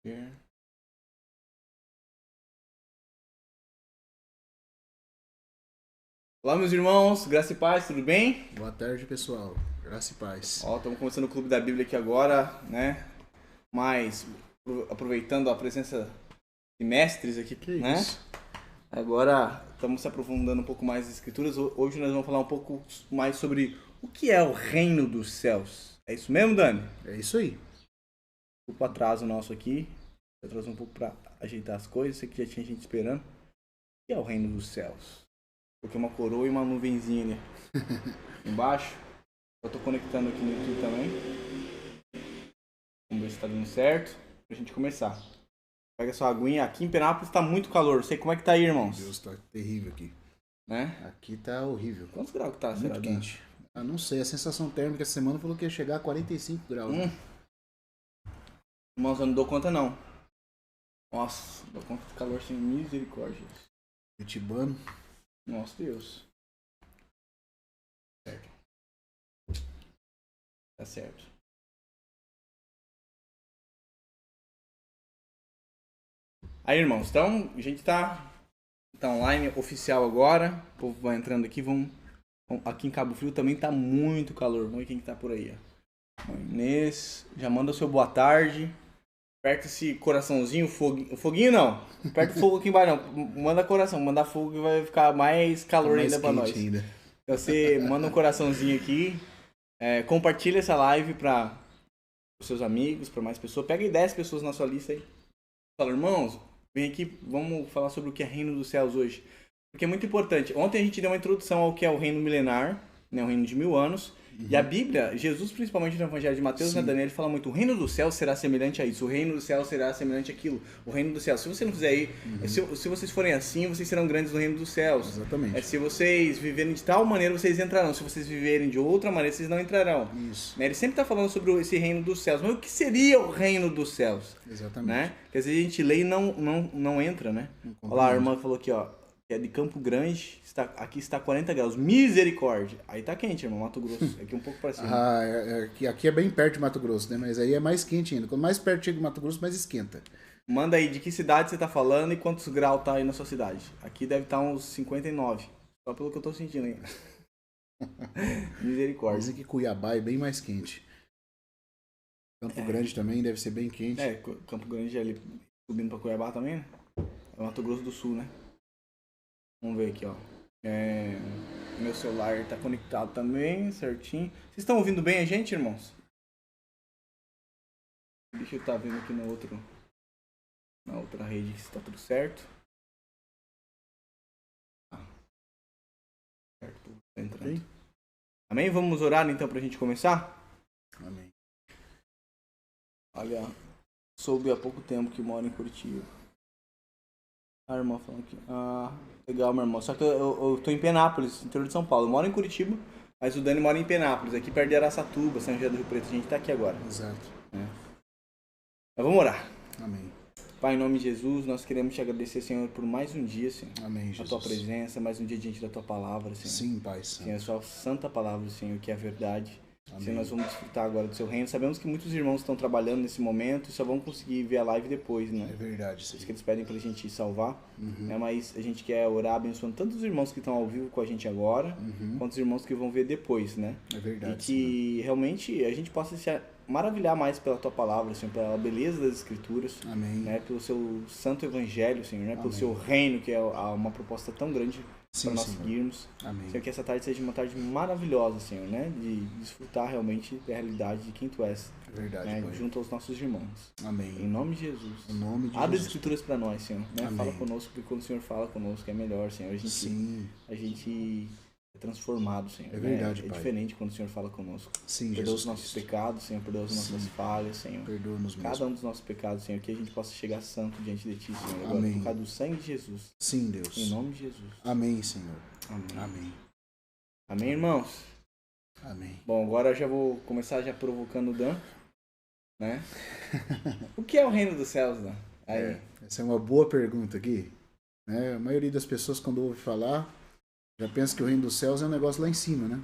É. Olá, meus irmãos, graça e paz, tudo bem? Boa tarde, pessoal. Graça e paz. Ó, estamos começando o Clube da Bíblia aqui agora, né? Mas aproveitando a presença de mestres aqui, Que né? isso? Agora estamos se aprofundando um pouco mais nas escrituras. Hoje nós vamos falar um pouco mais sobre o que é o reino dos céus. É isso mesmo, Dani? É isso aí. Um pouco atraso nosso aqui. Eu trouxe um pouco para ajeitar as coisas. Sei que já tinha gente esperando. O que é o reino dos céus? Coloquei uma coroa e uma nuvenzinha ali embaixo. Eu tô conectando aqui no YouTube também. Vamos ver se tá dando certo. Pra gente começar. Pega sua aguinha. Aqui em Penápolis tá muito calor. Não sei como é que tá aí, irmãos. Deus, tá terrível aqui. Né? Aqui tá horrível. Quantos graus que tá, Muito será, quente. Ah, não sei, a sensação térmica essa semana falou que ia chegar a 45 graus. Né? Irmãos, eu não dou conta não. Nossa, dou conta de calor sem misericórdia. Curitibano. Nossa Deus. Certo. Tá certo. Aí, irmãos, então a gente tá online oficial agora. O povo vai entrando aqui. Aqui em Cabo Frio também tá muito calor. Vamos ver quem que tá por aí. Ó. Inês, já manda o seu boa tarde. Aperta esse coraçãozinho, foguinho. Foguinho não. Aperta o fogo aqui embaixo não. Manda coração, manda fogo que vai ficar mais calor Tá mais ainda pra quente nós. ainda. Então você manda um coraçãozinho aqui. Compartilha essa live para os seus amigos, para mais pessoas. Pega aí 10 pessoas na sua lista aí. Fala, irmãos, vem aqui, vamos falar sobre o que é reino dos céus hoje. Porque é muito importante. Ontem a gente deu uma introdução ao que é o reino milenar, né, o reino de 1000 anos. E a Bíblia, Jesus, principalmente no Evangelho de Mateus, né, Daniel, ele fala muito: o reino do céu será semelhante a isso, o reino do céu será semelhante àquilo, o reino do céu. Se você não fizer aí, se vocês forem assim, vocês serão grandes no reino dos céus. Exatamente. Se vocês viverem de tal maneira, vocês entrarão. Se vocês viverem de outra maneira, vocês não entrarão. Isso. Né? Ele sempre está falando sobre esse reino dos céus. Mas o que seria o reino dos céus? Exatamente. Né? Porque às vezes a gente lê e não entra, né? Olha lá, a irmã falou aqui, ó. Que é de Campo Grande, aqui está 40 graus. Misericórdia! Aí tá quente, irmão, Mato Grosso. Aqui um pouco pra cima. Aqui é bem perto de Mato Grosso, né? Mas aí é mais quente ainda. Quanto mais perto chega de Mato Grosso, mais esquenta. Manda aí de que cidade você tá falando e quantos graus tá aí na sua cidade. Aqui deve estar uns 59. Só pelo que eu tô sentindo aí. Misericórdia. Dizem que Cuiabá é bem mais quente. Campo Grande também deve ser bem quente. Campo Grande é ali subindo pra Cuiabá também, né? É Mato Grosso do Sul, né? Vamos ver aqui, ó. Meu celular tá conectado também, certinho. Vocês estão ouvindo bem a gente, irmãos? Deixa eu estar vendo aqui na outra rede se tá tudo certo. Certo, tá entrando. Ok? Amém? Vamos orar então pra gente começar? Amém. Olha, soube há pouco tempo que mora em Curitiba. A irmã falando aqui. Legal, meu irmão. Só que eu tô em Penápolis, interior de São Paulo. Eu moro em Curitiba, mas o Dani mora em Penápolis, aqui perto de Araçatuba, São José do Rio Preto. A gente tá aqui agora. Exato. Mas vamos orar. Amém. Pai, em nome de Jesus, nós queremos te agradecer, Senhor, por mais um dia, Senhor. Amém, A Jesus. tua presença, mais um dia diante da tua palavra, Senhor. Sim, Pai Santo. Senhor, a sua santa palavra, Senhor, que é a verdade. Amém. Senhor, nós vamos desfrutar agora do seu reino. Sabemos que muitos irmãos estão trabalhando nesse momento e só vão conseguir ver a live depois, né? É verdade, Por isso Senhor. que eles pedem pra gente salvar, né? Mas a gente quer orar abençoando tanto os irmãos que estão ao vivo com a gente agora, quanto os irmãos que vão ver depois, né? É verdade, E que realmente a gente possa se maravilhar mais pela tua palavra, Senhor, pela beleza das escrituras, Amém. né? Pelo seu santo evangelho, Senhor, né? Pelo Amém. seu reino, que é uma proposta tão grande para nós Senhor. seguirmos. Amém. Senhor, que essa tarde seja uma tarde maravilhosa, Senhor, né? De desfrutar realmente da realidade de quem tu és, É verdade, né? Pai. Junto aos nossos irmãos. Amém. Em nome de Jesus. Em nome de Abre as Jesus. escrituras para nós, Senhor, né? Amém. Fala conosco, porque quando o Senhor fala conosco é melhor, Senhor. Sim. A gente é transformado, Senhor. É verdade, É Pai. diferente quando o Senhor fala conosco. Sim, Perdoa Jesus os nossos Cristo. pecados, Senhor. Perdoa as nossas Sim. falhas, Senhor. Perdoa-nos Cada mesmo. um dos nossos pecados, Senhor, que a gente possa chegar santo diante de Ti, Senhor. Agora, Amém. por causa do sangue de Jesus. Sim, Deus. Em nome de Jesus. Amém, Senhor. Amém. Amém. Amém, irmãos? Amém. Bom, agora eu já vou começar já provocando o Dan, né? O que é o reino dos céus, Dan? Aí. Essa é uma boa pergunta aqui. Né? A maioria das pessoas, quando ouve falar, já pensa que o reino dos céus é um negócio lá em cima, né?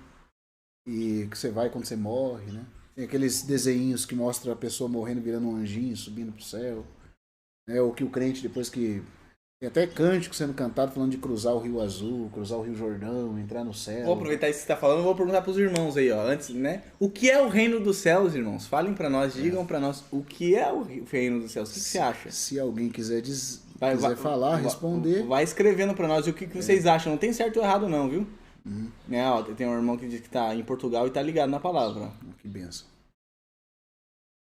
E que você vai quando você morre, né? Tem aqueles desenhinhos que mostram a pessoa morrendo, virando um anjinho, subindo pro céu. né? Ou que o crente, depois que... Tem até cântico sendo cantado falando de cruzar o Rio Azul, cruzar o Rio Jordão, entrar no céu. Vou aproveitar isso que você tá falando, vou perguntar pros irmãos aí, ó, antes, né? O que é o reino dos céus, irmãos? Falem pra nós, digam pra nós o que é o reino dos céus. O que você acha? Se alguém quiser, Vai falar, responder... Vai escrevendo pra nós o que vocês acham. Não tem certo ou errado não, viu? Né, ó, tem um irmão que diz que tá em Portugal e tá ligado na palavra. Que bênção.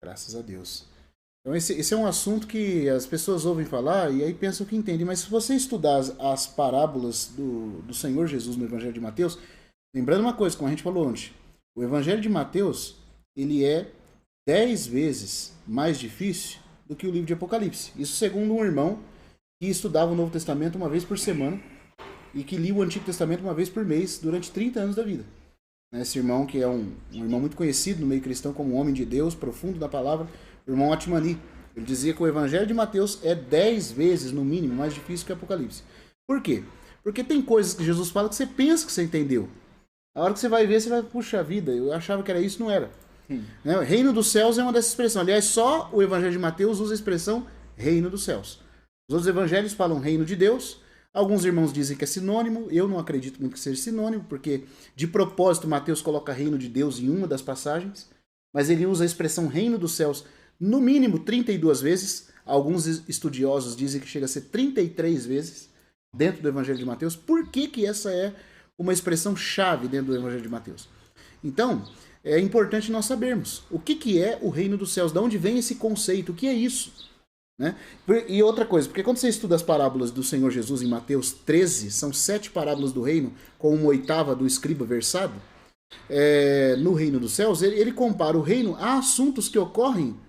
Graças a Deus. Então esse é um assunto que as pessoas ouvem falar e aí pensam que entendem. Mas se você estudar as parábolas do Senhor Jesus no Evangelho de Mateus, lembrando uma coisa, como a gente falou ontem, o Evangelho de Mateus, ele é 10 vezes mais difícil do que o livro de Apocalipse. Isso segundo um irmão que estudava o Novo Testamento uma vez por semana e que lia o Antigo Testamento uma vez por mês durante 30 anos da vida. Esse irmão, que é um irmão muito conhecido no meio cristão como um homem de Deus, profundo da palavra, o irmão Atmani, ele dizia que o Evangelho de Mateus é 10 vezes, no mínimo, mais difícil que o Apocalipse. Por quê? Porque tem coisas que Jesus fala que você pensa que você entendeu. A hora que você vai ver, você vai, puxa vida, eu achava que era isso, não era. Né? Reino dos céus é uma dessas expressões. Aliás, só o Evangelho de Mateus usa a expressão reino dos céus. Os outros evangelhos falam reino de Deus. Alguns irmãos dizem que é sinônimo. Eu não acredito muito que seja sinônimo, porque de propósito Mateus coloca reino de Deus em uma das passagens. Mas ele usa a expressão reino dos céus no mínimo 32 vezes. Alguns estudiosos dizem que chega a ser 33 vezes dentro do Evangelho de Mateus. Por que que essa é uma expressão chave dentro do Evangelho de Mateus? Então, é importante nós sabermos o que é o reino dos céus, de onde vem esse conceito, o que é isso. Né? E outra coisa, porque quando você estuda as parábolas do Senhor Jesus em Mateus 13, são 7 parábolas do reino, com uma 8ª do escriba versado, no reino dos céus, ele compara o reino a assuntos que ocorrem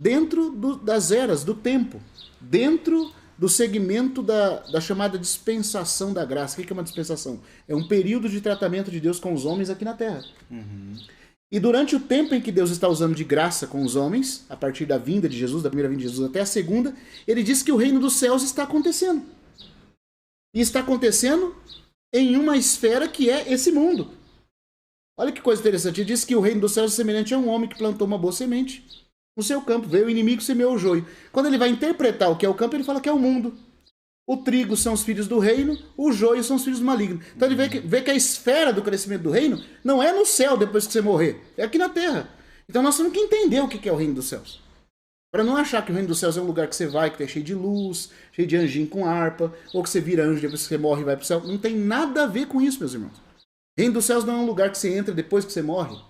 dentro das eras, do tempo, dentro do segmento da chamada dispensação da graça. O que é uma dispensação? É um período de tratamento de Deus com os homens aqui na Terra. E durante o tempo em que Deus está usando de graça com os homens, a partir da vinda de Jesus, da primeira vinda de Jesus até a segunda, ele diz que o reino dos céus está acontecendo. E está acontecendo em uma esfera que é esse mundo. Olha que coisa interessante. Ele diz que o reino dos céus é semelhante a um homem que plantou uma boa semente no seu campo. Veio o inimigo e semeou o joio. Quando ele vai interpretar o que é o campo, ele fala que é o mundo. O trigo são os filhos do reino, o joio são os filhos do maligno. Então ele vê que a esfera do crescimento do reino não é no céu depois que você morrer, é aqui na terra. Então nós temos que entender o que é o reino dos céus. Para não achar que o reino dos céus é um lugar que você vai, que é cheio de luz, cheio de anjinho com harpa, ou que você vira anjo depois que você morre e vai para o céu. Não tem nada a ver com isso, meus irmãos. O reino dos céus não é um lugar que você entra depois que você morre.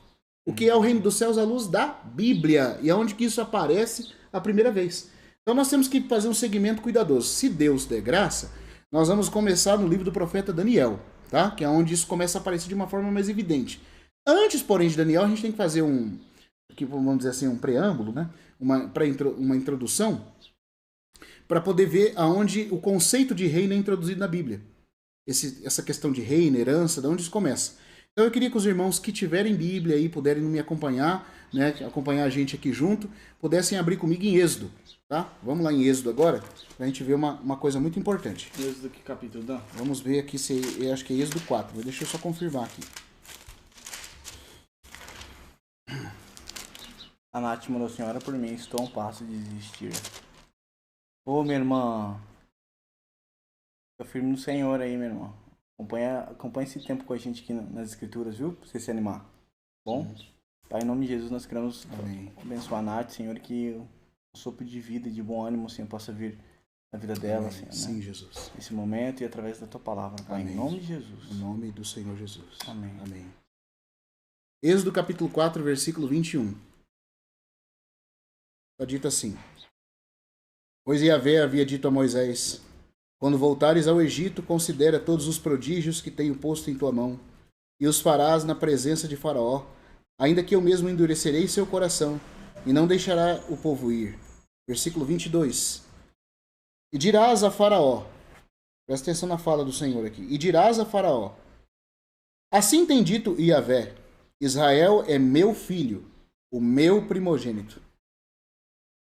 O que é o reino dos céus à luz da Bíblia. E é onde que isso aparece a primeira vez. Então nós temos que fazer um segmento cuidadoso. Se Deus der graça, nós vamos começar no livro do profeta Daniel, tá? Que é onde isso começa a aparecer de uma forma mais evidente. Antes, porém, de Daniel, a gente tem que fazer vamos dizer assim, um preâmbulo, né? Uma introdução, para poder ver aonde o conceito de reino é introduzido na Bíblia. Essa questão de reino, herança, de onde isso começa. Então eu queria que os irmãos que tiverem Bíblia aí, puderem me acompanhar, né, acompanhar a gente aqui junto, pudessem abrir comigo em Êxodo. Tá? Vamos lá em Êxodo agora, pra gente ver uma coisa muito importante. Êxodo, que capítulo dá? Vamos ver aqui se eu acho que é Êxodo 4. Deixa eu só confirmar aqui. A Nath mandou: senhora, por mim, estou a um passo de desistir. Ô, minha irmã, fica firme no Senhor aí, minha irmã. Acompanha esse tempo com a gente aqui nas escrituras, viu? Pra você se animar. Bom? Pai, em nome de Jesus, nós queremos abençoar a Nath, Senhor, que o sopro de vida e de bom ânimo, Senhor, possa vir na vida dela, Senhor. Sim, né? Jesus. Nesse momento e através da tua palavra, Pai, em nome de Jesus. Em nome do Senhor Jesus. Amém. Amém. Êxodo capítulo 4, versículo 21. Está dito assim: Pois Yahvé havia dito a Moisés: Quando voltares ao Egito, considera todos os prodígios que tenho posto em tua mão, e os farás na presença de Faraó, ainda que eu mesmo endurecerei seu coração, e não deixará o povo ir. Versículo 22. E dirás a Faraó, presta atenção na fala do Senhor aqui, e dirás a Faraó: Assim tem dito Yahvé: Israel é meu filho, o meu primogênito.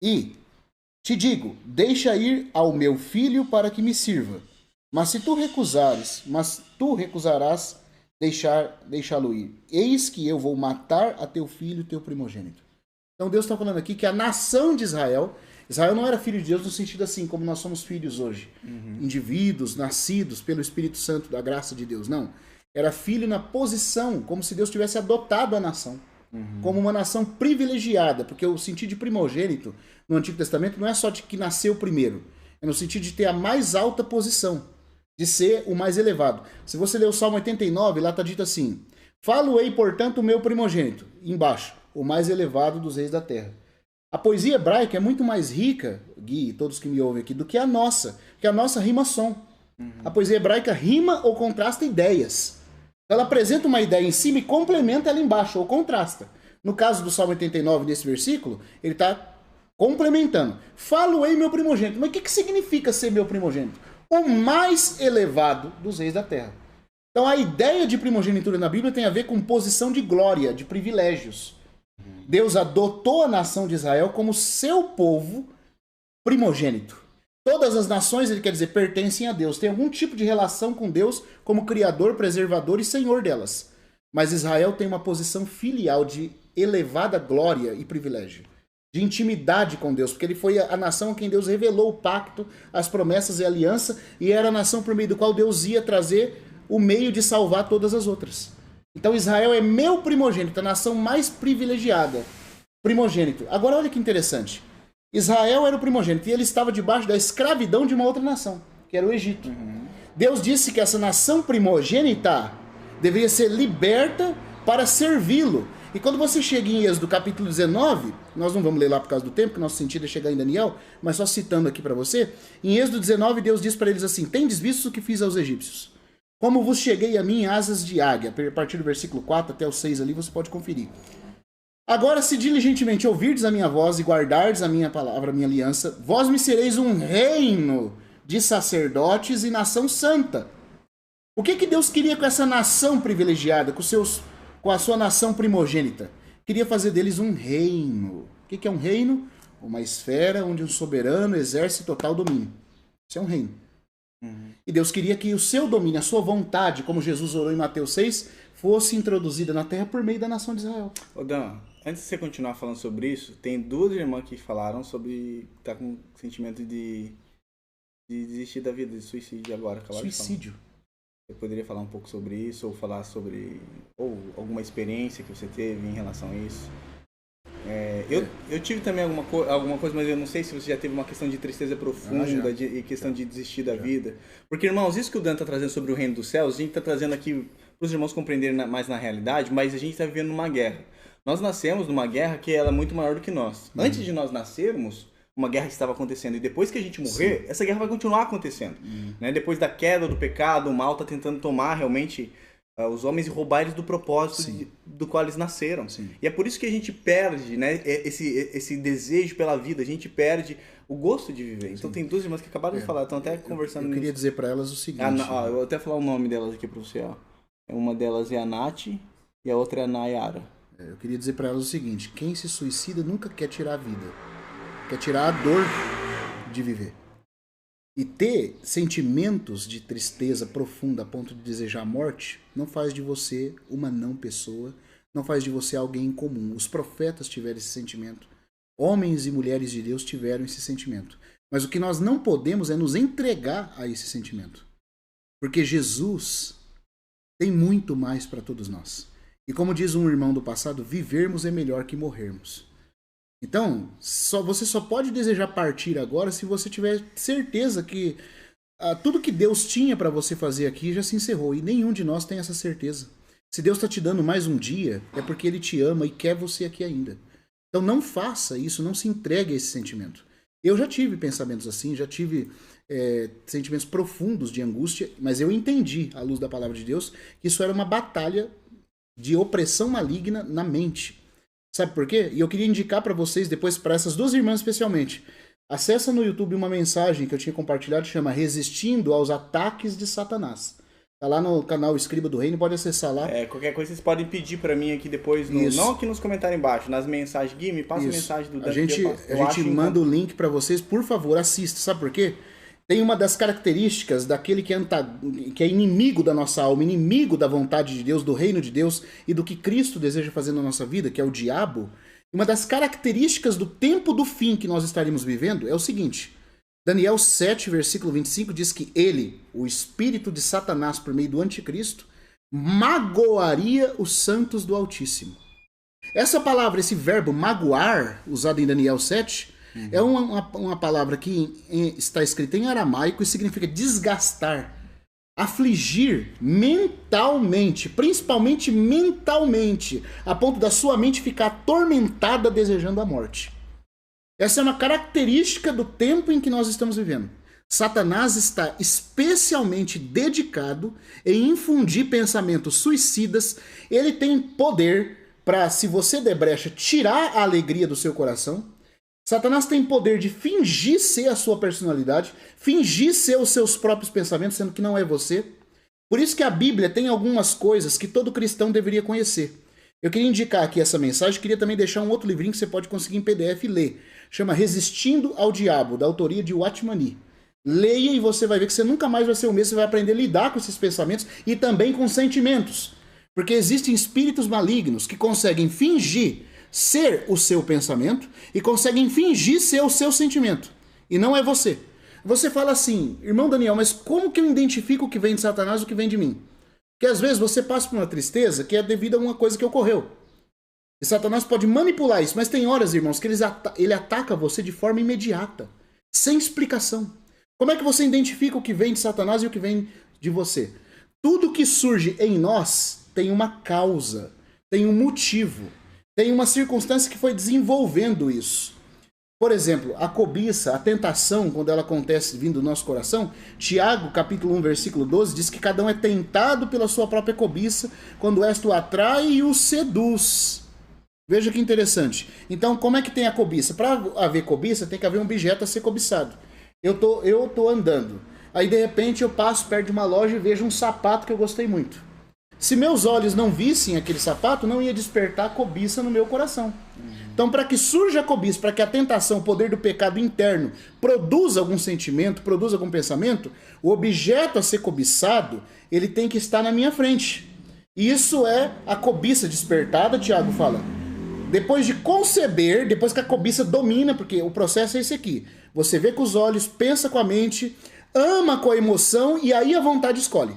E te digo, deixa ir ao meu filho para que me sirva. Mas tu recusarás deixá-lo ir. Eis que eu vou matar a teu filho, teu primogênito. Então Deus está falando aqui que a nação de Israel, Israel não era filho de Deus no sentido assim, como nós somos filhos hoje. Indivíduos nascidos pelo Espírito Santo da graça de Deus. Não. Era filho na posição, como se Deus tivesse adotado a nação. Como uma nação privilegiada. Porque o sentido de primogênito no Antigo Testamento não é só de que nasceu primeiro. É no sentido de ter a mais alta posição. De ser o mais elevado. Se você ler o Salmo 89, lá está dito assim: falo-ei, portanto, o meu primogênito. Embaixo, o mais elevado dos reis da terra. A poesia hebraica é muito mais rica, Gui e todos que me ouvem aqui, do que a nossa. Porque a nossa rima som. A poesia hebraica rima ou contrasta ideias. Ela apresenta uma ideia em cima e complementa ela embaixo, ou contrasta. No caso do Salmo 89, nesse versículo, ele está complementando. Falo-ei meu primogênito. Mas o que significa ser meu primogênito? O mais elevado dos reis da terra. Então a ideia de primogenitura na Bíblia tem a ver com posição de glória, de privilégios. Deus adotou a nação de Israel como seu povo primogênito. Todas as nações, ele quer dizer, pertencem a Deus. Tem algum tipo de relação com Deus como criador, preservador e senhor delas. Mas Israel tem uma posição filial de elevada glória e privilégio. De intimidade com Deus, porque ele foi a nação a quem Deus revelou o pacto, as promessas e a aliança, e era a nação por meio do qual Deus ia trazer o meio de salvar todas as outras. Então Israel é meu primogênito, a nação mais privilegiada. Primogênito. Agora olha que interessante. Israel era o primogênito e ele estava debaixo da escravidão de uma outra nação, que era o Egito. Deus disse que essa nação primogênita deveria ser liberta para servi-lo. E quando você chega em Êxodo capítulo 19, nós não vamos ler lá por causa do tempo, que nosso sentido é chegar em Daniel, mas só citando aqui para você, em Êxodo 19 Deus diz para eles assim: tendes visto o que fiz aos egípcios? Como vos cheguei a mim em asas de águia. A partir do versículo 4 até o 6 ali você pode conferir. Agora, se diligentemente ouvirdes a minha voz e guardardes a minha palavra, a minha aliança, vós me sereis um reino de sacerdotes e nação santa. O que Deus queria com essa nação privilegiada, com a sua nação primogênita? Queria fazer deles um reino. O que é um reino? Uma esfera onde um soberano exerce total domínio. Isso é um reino. E Deus queria que o seu domínio, a sua vontade, como Jesus orou em Mateus 6, fosse introduzida na terra por meio da nação de Israel. Ô Dan, antes de você continuar falando sobre isso, tem duas irmãs que falaram sobre tá com sentimento de desistir da vida, de suicídio agora. Suicídio. Você poderia falar um pouco sobre isso, ou falar sobre alguma experiência que você teve em relação a isso? Eu tive também alguma coisa, mas eu não sei se você já teve uma questão de tristeza profunda e questão de desistir da vida. Porque, irmãos, isso que o Dan está trazendo sobre o reino dos céus, a gente está trazendo aqui para os irmãos compreenderem mais na realidade, mas a gente está vivendo numa guerra. Nós nascemos numa guerra que ela é muito maior do que nós. Antes de nós nascermos, uma guerra que estava acontecendo. E depois que a gente morrer, essa guerra vai continuar acontecendo. Né? Depois da queda do pecado, o mal está tentando tomar realmente os homens e roubar eles do propósito do qual eles nasceram. E é por isso que a gente perde, né, esse desejo pela vida, a gente perde o gosto de viver. Então tem duas irmãs que acabaram de falar, estão até conversando. Eu queria dizer para elas o seguinte. Eu vou até falar o nome delas aqui para você. Ó. Uma delas é a Nath e a outra é a Nayara. Eu queria dizer para elas o seguinte: quem se suicida nunca quer tirar a vida, quer tirar a dor de viver. E ter sentimentos de tristeza profunda a ponto de desejar a morte não faz de você uma não pessoa, não faz de você alguém incomum. Os profetas tiveram esse sentimento. Homens e mulheres de Deus tiveram esse sentimento. Mas o que nós não podemos é nos entregar a esse sentimento. Porque Jesus tem muito mais para todos nós. E como diz um irmão do passado, vivermos é melhor que morrermos. Então, você só pode desejar partir agora se você tiver certeza que tudo que Deus tinha para você fazer aqui já se encerrou. E nenhum de nós tem essa certeza. Se Deus está te dando mais um dia, é porque Ele te ama e quer você aqui ainda. Então não faça isso, não se entregue a esse sentimento. Eu já tive pensamentos assim, já tive sentimentos profundos de angústia, mas eu entendi, à luz da palavra de Deus, que isso era uma batalha de opressão maligna na mente. Sabe por quê? E eu queria indicar para vocês, depois para essas duas irmãs especialmente, acessa no YouTube uma mensagem que eu tinha compartilhado, chama Resistindo aos Ataques de Satanás. Tá lá no canal Escriba do Reino, pode acessar lá. Qualquer coisa vocês podem pedir para mim aqui depois, não aqui nos comentários embaixo, nas mensagens. Gui, me passa a mensagem do Dan. A gente manda o link para vocês, por favor, assista. Sabe por quê? Tem uma das características daquele que é inimigo da nossa alma, inimigo da vontade de Deus, do reino de Deus e do que Cristo deseja fazer na nossa vida, que é o diabo. Uma das características do tempo do fim que nós estaremos vivendo é o seguinte. Daniel 7, versículo 25 diz que ele, o espírito de Satanás por meio do anticristo, magoaria os santos do Altíssimo. Essa palavra, esse verbo magoar, usado em Daniel 7, é uma palavra que está escrita em aramaico e significa desgastar, afligir mentalmente, principalmente mentalmente, a ponto da sua mente ficar atormentada desejando a morte. Essa é uma característica do tempo em que nós estamos vivendo. Satanás está especialmente dedicado em infundir pensamentos suicidas. Ele tem poder para, se você der brecha, tirar a alegria do seu coração. Satanás tem poder de fingir ser a sua personalidade, fingir ser os seus próprios pensamentos, sendo que não é você. Por isso que a Bíblia tem algumas coisas que todo cristão deveria conhecer. Eu queria indicar aqui essa mensagem, queria também deixar um outro livrinho que você pode conseguir em PDF e ler. Chama Resistindo ao Diabo, da autoria de Watchmani. Leia e você vai ver que você nunca mais vai ser o mesmo, você vai aprender a lidar com esses pensamentos e também com sentimentos. Porque existem espíritos malignos que conseguem fingir ser o seu pensamento e conseguem fingir ser o seu sentimento. E não é você. Você fala assim, irmão Daniel, mas como que eu identifico o que vem de Satanás e o que vem de mim? Porque às vezes você passa por uma tristeza que é devido a uma coisa que ocorreu. E Satanás pode manipular isso, mas tem horas, irmãos, que ele ataca você de forma imediata, sem explicação. Como é que você identifica o que vem de Satanás e o que vem de você? Tudo que surge em nós tem uma causa, tem um motivo, tem uma circunstância que foi desenvolvendo isso. Por exemplo, a cobiça, a tentação, quando ela acontece vindo do nosso coração, Tiago, capítulo 1, versículo 12, diz que cada um é tentado pela sua própria cobiça, quando esta o atrai e o seduz. Veja que interessante. Então, como é que tem a cobiça? Para haver cobiça, tem que haver um objeto a ser cobiçado. Eu tô andando. Aí, de repente, eu passo perto de uma loja e vejo um sapato que eu gostei muito. Se meus olhos não vissem aquele sapato, não ia despertar a cobiça no meu coração. Então, para que surja a cobiça, para que a tentação, o poder do pecado interno, produza algum sentimento, produza algum pensamento, o objeto a ser cobiçado, ele tem que estar na minha frente. E isso é a cobiça despertada, Tiago fala. Depois de conceber, depois que a cobiça domina, porque o processo é esse aqui. Você vê com os olhos, pensa com a mente, ama com a emoção e aí a vontade escolhe.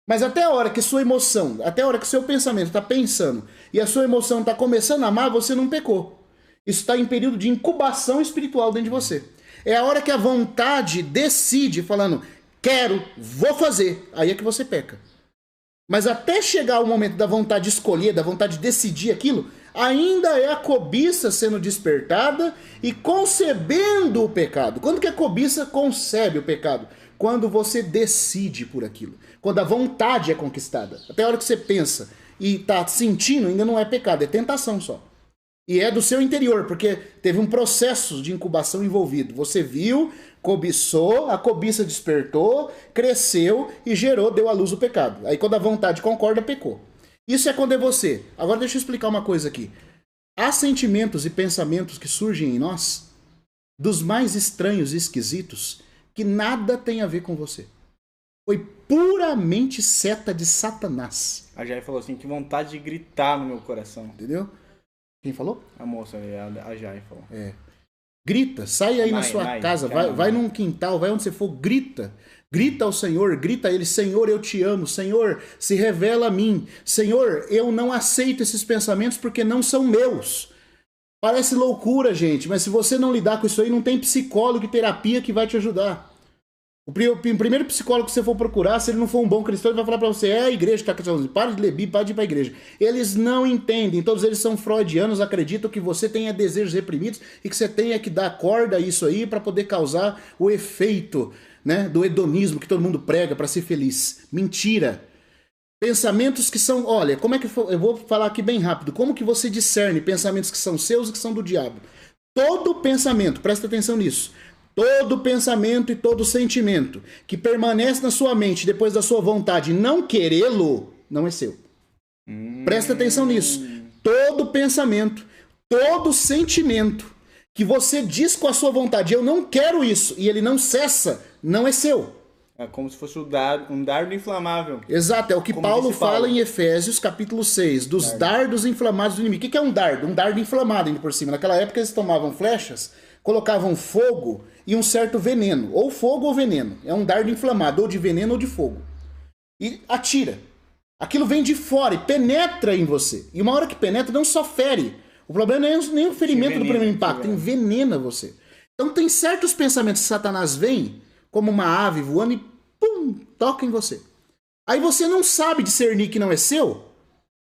Mas até a hora que sua emoção, até a hora que seu pensamento está pensando e a sua emoção está começando a amar, você não pecou. Isso está em período de incubação espiritual dentro de você. É a hora que a vontade decide, falando, quero, vou fazer. Aí é que você peca. Mas até chegar o momento da vontade de escolher, da vontade de decidir aquilo, ainda é a cobiça sendo despertada e concebendo o pecado. Quando que a cobiça concebe o pecado? Quando você decide por aquilo. Quando a vontade é conquistada. Até a hora que você pensa e está sentindo, ainda não é pecado, é tentação só. E é do seu interior, porque teve um processo de incubação envolvido. Você viu, cobiçou, a cobiça despertou, cresceu e gerou, deu à luz o pecado. Aí quando a vontade concorda, pecou. Isso é quando é você. Agora deixa eu explicar uma coisa aqui. Há sentimentos e pensamentos que surgem em nós, dos mais estranhos e esquisitos, que nada tem a ver com você. Foi puramente seta de Satanás. A Jai falou assim, que vontade de gritar no meu coração. Entendeu? Quem falou? A moça ali, a Jai falou. É. Grita, sai aí na sua casa, vai num quintal, vai onde você for, grita. Grita ao Senhor, grita a Ele, Senhor, eu te amo, Senhor, se revela a mim. Senhor, eu não aceito esses pensamentos porque não são meus. Parece loucura, gente, mas se você não lidar com isso aí, não tem psicólogo e terapia que vai te ajudar. O primeiro psicólogo que você for procurar, se ele não for um bom cristão, ele vai falar pra você, é a igreja que tá cristão, para de ler Bíblia, para de ir pra igreja. Eles não entendem, todos eles são freudianos, acreditam que você tenha desejos reprimidos e que você tenha que dar corda a isso aí para poder causar o efeito, né, do hedonismo que todo mundo prega para ser feliz. Mentira. Pensamentos que são, olha, como é que eu vou falar aqui bem rápido, como que você discerne pensamentos que são seus e que são do diabo? Todo pensamento, presta atenção nisso, todo pensamento e todo sentimento que permanece na sua mente depois da sua vontade não querê-lo, não é seu. Presta atenção nisso. Todo pensamento, todo sentimento que você diz com a sua vontade, eu não quero isso, e ele não cessa, não é seu. É como se fosse um dardo inflamável. Exato, é o que Como Paulo disse Paulo. fala em Efésios, capítulo 6, dos dardos inflamados do inimigo. O que é um dardo? Um dardo inflamado ainda por cima. Naquela época eles tomavam flechas, colocavam fogo e um certo veneno. Ou fogo ou veneno. É um dardo inflamado, ou de veneno ou de fogo. E atira. Aquilo vem de fora e penetra em você. E uma hora que penetra, não só fere. O problema não é nem o ferimento do primeiro impacto, envenena você. Então tem certos pensamentos que Satanás vem, como uma ave voando e pum, toca em você. Aí você não sabe discernir que não é seu.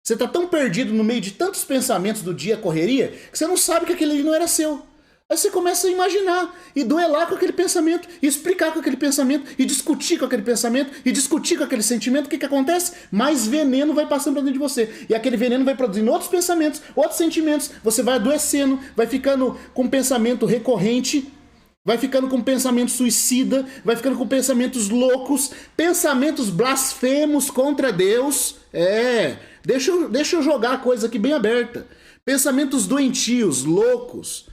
Você está tão perdido no meio de tantos pensamentos do dia, correria, que você não sabe que aquele ali não era seu. Aí você começa a imaginar e duelar com aquele pensamento, e explicar com aquele pensamento, e discutir com aquele pensamento, e discutir com aquele sentimento. O que acontece? Mais veneno vai passando para dentro de você. E aquele veneno vai produzindo outros pensamentos, outros sentimentos. Você vai adoecendo, vai ficando com pensamento recorrente, vai ficando com pensamento suicida, vai ficando com pensamentos loucos, pensamentos blasfemos contra Deus. Deixa eu jogar a coisa aqui bem aberta. Pensamentos doentios, loucos,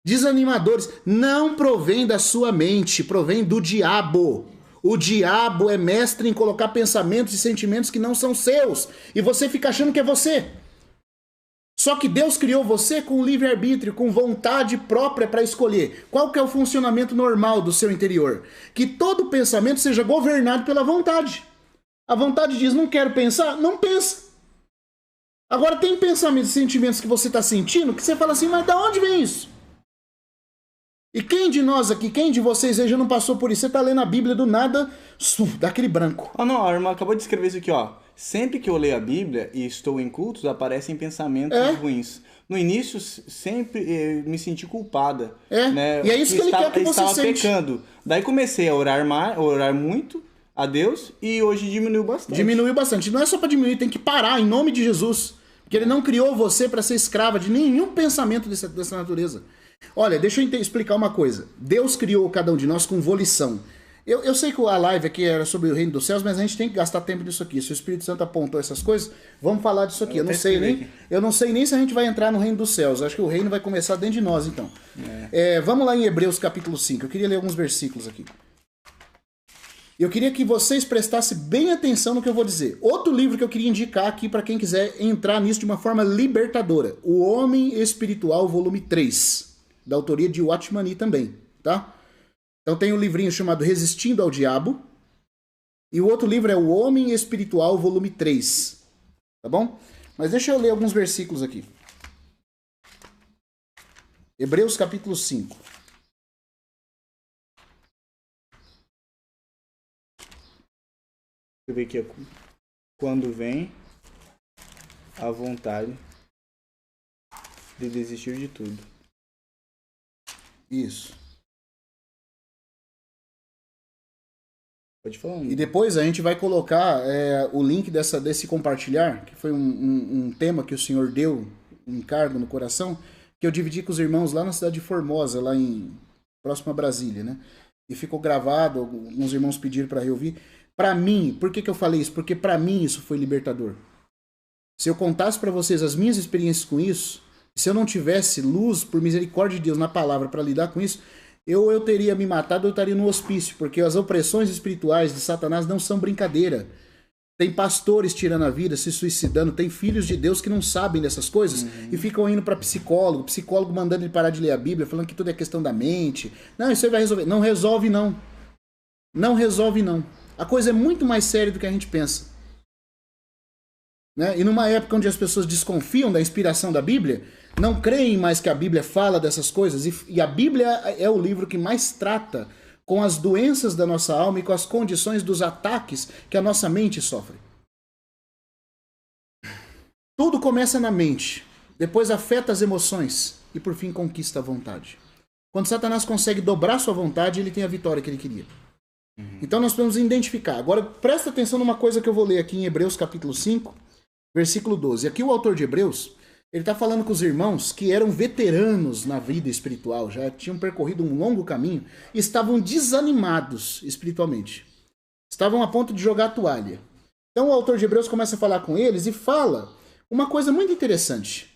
desanimadores, não provém da sua mente, provém do diabo. O diabo é mestre em colocar pensamentos e sentimentos que não são seus. E você fica achando que é você. Só que Deus criou você com livre-arbítrio, com vontade própria para escolher. Qual que é o funcionamento normal do seu interior? Que todo pensamento seja governado pela vontade. A vontade diz, não quero pensar? Não pensa. Agora tem pensamentos e sentimentos que você está sentindo que você fala assim, mas de onde vem isso? E quem de nós aqui, quem de vocês aí já não passou por isso? Você está lendo a Bíblia do nada, dá aquele branco. Não, a irmã acabou de escrever isso aqui, ó. Sempre que eu leio a Bíblia e estou em cultos, aparecem pensamentos ruins. No início, sempre me senti culpada. Né? E é isso que ele quer que você estava sente. pecando. Daí comecei a orar muito a Deus e hoje diminuiu bastante. Diminuiu bastante. Não é só para diminuir, tem que parar em nome de Jesus. Porque ele não criou você para ser escrava de nenhum pensamento dessa natureza. Olha, deixa eu explicar uma coisa. Deus criou cada um de nós com volição. Eu sei que a live aqui era sobre o reino dos céus, mas a gente tem que gastar tempo nisso aqui. Se o Espírito Santo apontou essas coisas, vamos falar disso aqui. Eu não sei nem se a gente vai entrar no reino dos céus. Acho que o reino vai começar dentro de nós, então. Vamos lá em Hebreus capítulo 5. Eu queria ler alguns versículos aqui. Eu queria que vocês prestassem bem atenção no que eu vou dizer. Outro livro que eu queria indicar aqui para quem quiser entrar nisso de uma forma libertadora. O Homem Espiritual, volume 3. Da autoria de Watchman Nee também, tá? Então tem um livrinho chamado Resistindo ao Diabo. E o outro livro é O Homem Espiritual, volume 3. Tá bom? Mas deixa eu ler alguns versículos aqui. Hebreus capítulo 5. Eu ver aqui, quando vem a vontade de desistir de tudo. Isso. Pode falar. E depois a gente vai colocar o link desse compartilhar, que foi um tema que o Senhor deu, um encargo no coração, que eu dividi com os irmãos lá na cidade de Formosa, lá próximo a Brasília, né? E ficou gravado, alguns irmãos pediram para reouvir. Para mim, por que eu falei isso? Porque para mim isso foi libertador. Se eu contasse para vocês as minhas experiências com isso, se eu não tivesse luz, por misericórdia de Deus, na palavra para lidar com isso, eu teria me matado, eu estaria no hospício, porque as opressões espirituais de Satanás não são brincadeira. Tem pastores tirando a vida, se suicidando, tem filhos de Deus que não sabem dessas coisas e ficam indo para psicólogo mandando ele parar de ler a Bíblia, falando que tudo é questão da mente. Não, isso aí vai resolver. Não resolve, não. Não resolve, não. A coisa é muito mais séria do que a gente pensa. Né? E numa época onde as pessoas desconfiam da inspiração da Bíblia, não creem mais que a Bíblia fala dessas coisas, e a Bíblia é o livro que mais trata com as doenças da nossa alma e com as condições dos ataques que a nossa mente sofre. Tudo começa na mente, depois afeta as emoções e por fim conquista a vontade. Quando Satanás consegue dobrar sua vontade, ele tem a vitória que ele queria. Então nós podemos identificar. Agora presta atenção numa coisa que eu vou ler aqui em Hebreus capítulo 5, versículo 12. Aqui o autor de Hebreus, ele está falando com os irmãos que eram veteranos na vida espiritual, já tinham percorrido um longo caminho e estavam desanimados espiritualmente. Estavam a ponto de jogar a toalha. Então o autor de Hebreus começa a falar com eles e fala uma coisa muito interessante.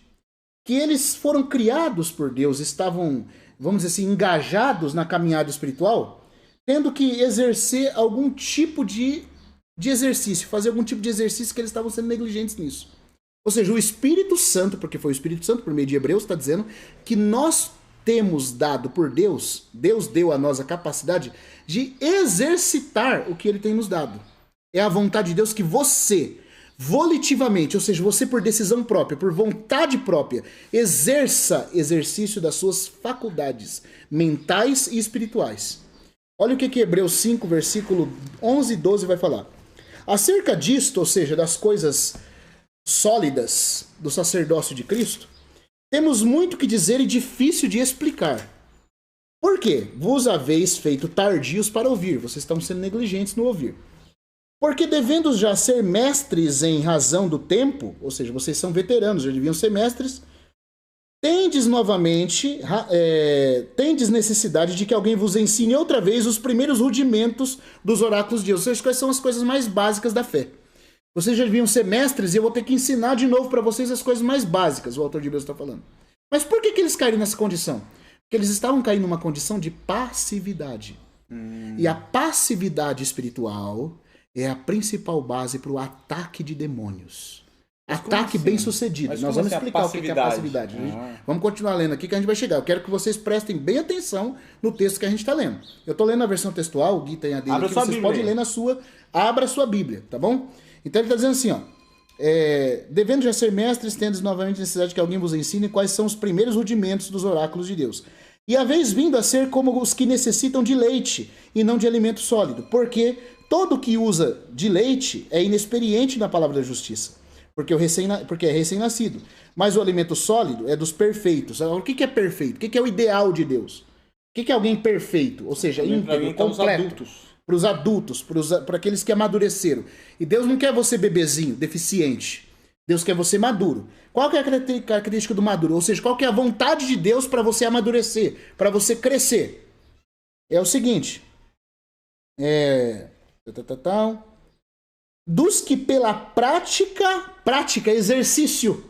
Que eles foram criados por Deus, estavam, vamos dizer assim, engajados na caminhada espiritual tendo que exercer algum tipo de exercício, fazer algum tipo de exercício que eles estavam sendo negligentes nisso. Ou seja, o Espírito Santo, porque foi o Espírito Santo, por meio de Hebreus, está dizendo que nós temos dado por Deus, Deus deu a nós a capacidade de exercitar o que ele tem nos dado. É a vontade de Deus que você, volitivamente, ou seja, você por decisão própria, por vontade própria, exerça exercício das suas faculdades mentais e espirituais. Olha o que Hebreus 5, versículo 11 e 12 vai falar. Acerca disto, ou seja, das coisas sólidas do sacerdócio de Cristo, temos muito que dizer e difícil de explicar. Por quê? Vos haveis feito tardios para ouvir. Vocês estão sendo negligentes no ouvir. Porque devendo já ser mestres em razão do tempo, ou seja, vocês são veteranos, já deviam ser mestres, tendes novamente, tendes necessidade de que alguém vos ensine outra vez os primeiros rudimentos dos oráculos de Deus. Ou seja, quais são as coisas mais básicas da fé. Vocês já deviam ser mestres e eu vou ter que ensinar de novo para vocês as coisas mais básicas, o autor de Hebreus está falando. Mas por que eles caíram nessa condição? Porque eles estavam caindo numa condição de passividade. E a passividade espiritual é a principal base para o ataque de demônios. Ataque bem sucedido. Nós vamos explicar o que é a passividade. Vamos continuar lendo aqui que a gente vai chegar. Eu quero que vocês prestem bem atenção no texto que a gente está lendo. Eu estou lendo a versão textual, o Gui tem a dele aqui, vocês podem ler na sua. Abra a sua Bíblia, tá bom? Então ele está dizendo assim, ó. Devendo já ser mestres, tendes novamente necessidade que alguém vos ensine quais são os primeiros rudimentos dos oráculos de Deus. E haveis vindo a ser como os que necessitam de leite e não de alimento sólido, porque todo que usa de leite é inexperiente na palavra da justiça, porque é recém-nascido. Mas o alimento sólido é dos perfeitos. Agora, o que é perfeito? O que é o ideal de Deus? O que é alguém perfeito? Ou seja, íntegro, completo. Para os adultos, para aqueles que amadureceram. E Deus não quer você bebezinho, deficiente. Deus quer você maduro. Qual que é a característica do maduro? Ou seja, qual que é a vontade de Deus para você amadurecer, para você crescer? É o seguinte. Dos que pela prática, exercício,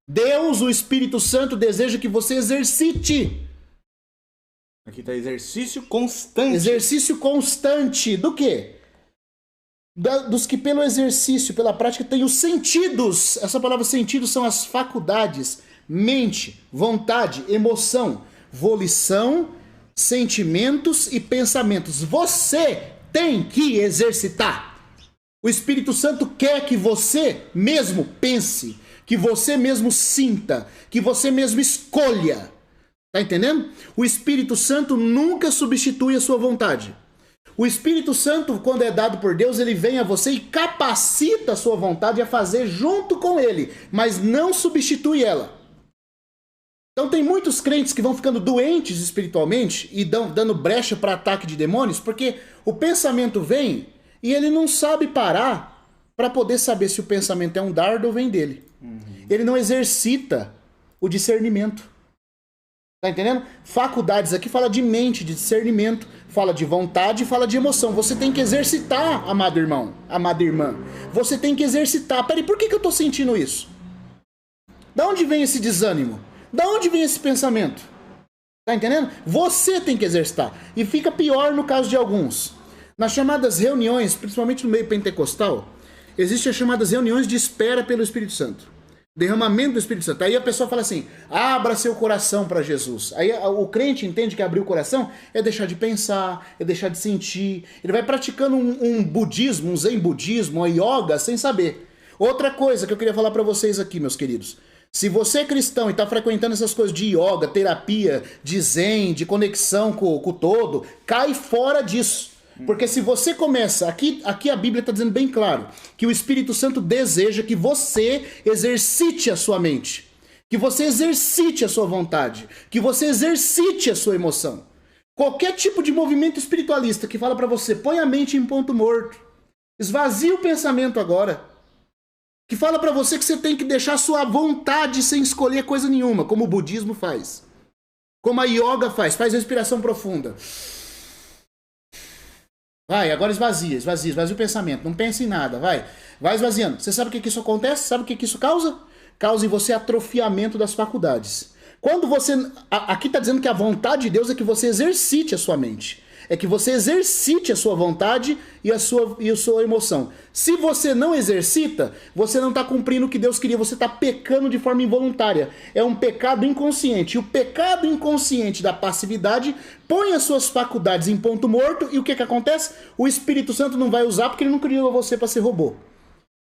Deus, o Espírito Santo, deseja que você exercite. Aqui está exercício constante. Exercício constante. Do quê? Dos que pelo exercício, pela prática, têm os sentidos. Essa palavra sentidos são as faculdades. Mente, vontade, emoção, volição, sentimentos e pensamentos. Você tem que exercitar. O Espírito Santo quer que você mesmo pense, que você mesmo sinta, que você mesmo escolha. Tá entendendo? O Espírito Santo nunca substitui a sua vontade. O Espírito Santo, quando é dado por Deus, ele vem a você e capacita a sua vontade a fazer junto com ele, mas não substitui ela. Então tem muitos crentes que vão ficando doentes espiritualmente e dando brecha para ataque de demônios, porque o pensamento vem e ele não sabe parar para poder saber se o pensamento é um dardo ou vem dele. Ele não exercita o discernimento. Tá entendendo? Faculdades aqui fala de mente, de discernimento, fala de vontade, fala de emoção. Você tem que exercitar, amado irmão, amada irmã. Você tem que exercitar. Peraí, por que eu tô sentindo isso? Da onde vem esse desânimo? Da onde vem esse pensamento? Tá entendendo? Você tem que exercitar. E fica pior no caso de alguns. Nas chamadas reuniões, principalmente no meio pentecostal, existem as chamadas reuniões de espera pelo Espírito Santo. Derramamento do Espírito Santo. Aí a pessoa fala assim, abra seu coração para Jesus. Aí o crente entende que abrir o coração é deixar de pensar, é deixar de sentir. Ele vai praticando um budismo, um zen budismo, uma yoga, sem saber. Outra coisa que eu queria falar para vocês aqui, meus queridos. Se você é cristão e está frequentando essas coisas de yoga, terapia, de zen, de conexão com o todo, cai fora disso. Porque se você começa, aqui a Bíblia está dizendo bem claro, que o Espírito Santo deseja que você exercite a sua mente, que você exercite a sua vontade, que você exercite a sua emoção. Qualquer tipo de movimento espiritualista que fala para você, põe a mente em ponto morto, esvazie o pensamento agora, que fala para você que você tem que deixar a sua vontade sem escolher coisa nenhuma, como o budismo faz, como a yoga faz respiração profunda. Vai, agora esvazia o pensamento. Não pense em nada, vai esvaziando. Você sabe o que isso acontece? Sabe o que isso causa? Causa em você atrofiamento das faculdades. Quando você... Aqui está dizendo que a vontade de Deus é que você exercite a sua mente. é que você exercite a sua vontade e a sua emoção. Se você não exercita, você não está cumprindo o que Deus queria, você está pecando de forma involuntária. É um pecado inconsciente. E o pecado inconsciente da passividade põe as suas faculdades em ponto morto e o que acontece? O Espírito Santo não vai usar porque ele não criou você para ser robô.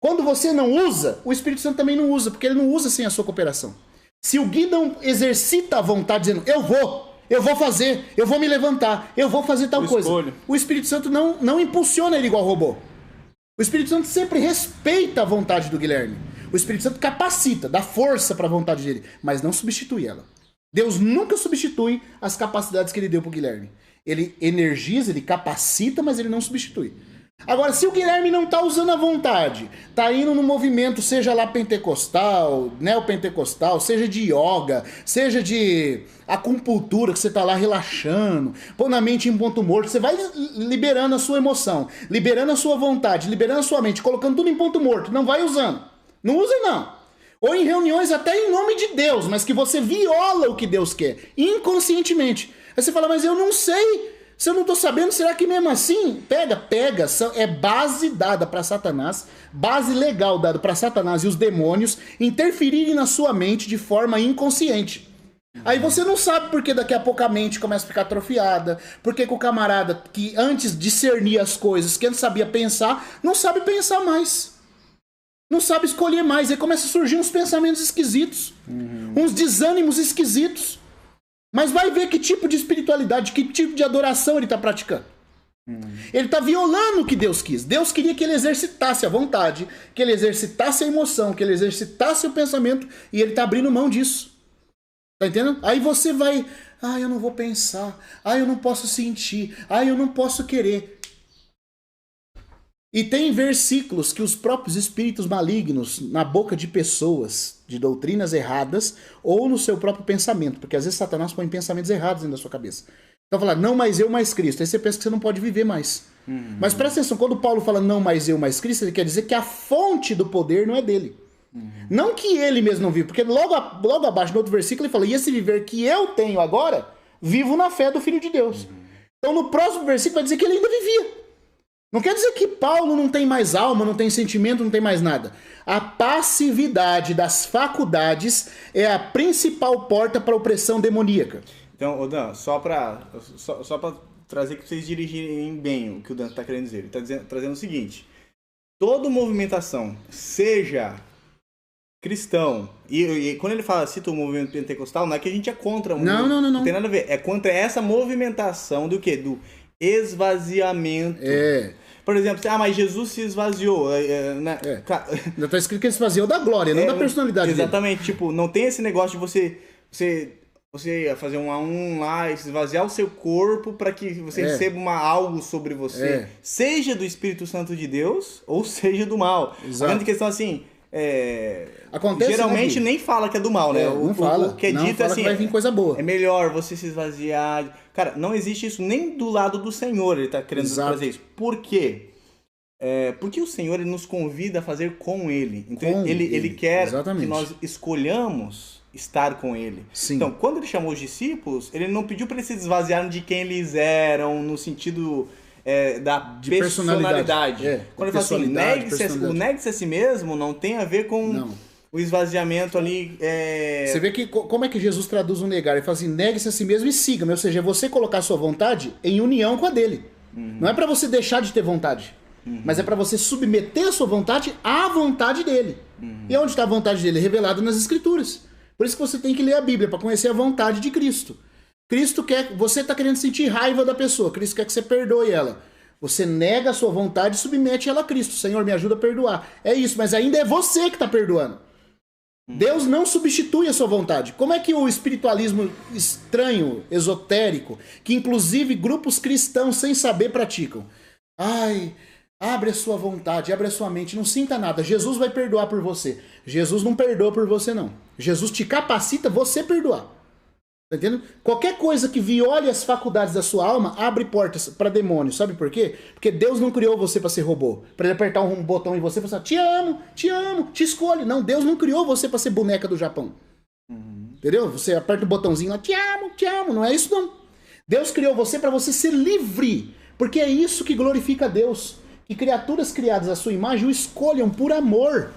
Quando você não usa, o Espírito Santo também não usa, porque ele não usa sem a sua cooperação. Se o Gui não exercita a vontade dizendo, eu vou fazer, eu vou me levantar, eu vou fazer tal coisa. O Espírito Santo não impulsiona ele igual robô. O Espírito Santo sempre respeita a vontade do Guilherme. O Espírito Santo capacita, dá força para a vontade dele, mas não substitui ela. Deus nunca substitui as capacidades que ele deu pro Guilherme. Ele energiza, ele capacita, mas ele não substitui. Agora, se o Guilherme não tá usando a vontade, tá indo no movimento, seja lá pentecostal, neopentecostal, seja de yoga, seja de acupuntura, que você tá lá relaxando, pondo a mente em ponto morto, você vai liberando a sua emoção, liberando a sua vontade, liberando a sua mente, colocando tudo em ponto morto, não vai usando. Não usa não. Ou em reuniões até em nome de Deus, mas que você viola o que Deus quer, inconscientemente. Aí você fala, mas eu não sei... Se eu não estou sabendo, será que mesmo assim? Pega. É base dada para Satanás, base legal dada para Satanás e os demônios interferirem na sua mente de forma inconsciente. Aí você não sabe porque daqui a pouco a mente começa a ficar atrofiada, porque o camarada que antes discernia as coisas, que antes sabia pensar, não sabe pensar mais. Não sabe escolher mais. Aí começa a surgir uns pensamentos esquisitos, uns desânimos esquisitos. Mas vai ver que tipo de espiritualidade, que tipo de adoração ele está praticando. Ele está violando o que Deus quis. Deus queria que ele exercitasse a vontade, que ele exercitasse a emoção, que ele exercitasse o pensamento, e ele está abrindo mão disso. Tá entendendo? Aí você vai, eu não vou pensar, eu não posso sentir, eu não posso querer. E tem versículos que os próprios espíritos malignos, na boca de pessoas de doutrinas erradas, ou no seu próprio pensamento, porque às vezes Satanás põe pensamentos errados dentro da sua cabeça. Então fala, não mais eu, mais Cristo. Aí você pensa que você não pode viver mais. Mas presta atenção, quando Paulo fala não mais eu, mais Cristo, ele quer dizer que a fonte do poder não é dele. Não que ele mesmo não vive, porque logo abaixo no outro versículo ele fala, e esse viver que eu tenho agora, vivo na fé do Filho de Deus. Então no próximo versículo vai dizer que ele ainda vivia. Não quer dizer que Paulo não tem mais alma, não tem sentimento, não tem mais nada. A passividade das faculdades é a principal porta para a opressão demoníaca. Então, Dan, só para trazer que vocês dirigirem bem o que o Dan está querendo dizer. Ele está trazendo o seguinte, toda movimentação, seja cristão, e quando ele cita o movimento pentecostal, não é que a gente é contra. Não tem nada a ver. É contra essa movimentação do quê? Do esvaziamento. Por exemplo, mas Jesus se esvaziou. Né? Ainda está escrito que ele se esvaziou da glória, não da personalidade exatamente, dele. Tipo, não tem esse negócio de você fazer um a um lá e esvaziar o seu corpo para que você receba algo sobre você. Seja do Espírito Santo de Deus ou seja do mal. A grande questão assim... Acontece, geralmente nem fala que é do mal, né? Não fala. O que é dito assim, que vai vir coisa boa. É melhor você se esvaziar. Cara, não existe isso nem do lado do Senhor, ele tá querendo trazer isso. Por quê? Porque o Senhor ele nos convida a fazer com Ele. Então ele quer que nós escolhamos estar com Ele. Sim. Então, quando ele chamou os discípulos, ele não pediu para eles se esvaziarem de quem eles eram, no sentido... da personalidade. Quando ele fala assim, negue-se a si mesmo, não tem a ver com o esvaziamento ali. Você vê que como é que Jesus traduz o negar? Ele fala assim, negue-se a si mesmo e siga-me. Ou seja, é você colocar a sua vontade em união com a dele. Não é para você deixar de ter vontade, mas é para você submeter a sua vontade à vontade dele. E onde está a vontade dele? Revelada nas Escrituras. Por isso que você tem que ler a Bíblia, para conhecer a vontade de Cristo. Cristo quer, você está querendo sentir raiva da pessoa, Cristo quer que você perdoe ela. Você nega a sua vontade e submete ela a Cristo. Senhor, me ajuda a perdoar. É isso, mas ainda é você que está perdoando. Deus não substitui a sua vontade. Como é que o espiritualismo estranho, esotérico, que inclusive grupos cristãos sem saber praticam? Abre a sua vontade, abre a sua mente, não sinta nada. Jesus vai perdoar por você. Jesus não perdoa por você, não. Jesus te capacita você perdoar. Tá entendendo? Qualquer coisa que viole as faculdades da sua alma abre portas para demônios. Sabe por quê? Porque Deus não criou você para ser robô. Para ele apertar um botão em você e falar, te amo, te escolho. Não, Deus não criou você para ser boneca do Japão. Entendeu? Você aperta o botãozinho lá, te amo. Não é isso não. Deus criou você para você ser livre, porque é isso que glorifica a Deus. Que criaturas criadas à sua imagem o escolham por amor.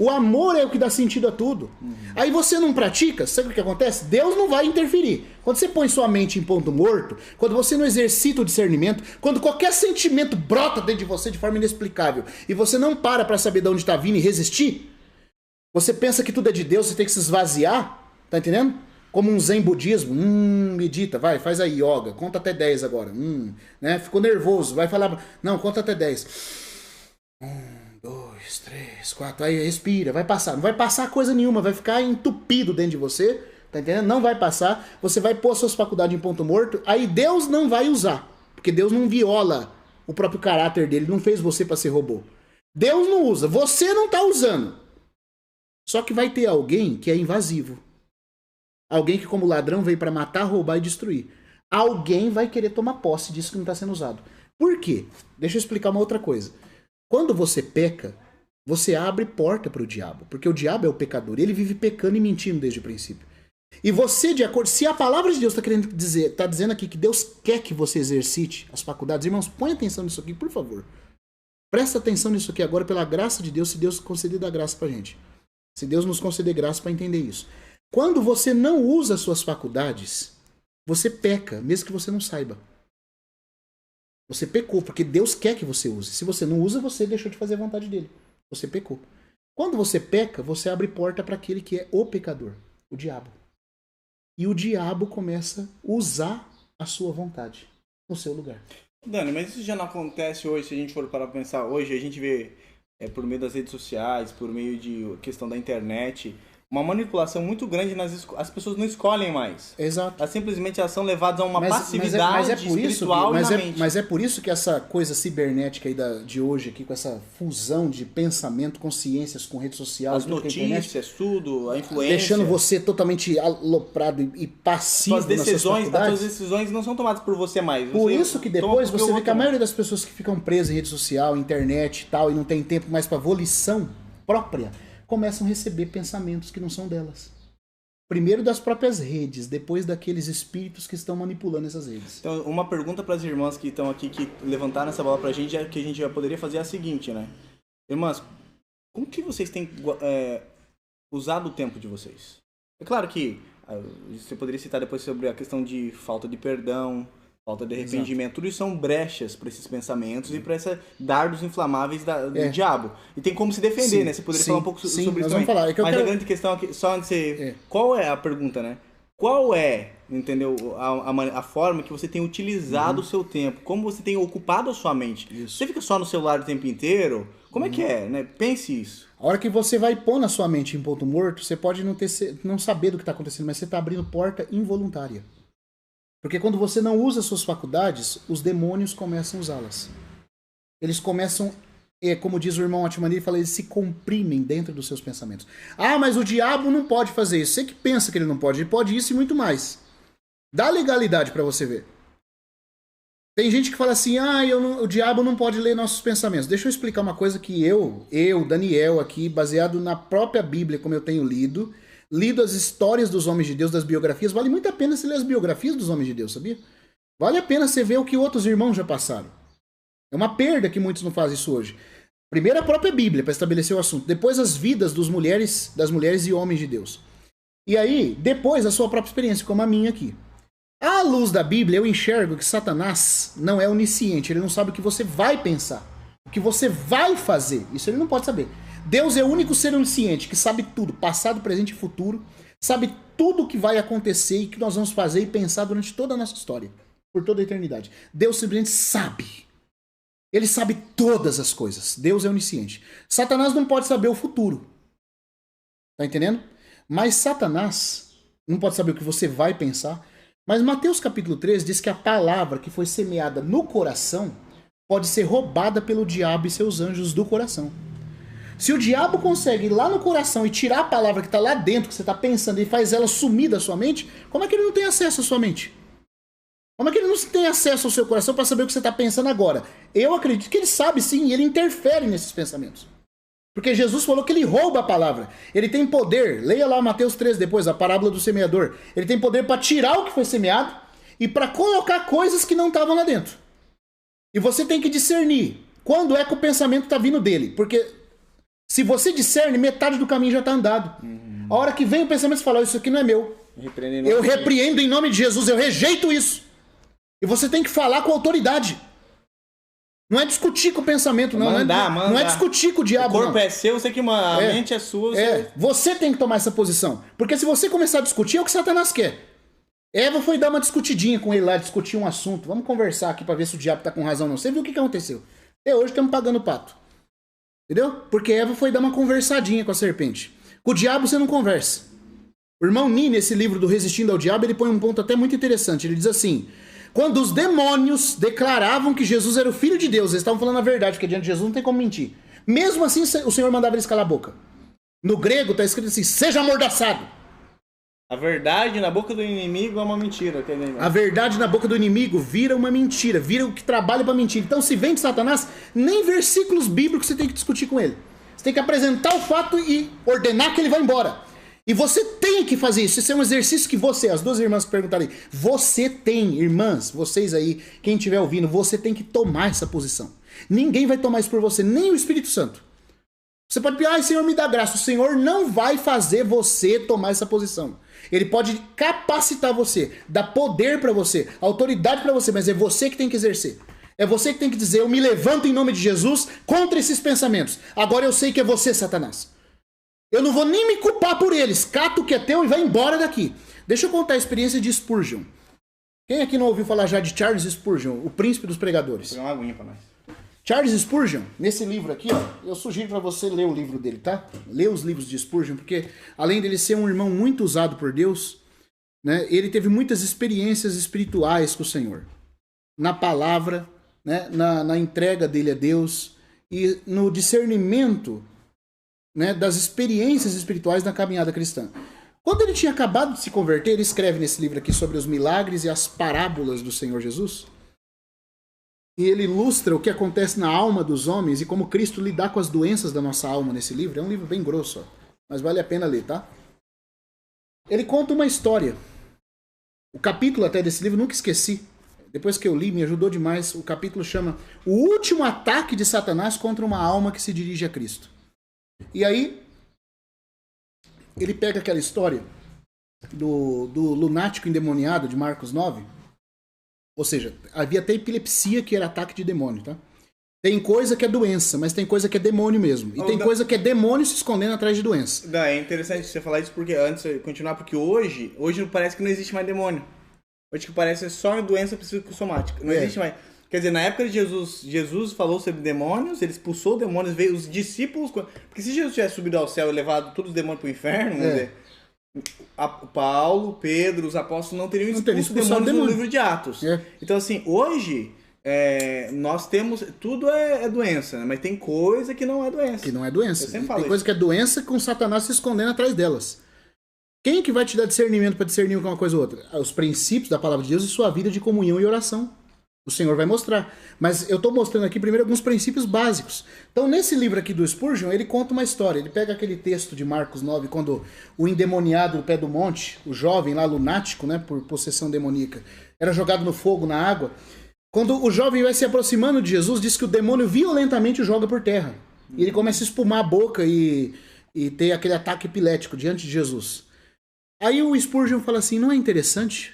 O amor é o que dá sentido a tudo. Aí você não pratica, sabe o que acontece? Deus não vai interferir. Quando você põe sua mente em ponto morto, quando você não exercita o discernimento, quando qualquer sentimento brota dentro de você de forma inexplicável e você não para saber de onde está vindo e resistir, você pensa que tudo é de Deus, você tem que se esvaziar, tá entendendo? Como um zen budismo, medita, vai, faz aí yoga, conta até 10 agora, né? Ficou nervoso, vai falar, não, conta até 10. 1, 2, 3, 4, aí respira, vai passar, não vai passar coisa nenhuma, vai ficar entupido dentro de você, tá entendendo? Não vai passar, você vai pôr suas faculdades em ponto morto, aí Deus não vai usar, porque Deus não viola o próprio caráter dele, não fez você para ser robô. Deus não usa, você não tá usando. Só que vai ter alguém que é invasivo. Alguém que, como ladrão, veio para matar, roubar e destruir. Alguém vai querer tomar posse disso que não está sendo usado. Por quê? Deixa eu explicar uma outra coisa. Quando você peca, você abre porta para o diabo. Porque o diabo é o pecador. Ele vive pecando e mentindo desde o princípio. E você, de acordo... Se a palavra de Deus está dizendo aqui que Deus quer que você exercite as faculdades, irmãos, põe atenção nisso aqui, por favor. Presta atenção nisso aqui agora, pela graça de Deus, se Deus conceder da graça para a gente. Se Deus nos conceder graça para entender isso. Quando você não usa suas faculdades, você peca, mesmo que você não saiba. Você pecou, porque Deus quer que você use. Se você não usa, você deixou de fazer a vontade dele. Você pecou. Quando você peca, você abre porta para aquele que é o pecador, o diabo. E o diabo começa a usar a sua vontade no seu lugar. Dani, mas isso já não acontece hoje, se a gente for parar para pensar. Hoje a gente vê, por meio das redes sociais, por meio de questão da internet... uma manipulação muito grande, as pessoas não escolhem mais. Exato. Elas simplesmente são levadas a uma passividade espiritual na mente. Mas é por isso que essa coisa cibernética aí de hoje, aqui, com essa fusão de pensamento, consciências com rede social... As notícias, tudo, a influência... Deixando você totalmente aloprado e passivo nas suas faculdades. As decisões não são tomadas por você mais. Por isso que depois você vê que a maioria das pessoas que ficam presas em rede social, internet e tal, e não tem tempo mais para volição própria... começam a receber pensamentos que não são delas. Primeiro das próprias redes, depois daqueles espíritos que estão manipulando essas redes. Então, uma pergunta para as irmãs que estão aqui, que levantaram essa bola para a gente, que a gente já poderia fazer é a seguinte, né? Irmãs, como que vocês têm usado o tempo de vocês? É claro que você poderia citar depois sobre a questão de falta de perdão, falta de arrependimento, tudo isso são brechas para esses pensamentos e para esses dardos inflamáveis do diabo. E tem como se defender, né? Você poderia falar um pouco sobre isso também. Falar. Mas a grande questão aqui, só antes de você... Qual é a pergunta, né? Qual é, entendeu, a forma que você tem utilizado o seu tempo? Como você tem ocupado a sua mente? Isso. Você fica só no celular o tempo inteiro? Como é que é, né? Pense isso. A hora que você vai pôr na sua mente em ponto morto, você pode não saber do que está acontecendo, mas você está abrindo porta involuntária. Porque quando você não usa suas faculdades, os demônios começam a usá-las. Eles começam, como diz o irmão Atmani, eles se comprimem dentro dos seus pensamentos. Ah, mas o diabo não pode fazer isso. Você que pensa que ele não pode, ele pode isso e muito mais. Dá legalidade para você ver. Tem gente que fala assim, o diabo não pode ler nossos pensamentos. Deixa eu explicar uma coisa que eu, Daniel, aqui, baseado na própria Bíblia, como eu tenho lido as histórias dos homens de Deus, das biografias, vale muito a pena você ler as biografias dos homens de Deus, sabia? Vale a pena você ver o que outros irmãos já passaram. É uma perda que muitos não fazem isso hoje. Primeiro a própria Bíblia, para estabelecer o assunto. Depois as vidas das mulheres e homens de Deus. E aí, depois a sua própria experiência, como a minha aqui. À luz da Bíblia, eu enxergo que Satanás não é onisciente. Ele não sabe o que você vai pensar. O que você vai fazer. Isso ele não pode saber. Deus é o único ser onisciente que sabe tudo, passado, presente e futuro, sabe tudo o que vai acontecer e que nós vamos fazer e pensar durante toda a nossa história, por toda a eternidade. Deus simplesmente sabe. Ele sabe todas as coisas. Deus é onisciente. Satanás não pode saber o futuro. Tá entendendo? Mas Satanás não pode saber o que você vai pensar. Mas Mateus capítulo 3 diz que a palavra que foi semeada no coração pode ser roubada pelo diabo e seus anjos do coração. Se o diabo consegue ir lá no coração e tirar a palavra que está lá dentro, que você está pensando, e faz ela sumir da sua mente, como é que ele não tem acesso à sua mente? Como é que ele não tem acesso ao seu coração para saber o que você está pensando agora? Eu acredito que ele sabe sim, e ele interfere nesses pensamentos. Porque Jesus falou que ele rouba a palavra. Ele tem poder, leia lá Mateus 3 depois, a parábola do semeador. Ele tem poder para tirar o que foi semeado e para colocar coisas que não estavam lá dentro. E você tem que discernir quando é que o pensamento está vindo dele. Porque se você discerne, metade do caminho já está andado. A hora que vem o pensamento, você fala, isso aqui não é meu. Eu repreendo em nome de Jesus, eu rejeito isso. E você tem que falar com autoridade. Não é discutir com o pensamento, não. Não é discutir com o diabo, não. O corpo é seu, você que manda. A mente é sua. Você tem que tomar essa posição. Porque se você começar a discutir, é o que Satanás quer. Eva foi dar uma discutidinha com ele lá, discutir um assunto. Vamos conversar aqui pra ver se o diabo tá com razão ou não. Você viu o que aconteceu? Até hoje estamos pagando pato. Entendeu? Porque Eva foi dar uma conversadinha com a serpente. Com o diabo você não conversa. O irmão Ni, nesse livro do Resistindo ao Diabo, ele põe um ponto até muito interessante. Ele diz assim, quando os demônios declaravam que Jesus era o Filho de Deus, eles estavam falando a verdade, porque diante de Jesus não tem como mentir. Mesmo assim, o Senhor mandava eles calar a boca. No grego está escrito assim, seja amordaçado. A verdade na boca do inimigo é uma mentira. A verdade na boca do inimigo vira uma mentira, vira o que trabalha para mentir. Então, se vem de Satanás, nem versículos bíblicos você tem que discutir com ele. Você tem que apresentar o fato e ordenar que ele vá embora. E você tem que fazer isso. Esse é um exercício que você, as duas irmãs que perguntaram aí, você tem, irmãs, vocês aí, quem estiver ouvindo, você tem que tomar essa posição. Ninguém vai tomar isso por você, nem o Espírito Santo. Você pode pedir, Senhor, me dá graça. O Senhor não vai fazer você tomar essa posição. Ele pode capacitar você, dar poder para você, autoridade para você, mas é você que tem que exercer. É você que tem que dizer, eu me levanto em nome de Jesus contra esses pensamentos. Agora eu sei que é você, Satanás. Eu não vou nem me culpar por eles. Cata o que é teu e vai embora daqui. Deixa eu contar a experiência de Spurgeon. Quem aqui não ouviu falar já de Charles Spurgeon, o príncipe dos pregadores? Vou pegar uma aguinha pra nós. Charles Spurgeon, nesse livro aqui, ó, eu sugiro para você ler o livro dele, tá? Lê os livros de Spurgeon, porque além dele ser um irmão muito usado por Deus, né, ele teve muitas experiências espirituais com o Senhor. Na palavra, né, na entrega dele a Deus e no discernimento, né, das experiências espirituais na caminhada cristã. Quando ele tinha acabado de se converter, ele escreve nesse livro aqui sobre os milagres e as parábolas do Senhor Jesus. E ele ilustra o que acontece na alma dos homens e como Cristo lidar com as doenças da nossa alma nesse livro. É um livro bem grosso, ó, mas vale a pena ler, tá? Ele conta uma história. O capítulo até desse livro, nunca esqueci. Depois que eu li, me ajudou demais. O capítulo chama O Último Ataque de Satanás contra uma Alma que se Dirige a Cristo. E aí, ele pega aquela história do lunático endemoniado de Marcos 9. Ou seja, havia até epilepsia que era ataque de demônio, tá? Tem coisa que é doença, mas tem coisa que é demônio mesmo. E tem coisa que é demônio se escondendo atrás de doença. É interessante você falar isso, porque antes de continuar, porque hoje parece que não existe mais demônio. Hoje que parece só doença psicossomática. Não existe mais. Quer dizer, na época de Jesus falou sobre demônios, ele expulsou demônios, veio os discípulos. Porque se Jesus tivesse subido ao céu e levado todos os demônios para o inferno, vamos dizer, Paulo, Pedro, os apóstolos não teriam expulso demônios no livro de Atos. Então, assim, hoje nós temos. Tudo é doença, né? Mas tem coisa que não é doença. Que não é doença. Tem coisa que é doença com Satanás se escondendo atrás delas. Quem que vai te dar discernimento para discernir uma coisa ou outra? Os princípios da palavra de Deus e sua vida de comunhão e oração. O Senhor vai mostrar. Mas eu estou mostrando aqui primeiro alguns princípios básicos. Então, nesse livro aqui do Spurgeon, ele conta uma história. Ele pega aquele texto de Marcos 9, quando o endemoniado no pé do monte, o jovem lá, lunático, né, por possessão demoníaca, era jogado no fogo, na água. Quando o jovem vai se aproximando de Jesus, diz que o demônio violentamente o joga por terra. E ele começa a espumar a boca e ter aquele ataque epilético diante de Jesus. Aí o Spurgeon fala assim, não é interessante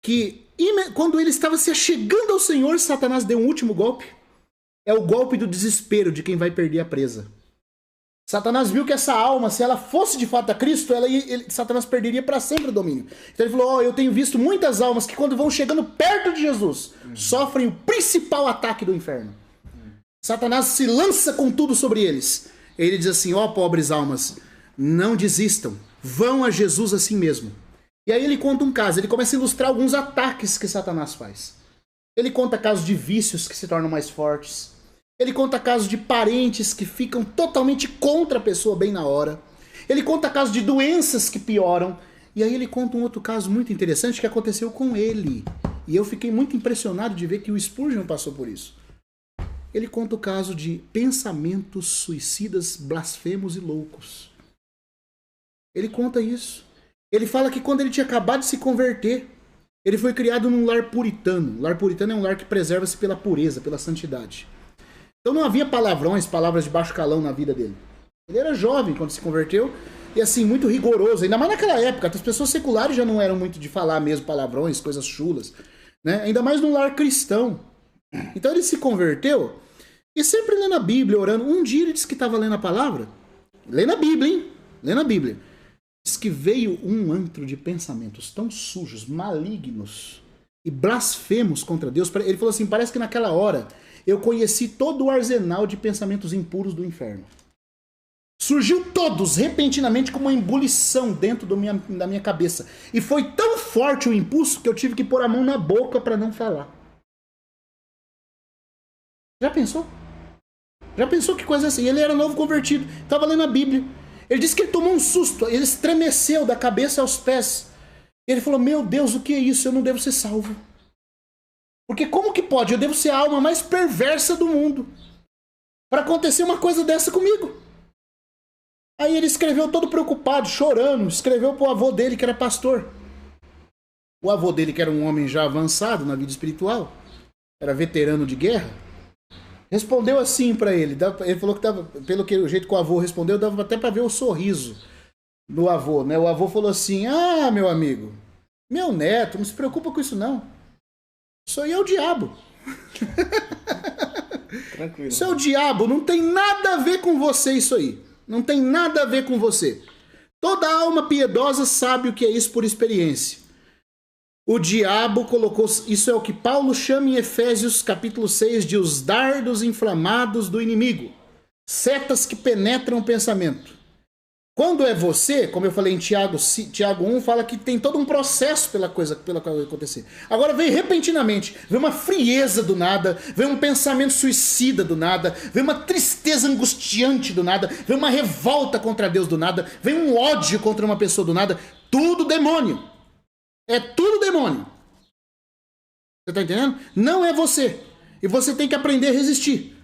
que quando ele estava se achegando ao Senhor, Satanás deu um último golpe? É o golpe do desespero de quem vai perder a presa. Satanás viu que essa alma, se ela fosse de fato a Cristo, Satanás perderia para sempre o domínio. Então ele falou, eu tenho visto muitas almas que quando vão chegando perto de Jesus, sofrem o principal ataque do inferno. Satanás se lança com tudo sobre eles. Ele diz assim, pobres almas, não desistam, vão a Jesus assim mesmo. E aí ele conta um caso, ele começa a ilustrar alguns ataques que Satanás faz. Ele conta casos de vícios que se tornam mais fortes. Ele conta casos de parentes que ficam totalmente contra a pessoa bem na hora. Ele conta casos de doenças que pioram. E aí ele conta um outro caso muito interessante que aconteceu com ele. E eu fiquei muito impressionado de ver que o Spurgeon passou por isso. Ele conta o caso de pensamentos suicidas, blasfemos e loucos. Ele conta isso. Ele fala que quando ele tinha acabado de se converter, Ele foi criado num lar puritano. O lar puritano é um lar que preserva-se pela pureza, pela santidade. Então não havia palavrões, palavras de baixo calão na vida dele. Ele era jovem quando se converteu e assim, muito rigoroso. Ainda mais naquela época, as pessoas seculares já não eram muito de falar mesmo palavrões, coisas chulas. Né? Ainda mais num lar cristão. Então ele se converteu e sempre lendo a Bíblia, orando. Um dia ele disse que estava lendo a palavra. Lendo a Bíblia, hein? Lendo a Bíblia. Diz que veio um antro de pensamentos tão sujos, malignos e blasfemos contra Deus. Ele falou assim, parece que naquela hora eu conheci todo o arsenal de pensamentos impuros do inferno. Surgiu todos, repentinamente, como uma ebulição dentro da minha cabeça. E foi tão forte o impulso que eu tive que pôr a mão na boca para não falar. Já pensou? Já pensou que coisa assim? Ele era novo convertido, estava lendo a Bíblia. Ele disse que ele tomou um susto, ele estremeceu da cabeça aos pés. Ele falou, meu Deus, o que é isso? Eu não devo ser salvo. Porque como que pode? Eu devo ser a alma mais perversa do mundo para acontecer uma coisa dessa comigo. Aí ele escreveu todo preocupado, chorando, escreveu para o avô dele que era pastor. O avô dele que era um homem já avançado na vida espiritual, era veterano de guerra, respondeu assim para ele. Ele falou que dava, pelo que o jeito que o avô respondeu, dava até para ver o sorriso do avô, né? O avô falou assim, ah, meu amigo, meu neto, não se preocupa com isso não. Isso aí é o diabo. Tranquilo. Isso é o diabo, não tem nada a ver com você isso aí. Não tem nada a ver com você. Toda alma piedosa sabe o que é isso por experiência. O diabo colocou... Isso é o que Paulo chama em Efésios capítulo 6 de os dardos inflamados do inimigo. Setas que penetram o pensamento. Quando é você, como eu falei em Tiago 1, fala que tem todo um processo pela qual vai acontecer. Agora vem repentinamente, vem uma frieza do nada, vem um pensamento suicida do nada, vem uma tristeza angustiante do nada, vem uma revolta contra Deus do nada, vem um ódio contra uma pessoa do nada. Tudo demônio. É tudo demônio. Você tá entendendo? Não é você. E você tem que aprender a resistir.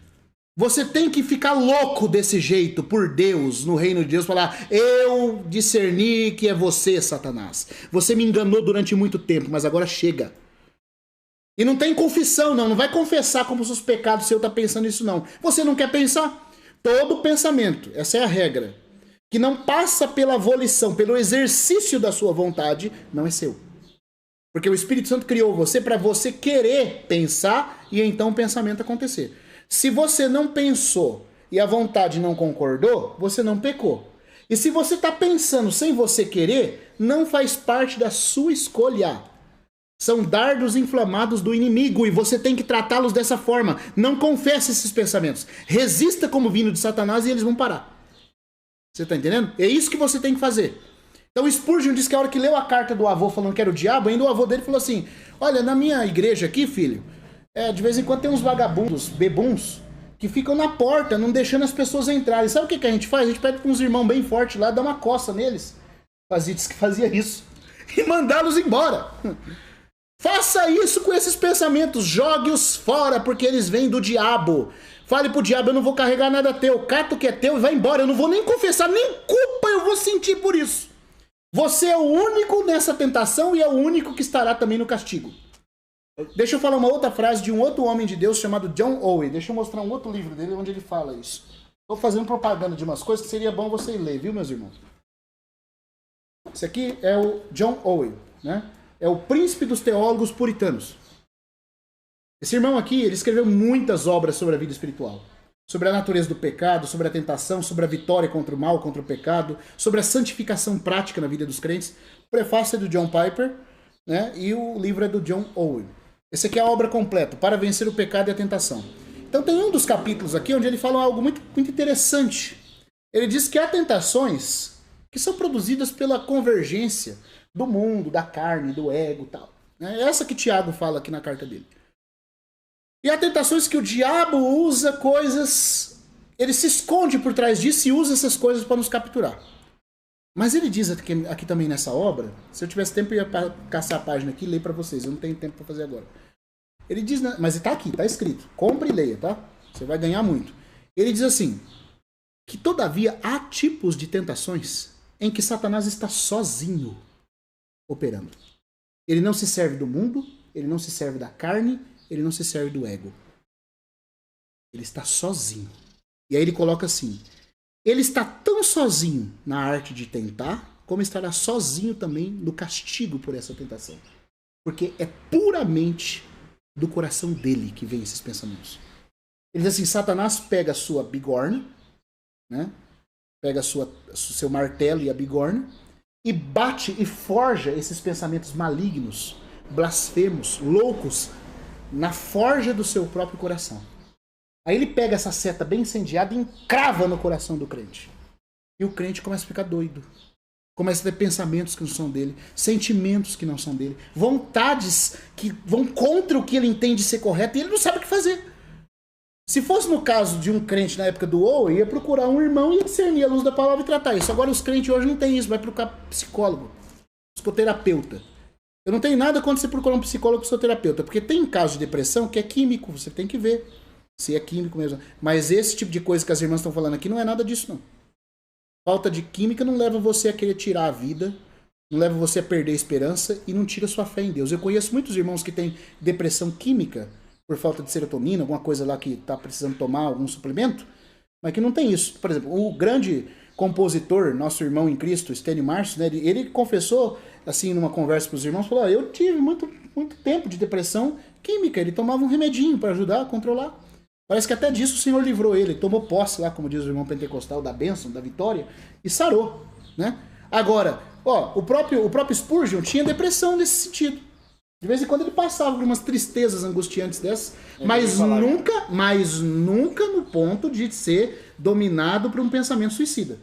Você tem que ficar louco desse jeito por Deus, no reino de Deus, falar, eu discerni que é você, Satanás. Você me enganou durante muito tempo, mas agora chega. E não tem confissão, não. Não vai confessar como seus pecados se eu tá pensando isso, não. Você não quer pensar? Todo pensamento, essa é a regra, que não passa pela volição, pelo exercício da sua vontade, não é seu. Porque o Espírito Santo criou você para você querer pensar e então o pensamento acontecer. Se você não pensou e a vontade não concordou, você não pecou. E se você está pensando sem você querer, não faz parte da sua escolha. São dardos inflamados do inimigo e você tem que tratá-los dessa forma. Não confesse esses pensamentos. Resista como vindo de Satanás e eles vão parar. Você está entendendo? É isso que você tem que fazer. Então Spurgeon diz que a hora que leu a carta do avô falando que era o diabo, ainda o avô dele falou assim, olha, na minha igreja aqui, filho, de vez em quando tem uns vagabundos, bebuns, que ficam na porta, não deixando as pessoas entrarem. Sabe o que a gente faz? A gente pede para uns irmãos bem fortes lá, dá uma coça neles. Diz que fazia isso. E mandá-los embora. Faça isso com esses pensamentos. Jogue-os fora, porque eles vêm do diabo. Fale pro diabo, eu não vou carregar nada teu. Cata o que é teu e vai embora. Eu não vou nem confessar, nem culpa eu vou sentir por isso. Você é o único nessa tentação e é o único que estará também no castigo. Deixa eu falar uma outra frase de um outro homem de Deus chamado John Owen. Deixa eu mostrar um outro livro dele onde ele fala isso. Estou fazendo propaganda de umas coisas que seria bom você ler, viu, meus irmãos? Esse aqui é o John Owen, né? É o príncipe dos teólogos puritanos. Esse irmão aqui, ele escreveu muitas obras sobre a vida espiritual. Sobre a natureza do pecado, sobre a tentação, sobre a vitória contra o mal, contra o pecado, sobre a santificação prática na vida dos crentes. O prefácio é do John Piper, né? E o livro é do John Owen. Esse aqui é a obra completa, Para Vencer o Pecado e a Tentação. Então tem um dos capítulos aqui onde ele fala algo muito, muito interessante. Ele diz que há tentações que são produzidas pela convergência do mundo, da carne, do ego e tal. É essa que Tiago fala aqui na carta dele. E há tentações que o diabo usa coisas... Ele se esconde por trás disso e usa essas coisas para nos capturar. Mas ele diz aqui também nessa obra, se eu tivesse tempo eu ia caçar a página aqui e ler para vocês, eu não tenho tempo para fazer agora. Ele diz, mas está aqui, está escrito, compre e leia, tá? Você vai ganhar muito. Ele diz assim, que todavia há tipos de tentações em que Satanás está sozinho operando. Ele não se serve do mundo, ele não se serve da carne, ele não se serve do ego. Ele está sozinho. E aí ele coloca assim: ele está tão sozinho na arte de tentar, como estará sozinho também no castigo por essa tentação. Porque é puramente do coração dele que vem esses pensamentos. Ele diz assim: Satanás pega a sua bigorna, né? Pega seu martelo e a bigorna, e bate e forja esses pensamentos malignos, blasfemos, loucos, na forja do seu próprio coração. Aí ele pega essa seta bem incendiada e encrava no coração do crente. E o crente começa a ficar doido. Começa a ter pensamentos que não são dele, sentimentos que não são dele, vontades que vão contra o que ele entende ser correto e ele não sabe o que fazer. Se fosse no caso de um crente na época do Owen, ia procurar um irmão e discernir a luz da palavra e tratar isso. Agora os crentes hoje não tem isso, vai procurar psicólogo, psicoterapeuta. Eu não tenho nada contra você procurar um psicólogo, psicoterapeuta, porque tem caso de depressão que é químico, você tem que ver se é químico mesmo. Mas esse tipo de coisa que as irmãs estão falando aqui não é nada disso, não. Falta de química não leva você a querer tirar a vida, não leva você a perder a esperança e não tira sua fé em Deus. Eu conheço muitos irmãos que têm depressão química por falta de serotonina, alguma coisa lá que está precisando tomar algum suplemento, mas que não tem isso. Por exemplo, o grande compositor, nosso irmão em Cristo, Stênio Márcio, né, ele confessou, assim, numa conversa com os irmãos, falou: eu tive muito tempo de depressão química, ele tomava um remedinho para ajudar a controlar. Parece que até disso o Senhor livrou ele, tomou posse lá, como diz o irmão pentecostal, da bênção, da vitória, e sarou, né? Agora, ó, o próprio Spurgeon tinha depressão nesse sentido. De vez em quando ele passava por umas tristezas angustiantes dessas, mas nunca no ponto de ser dominado por um pensamento suicida.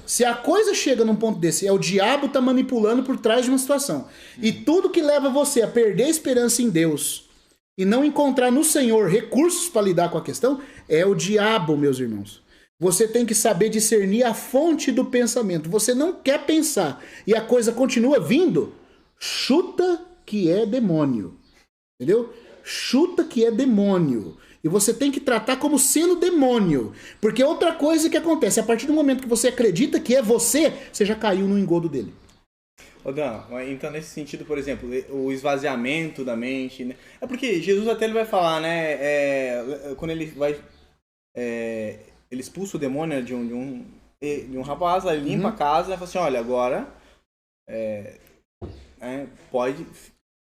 Se a coisa chega num ponto desse, é o diabo tá manipulando por trás de uma situação. E tudo que leva você a perder a esperança em Deus e não encontrar no Senhor recursos para lidar com a questão, é o diabo, meus irmãos. Você tem que saber discernir a fonte do pensamento. Você não quer pensar e a coisa continua vindo, chuta que é demônio. Entendeu? Chuta que é demônio. E você tem que tratar como sendo demônio. Porque outra coisa que acontece, a partir do momento que você acredita que é você, você já caiu no engodo dele. Ô Dan, então nesse sentido, por exemplo, o esvaziamento da mente, né? É porque Jesus até ele vai falar, né? Quando ele vai... ele expulsa o demônio de um rapaz, ele limpa a casa e fala assim: olha, agora pode...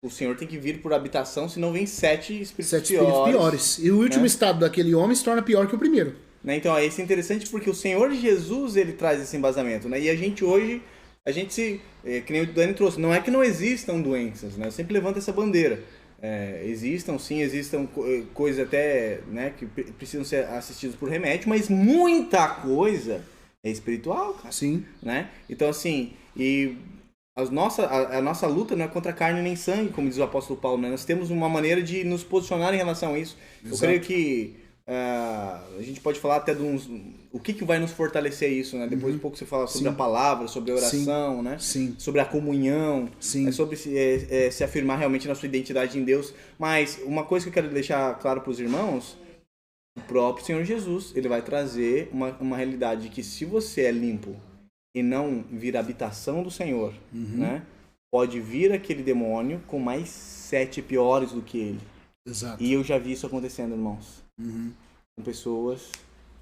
O Senhor tem que vir por habitação, senão vem 7 espíritos piores. E o último estado daquele homem se torna pior que o primeiro. Né? Então, isso é interessante porque o Senhor Jesus, ele traz esse embasamento, né? E a gente hoje, que nem o Dani trouxe, não é que não existam doenças, né? Eu sempre levanto essa bandeira. Existam coisas até, né, que precisam ser assistidas por remédio, mas muita coisa é espiritual, cara. Sim. Né? Então, assim, a nossa luta não é contra carne nem sangue, como diz o apóstolo Paulo, né? Nós temos uma maneira de nos posicionar em relação a isso. Exato. Eu creio que a gente pode falar até o que vai nos fortalecer isso, né? Depois um pouco você fala sobre a palavra, sobre a oração, Sim. né? Sim. Sobre a comunhão, Sim. sobre se afirmar realmente na sua identidade em Deus. Mas uma coisa que eu quero deixar claro para os irmãos, o próprio Senhor Jesus, ele vai trazer uma realidade de que se você é limpo e não vir a habitação do Senhor, né? Pode vir aquele demônio com mais 7 piores do que ele. Exato. E eu já vi isso acontecendo, irmãos. Com pessoas,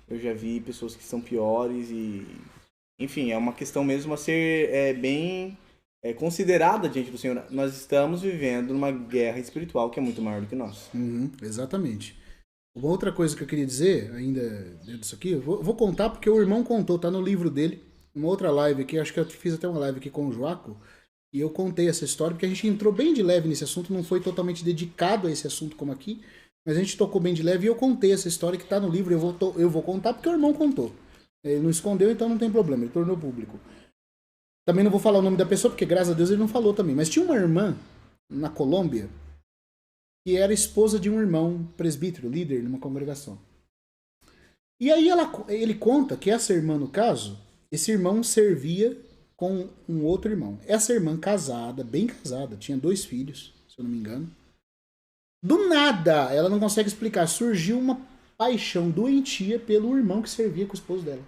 eu já vi pessoas que são piores e... Enfim, é uma questão mesmo a ser bem considerada diante do Senhor. Nós estamos vivendo numa guerra espiritual que é muito maior do que nós. Exatamente. Uma outra coisa que eu queria dizer, ainda dentro disso aqui, eu vou contar porque o irmão contou, tá no livro dele. Uma outra live aqui, acho que eu fiz até uma live aqui com o Joaco, e eu contei essa história, porque a gente entrou bem de leve nesse assunto, não foi totalmente dedicado a esse assunto como aqui, mas a gente tocou bem de leve e eu contei essa história que está no livro, eu vou contar porque o irmão contou. Ele não escondeu, então não tem problema, ele tornou público. Também não vou falar o nome da pessoa, porque graças a Deus ele não falou também, mas tinha uma irmã na Colômbia que era esposa de um irmão presbítero, líder numa congregação. E aí ele conta que essa irmã, no caso, esse irmão servia com um outro irmão. Essa irmã casada, bem casada, tinha 2 filhos, se eu não me engano. Do nada, ela não consegue explicar, surgiu uma paixão doentia pelo irmão que servia com o esposo dela.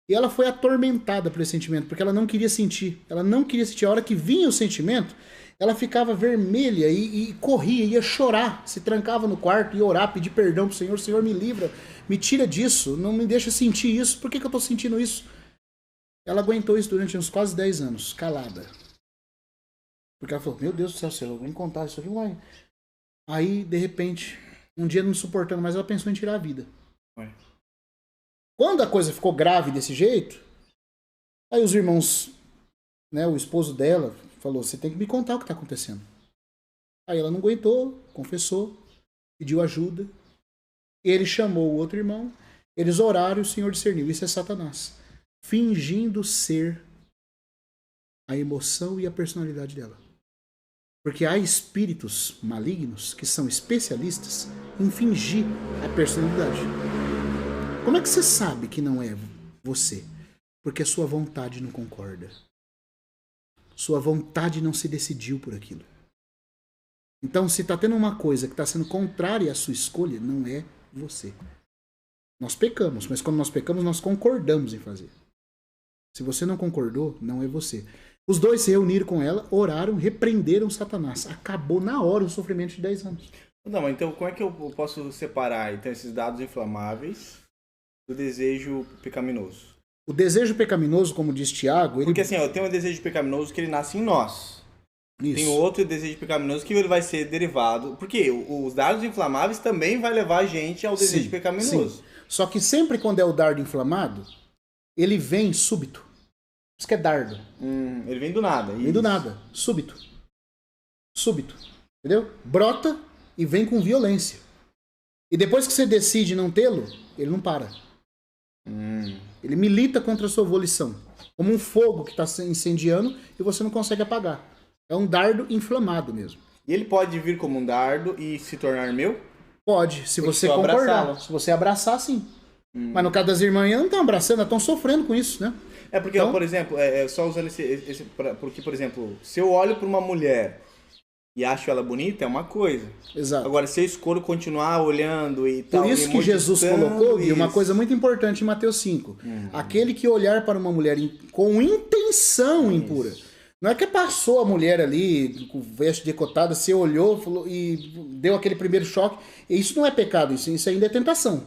E ela foi atormentada por esse sentimento, porque ela não queria sentir. Ela não queria sentir. A hora que vinha o sentimento, ela ficava vermelha e corria, ia chorar, se trancava no quarto, ia orar, pedir perdão pro Senhor. Senhor, me livra, me tira disso, não me deixa sentir isso. Por que eu tô sentindo isso? Ela aguentou isso durante uns quase 10 anos, calada. Porque ela falou, meu Deus do céu, se eu vou contar isso aqui, vai. Aí, de repente, um dia não suportando mais, ela pensou em tirar a vida. Ué. Quando a coisa ficou grave desse jeito, aí os irmãos, né, o esposo dela falou, você tem que me contar o que está acontecendo. Aí ela não aguentou, confessou, pediu ajuda. Ele chamou o outro irmão, eles oraram e o Senhor discerniu. Isso é Satanás, fingindo ser a emoção e a personalidade dela. Porque há espíritos malignos que são especialistas em fingir a personalidade. Como é que você sabe que não é você? Porque a sua vontade não concorda. Sua vontade não se decidiu por aquilo. Então, se está tendo uma coisa que está sendo contrária à sua escolha, não é você. Nós pecamos, mas quando nós pecamos, nós concordamos em fazer. Se você não concordou, não é você. Os dois se reuniram com ela, oraram, repreenderam Satanás. Acabou na hora o sofrimento de 10 anos. Não, então como é que eu posso separar então, esses dados inflamáveis do desejo pecaminoso? O desejo pecaminoso, como diz Tiago... Porque assim, eu tenho um desejo pecaminoso que ele nasce em nós. Isso. Tem outro desejo pecaminoso que ele vai ser derivado... Porque os dardos inflamáveis também vai levar a gente ao desejo pecaminoso. Sim. Só que sempre quando é o dardo inflamado, ele vem súbito. Isso que é dardo. Ele vem do nada. Vem do nada. Súbito. Súbito. Entendeu? Brota e vem com violência. E depois que você decide não tê-lo, ele não para. Ele milita contra a sua volição. Como um fogo que está se incendiando e você não consegue apagar. É um dardo inflamado mesmo. E ele pode vir como um dardo e se tornar meu? Pode, se você concordar. Se você abraçar, sim. Mas no caso das irmãs, elas não estão abraçando, elas estão sofrendo com isso, né? É porque, então, por exemplo, só usando esse... Porque, por exemplo, se eu olho para uma mulher e acho ela bonita, é uma coisa. Exato. Agora, se eu escolho continuar olhando e tal... Por isso que Jesus colocou, e uma coisa muito importante em Mateus 5. Aquele que olhar para uma mulher com intenção impura. Não é que passou a mulher ali, com veste decotada, você olhou falou, e deu aquele primeiro choque. Isso não é pecado, isso ainda é tentação.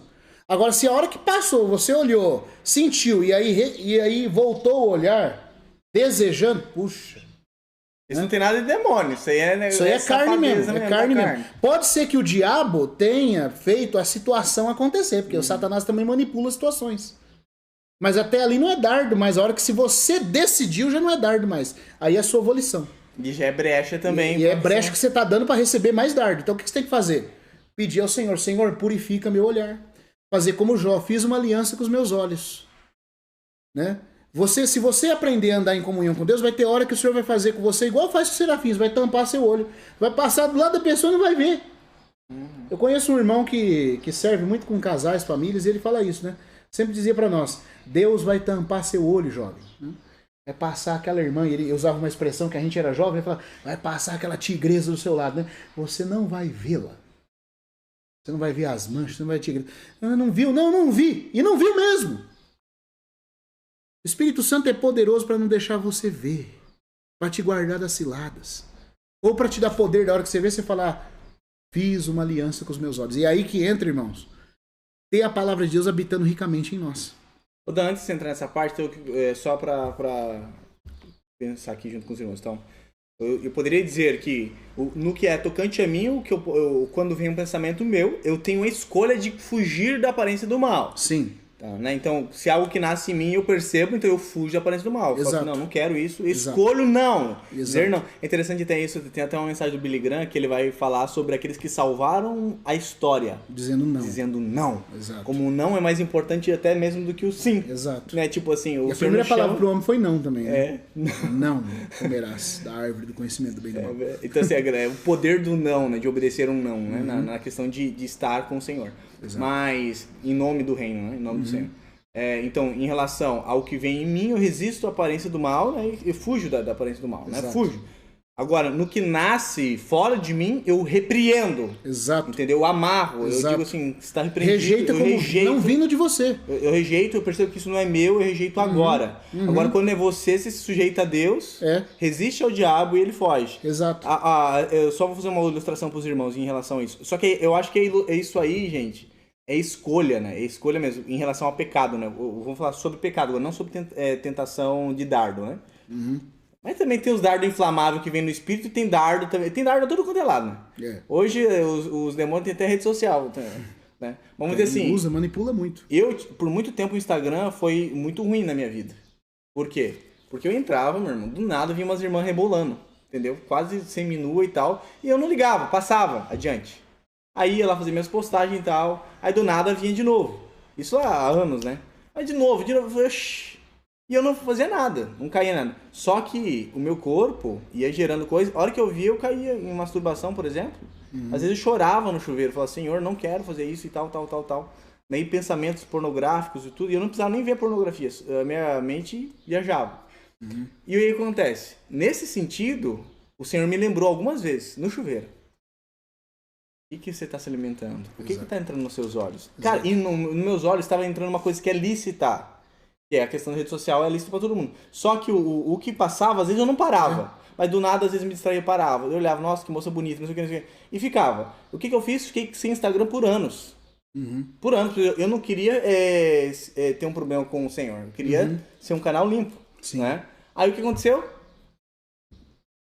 Agora, se a hora que passou, você olhou, sentiu, e aí voltou o olhar, desejando, puxa. Isso não tem nada de demônio, isso aí é, isso aí é carne mesmo, é carne mesmo. Pode ser que o diabo tenha feito a situação acontecer, porque o Satanás também manipula situações. Mas até ali não é dardo, mas a hora que se você decidiu, já não é dardo mais. Aí é a sua volição. E já é brecha também. E é brecha que você está dando para receber mais dardo. Então o que você tem que fazer? Pedir ao Senhor, Senhor, purifica meu olhar. Fazer como Jó, fiz uma aliança com os meus olhos. Né? Se você aprender a andar em comunhão com Deus, vai ter hora que o Senhor vai fazer com você igual faz com os serafins, vai tampar seu olho. Vai passar do lado da pessoa e não vai ver. Eu conheço um irmão que serve muito com casais, famílias, e ele fala isso, né? Sempre dizia para nós, Deus vai tampar seu olho, jovem. Vai passar aquela irmã, ele usava uma expressão que a gente era jovem, ele falava, vai passar aquela tigresa do seu lado, né? Você não vai vê-la. Você não vai ver as manchas, você não vai tigresa. Não viu? Não vi. E não viu mesmo. O Espírito Santo é poderoso para não deixar você ver, para te guardar das ciladas. Ou para te dar poder da hora que você vê, você falar, fiz uma aliança com os meus olhos. E aí que entra, irmãos, ter a palavra de Deus habitando ricamente em nós. Antes de entrar nessa parte, só para pensar aqui junto com os irmãos. Então, eu poderia dizer que no que é tocante a mim, quando vem um pensamento meu, eu tenho a escolha de fugir da aparência do mal. Sim. Tá, né? Então, se algo que nasce em mim eu percebo, então eu fujo da aparência do mal. Exato. Não quero isso, escolho não. Exato. Dizer não. É interessante ter isso, tem até uma mensagem do Billy Graham que ele vai falar sobre aqueles que salvaram a história. Dizendo não. Dizendo não. Exato. Como o não é mais importante até mesmo do que o sim. Exato. Né? Tipo assim, e a primeira palavra para o homem foi não também. Né? Não comerás da árvore do conhecimento do bem e do mal. Então assim, o poder do não, né? De obedecer um não, né? Na questão de estar com o Senhor. Exato. Mas em nome do reino, né? Em nome do Senhor. Então, em relação ao que vem em mim, eu resisto à aparência do mal, né? E fujo da aparência do mal, né? Fujo. Agora, no que nasce fora de mim, eu repreendo. Exato. Entendeu? Eu amarro. Exato. Eu digo assim, você está repreendido. Rejeita eu como rejeito, não vindo de você. eu rejeito, eu percebo que isso não é meu, eu rejeito agora. Agora, quando é você se sujeita a Deus, resiste ao diabo e ele foge. Exato. Eu só vou fazer uma ilustração para os irmãos em relação a isso. Só que eu acho que é isso aí, gente, é escolha, né? É escolha mesmo, em relação ao pecado, né? Vamos falar sobre pecado, não sobre tentação de dardo, né? Mas também tem os dardos inflamáveis que vem no espírito e tem dardo também. Tem dardo a todo quanto é lado, né? Hoje os demônios têm até rede social, né? Vamos dizer assim. Usa, manipula muito. Por muito tempo o Instagram foi muito ruim na minha vida. Por quê? Porque eu entrava, meu irmão, do nada vinha umas irmãs rebolando, entendeu? Quase seminua e tal. E eu não ligava, passava adiante. Aí ia lá fazer minhas postagens e tal. Aí do nada vinha de novo. Isso há anos, né? Aí de novo, eu falei, e eu não fazia nada, não caía nada. Só que o meu corpo ia gerando coisa. A hora que eu via, eu caía em masturbação, por exemplo. Às vezes eu chorava no chuveiro, falava, Senhor, não quero fazer isso e tal. Meio pensamentos pornográficos e tudo. E eu não precisava nem ver pornografia. A minha mente viajava. E aí o que acontece? Nesse sentido, o Senhor me lembrou algumas vezes, no chuveiro. O que você está se alimentando? O que está entrando nos seus olhos? Cara, e nos meus olhos estava entrando uma coisa que é lícita. Que é a questão da rede social, é lícita pra todo mundo. Só que o que passava, às vezes eu não parava. Mas do nada, às vezes me distraía e parava. Eu olhava, nossa, que moça bonita, não sei o que. E ficava. O que eu fiz? Fiquei sem Instagram por anos. Por anos. Eu não queria ter um problema com o Senhor. Eu queria ser um canal limpo. Né? Aí o que aconteceu?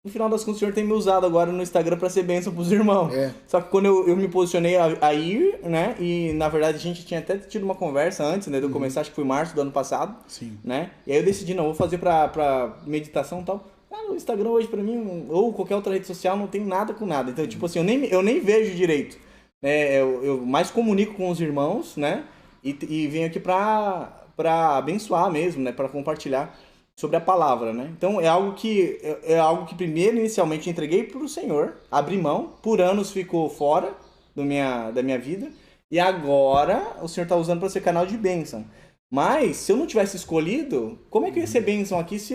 No final das contas, o Senhor tem me usado agora no Instagram para ser bênção pros irmãos. Só que quando eu me posicionei a ir, né? E na verdade a gente tinha até tido uma conversa antes, né? De eu começar, acho que foi março do ano passado. Né? E aí eu decidi, não, vou fazer pra meditação e tal. O Instagram hoje pra mim, ou qualquer outra rede social, não tem nada com nada. Então, tipo assim, eu nem vejo direito. Eu mais comunico com os irmãos, né? E venho aqui pra abençoar mesmo, né? Pra compartilhar sobre a palavra, né? Então é algo que primeiro inicialmente entreguei para o Senhor, abri mão, por anos ficou fora da minha vida e agora o Senhor está usando para ser canal de bênção. Mas se eu não tivesse escolhido, como é que eu ia ser bênção aqui se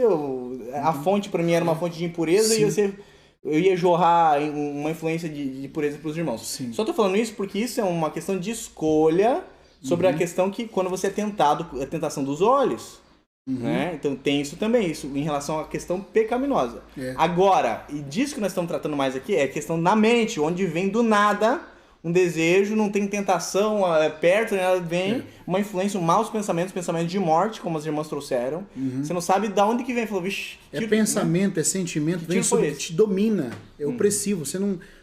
a fonte para mim era uma fonte de impureza e eu ia jorrar uma influência de pureza para os irmãos? Só estou falando isso porque isso é uma questão de escolha sobre a questão que quando você é tentado, a tentação dos olhos. Né? Então tem isso também, isso em relação à questão pecaminosa. Agora, e disso que nós estamos tratando mais aqui, é a questão da mente, onde vem do nada um desejo, não tem tentação perto, né? Vem uma influência, maus pensamentos de morte, como as irmãs trouxeram. Você não sabe de onde que vem. Falou, vixe, pensamento, é sentimento, vem sobre, te domina, é opressivo.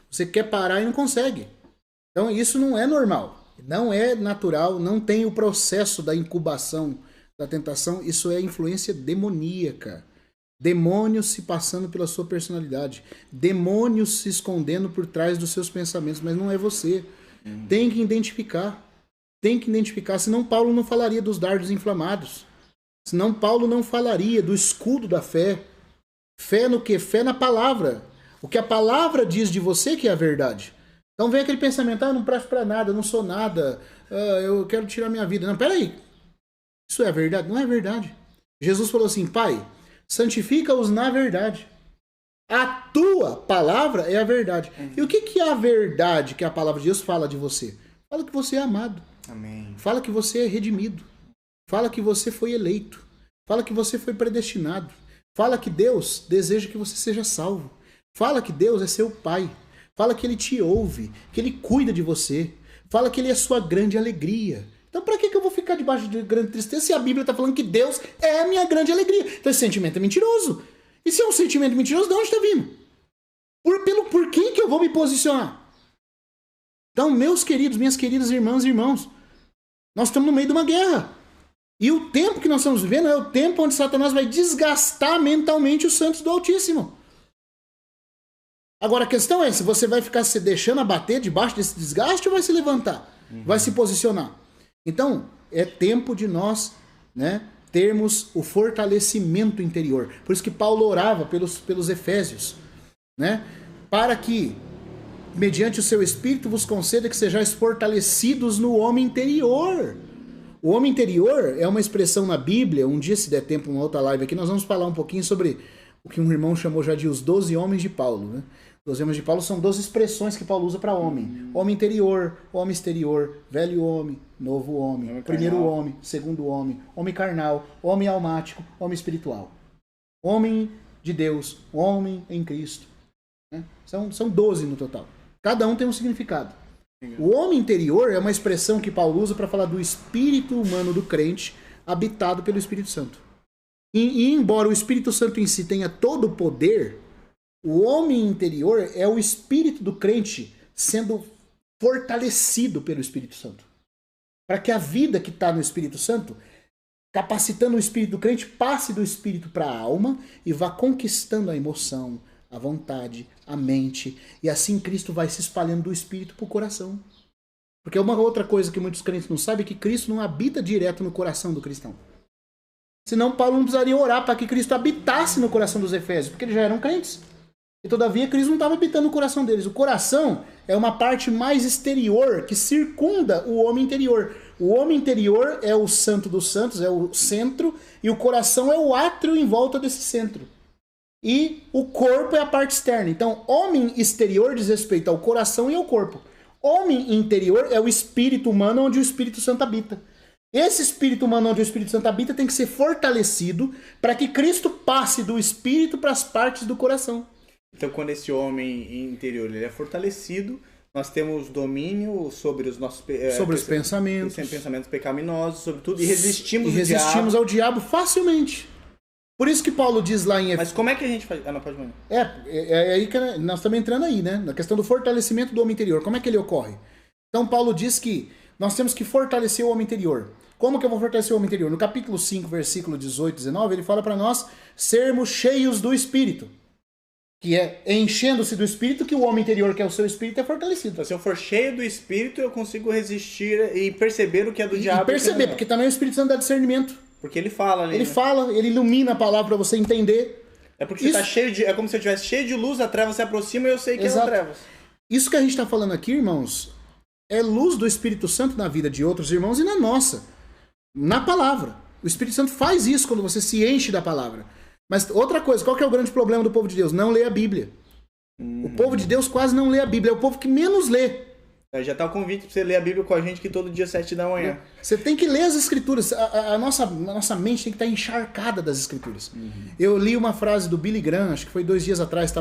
Você quer parar e não consegue. Então isso não é normal, não é natural, não tem o processo da incubação da tentação, isso é influência demoníaca. Demônios se passando pela sua personalidade. Demônios se escondendo por trás dos seus pensamentos, mas não é você. Tem que identificar. Senão Paulo não falaria dos dardos inflamados. Senão Paulo não falaria do escudo da fé. Fé no quê? Fé na palavra. O que a palavra diz de você que é a verdade. Então vem aquele pensamento, eu não presto pra nada, eu não sou nada, eu quero tirar minha vida. Não, peraí. Isso é verdade? Não é verdade. Jesus falou assim, Pai, santifica-os na verdade. A tua palavra é a verdade. E o que é a verdade que a palavra de Deus fala de você? Fala que você é amado. Amém. Fala que você é redimido. Fala que você foi eleito. Fala que você foi predestinado. Fala que Deus deseja que você seja salvo. Fala que Deus é seu Pai. Fala que Ele te ouve, que Ele cuida de você. Fala que Ele é sua grande alegria. Então pra que eu vou ficar debaixo de grande tristeza se a Bíblia está falando que Deus é a minha grande alegria? Então esse sentimento é mentiroso. E se é um sentimento mentiroso, de onde está vindo? Por que eu vou me posicionar? Então, meus queridos, minhas queridas irmãs e irmãos, nós estamos no meio de uma guerra. E o tempo que nós estamos vivendo é o tempo onde Satanás vai desgastar mentalmente os santos do Altíssimo. Agora a questão é se você vai ficar se deixando abater debaixo desse desgaste ou vai se levantar? Vai se posicionar? Então, é tempo de nós, né, termos o fortalecimento interior. Por isso que Paulo orava pelos Efésios, né, para que, mediante o seu Espírito, vos conceda que sejais fortalecidos no homem interior. O homem interior é uma expressão na Bíblia, um dia, se der tempo, uma outra live aqui, nós vamos falar um pouquinho sobre o que um irmão chamou já de os 12 homens de Paulo, né? 12 homens de Paulo são 12 expressões que Paulo usa para homem. Homem interior, homem exterior, velho homem, novo homem, primeiro homem, segundo homem, homem carnal, homem almático, homem espiritual. Homem de Deus, homem em Cristo. Né? São 12 no total. Cada um tem um significado. O homem interior é uma expressão que Paulo usa para falar do espírito humano do crente habitado pelo Espírito Santo. E embora o Espírito Santo em si tenha todo o poder, o homem interior é o espírito do crente sendo fortalecido pelo Espírito Santo. Para que a vida que está no Espírito Santo, capacitando o espírito do crente, passe do espírito para a alma e vá conquistando a emoção, a vontade, a mente. E assim Cristo vai se espalhando do espírito para o coração. Porque uma outra coisa que muitos crentes não sabem é que Cristo não habita direto no coração do cristão. Senão Paulo não precisaria orar para que Cristo habitasse no coração dos efésios, porque eles já eram crentes. E todavia Cristo não estava habitando no coração deles. O coração é uma parte mais exterior que circunda o homem interior. O homem interior é o santo dos santos, é o centro, e o coração é o átrio em volta desse centro. E o corpo é a parte externa. Então, homem exterior diz respeito ao coração e ao corpo. Homem interior é o espírito humano onde o Espírito Santo habita. Esse espírito humano onde o Espírito Santo habita tem que ser fortalecido para que Cristo passe do espírito para as partes do coração. Então, quando esse homem interior ele é fortalecido, nós temos domínio sobre os nossos sobre os pensamentos pecaminosos, sobre tudo, e resistimos ao diabo facilmente. Por isso que Paulo diz lá em... Mas como é que a gente faz? Ah, não, pode mandar. É aí que nós estamos entrando aí, né? Na questão do fortalecimento do homem interior. Como é que ele ocorre? Então, Paulo diz que nós temos que fortalecer o homem interior. Como que eu vou fortalecer o homem interior? No capítulo 5, versículo 18 e 19, ele fala para nós sermos cheios do Espírito. Que é enchendo-se do Espírito que o homem interior, que é o seu Espírito, é fortalecido. Então, se eu for cheio do Espírito, eu consigo resistir e perceber o que é do diabo. E perceber, porque também o Espírito Santo dá discernimento. Porque ele fala ali. Ele fala, ele ilumina a palavra para você entender. É porque você tá cheio de... É como se eu estivesse cheio de luz, a treva se aproxima e eu sei que é trevas. Isso que a gente está falando aqui, irmãos, é luz do Espírito Santo na vida de outros irmãos e na nossa. Na palavra. O Espírito Santo faz isso quando você se enche da palavra. Mas outra coisa, qual que é o grande problema do povo de Deus? Não lê a Bíblia. O povo de Deus quase não lê a Bíblia. É o povo que menos lê. Já tá o convite pra você ler a Bíblia com a gente que todo dia 7 da manhã. Você tem que ler as Escrituras. A nossa mente tem que estar encharcada das Escrituras. Eu li uma frase do Billy Graham, acho que foi 2 dias atrás,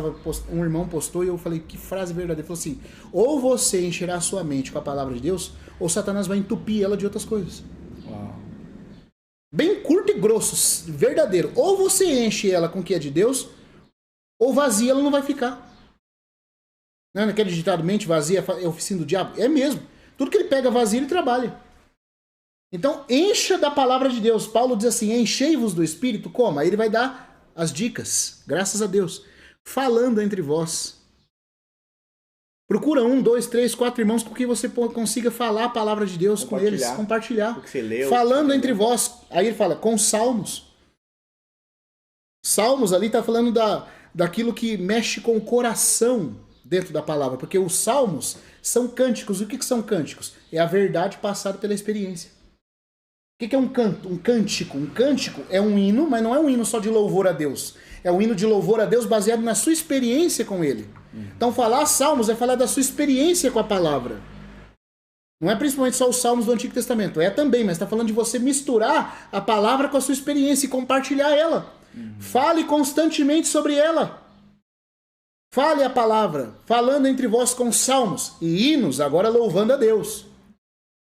um irmão postou e eu falei, que frase verdadeira. Ele falou assim, ou você encherá a sua mente com a palavra de Deus, ou Satanás vai entupir ela de outras coisas. Uau. Bem curto e grosso, verdadeiro. Ou você enche ela com o que é de Deus, ou vazia ela não vai ficar. Não é naquele ditado, mente vazia é oficina do diabo? É mesmo. Tudo que ele pega vazio, ele trabalha. Então, encha da palavra de Deus. Paulo diz assim, enchei-vos do Espírito. Como? Aí ele vai dar as dicas, graças a Deus. Falando entre vós. Procura 1, 2, 3, 4 irmãos com quem você consiga falar a palavra de Deus com eles. Compartilhar. Você leu, falando entre vós. Aí ele fala, com salmos. Salmos ali está falando daquilo que mexe com o coração dentro da palavra, porque os salmos são cânticos. O que são cânticos? É a verdade passada pela experiência. O que é um canto? Um cântico. Um cântico é um hino, mas não é um hino só de louvor a Deus. É um hino de louvor a Deus baseado na sua experiência com Ele. Então falar salmos é falar da sua experiência com a palavra. Não é principalmente só os salmos do Antigo Testamento. É também, mas está falando de você misturar a palavra com a sua experiência e compartilhar ela. Fale constantemente sobre ela. Fale a palavra, falando entre vós com salmos e hinos, agora louvando a Deus.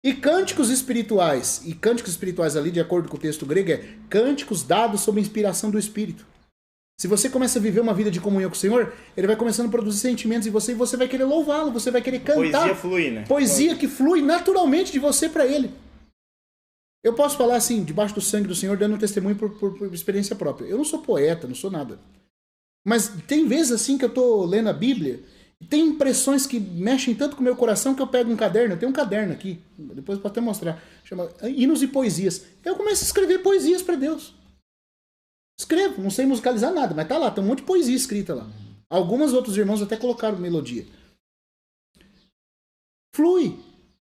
E cânticos espirituais. E cânticos espirituais ali, de acordo com o texto grego, é cânticos dados sob inspiração do Espírito. Se você começa a viver uma vida de comunhão com o Senhor, Ele vai começando a produzir sentimentos em você e você vai querer louvá-lo, você vai querer cantar. Poesia flui, né? Poesia que flui naturalmente de você para Ele. Eu posso falar assim, debaixo do sangue do Senhor, dando um testemunho por experiência própria. Eu não sou poeta, não sou nada. Mas tem vezes assim que eu tô lendo a Bíblia e tem impressões que mexem tanto com o meu coração que eu pego um caderno, eu tenho um caderno aqui, depois eu posso até mostrar, chama Hinos e Poesias. Eu começo a escrever poesias para Deus. Escrevo, não sei musicalizar nada, mas tá lá, tem um monte de poesia escrita lá. Alguns outros irmãos até colocaram melodia. Flui.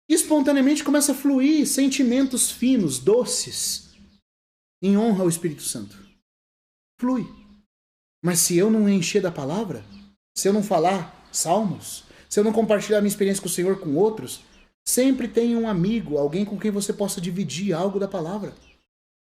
Espontaneamente começa a fluir sentimentos finos, doces, em honra ao Espírito Santo. Flui. Mas se eu não encher da palavra, se eu não falar salmos, se eu não compartilhar minha experiência com o Senhor com outros, sempre tem um amigo, alguém com quem você possa dividir algo da palavra.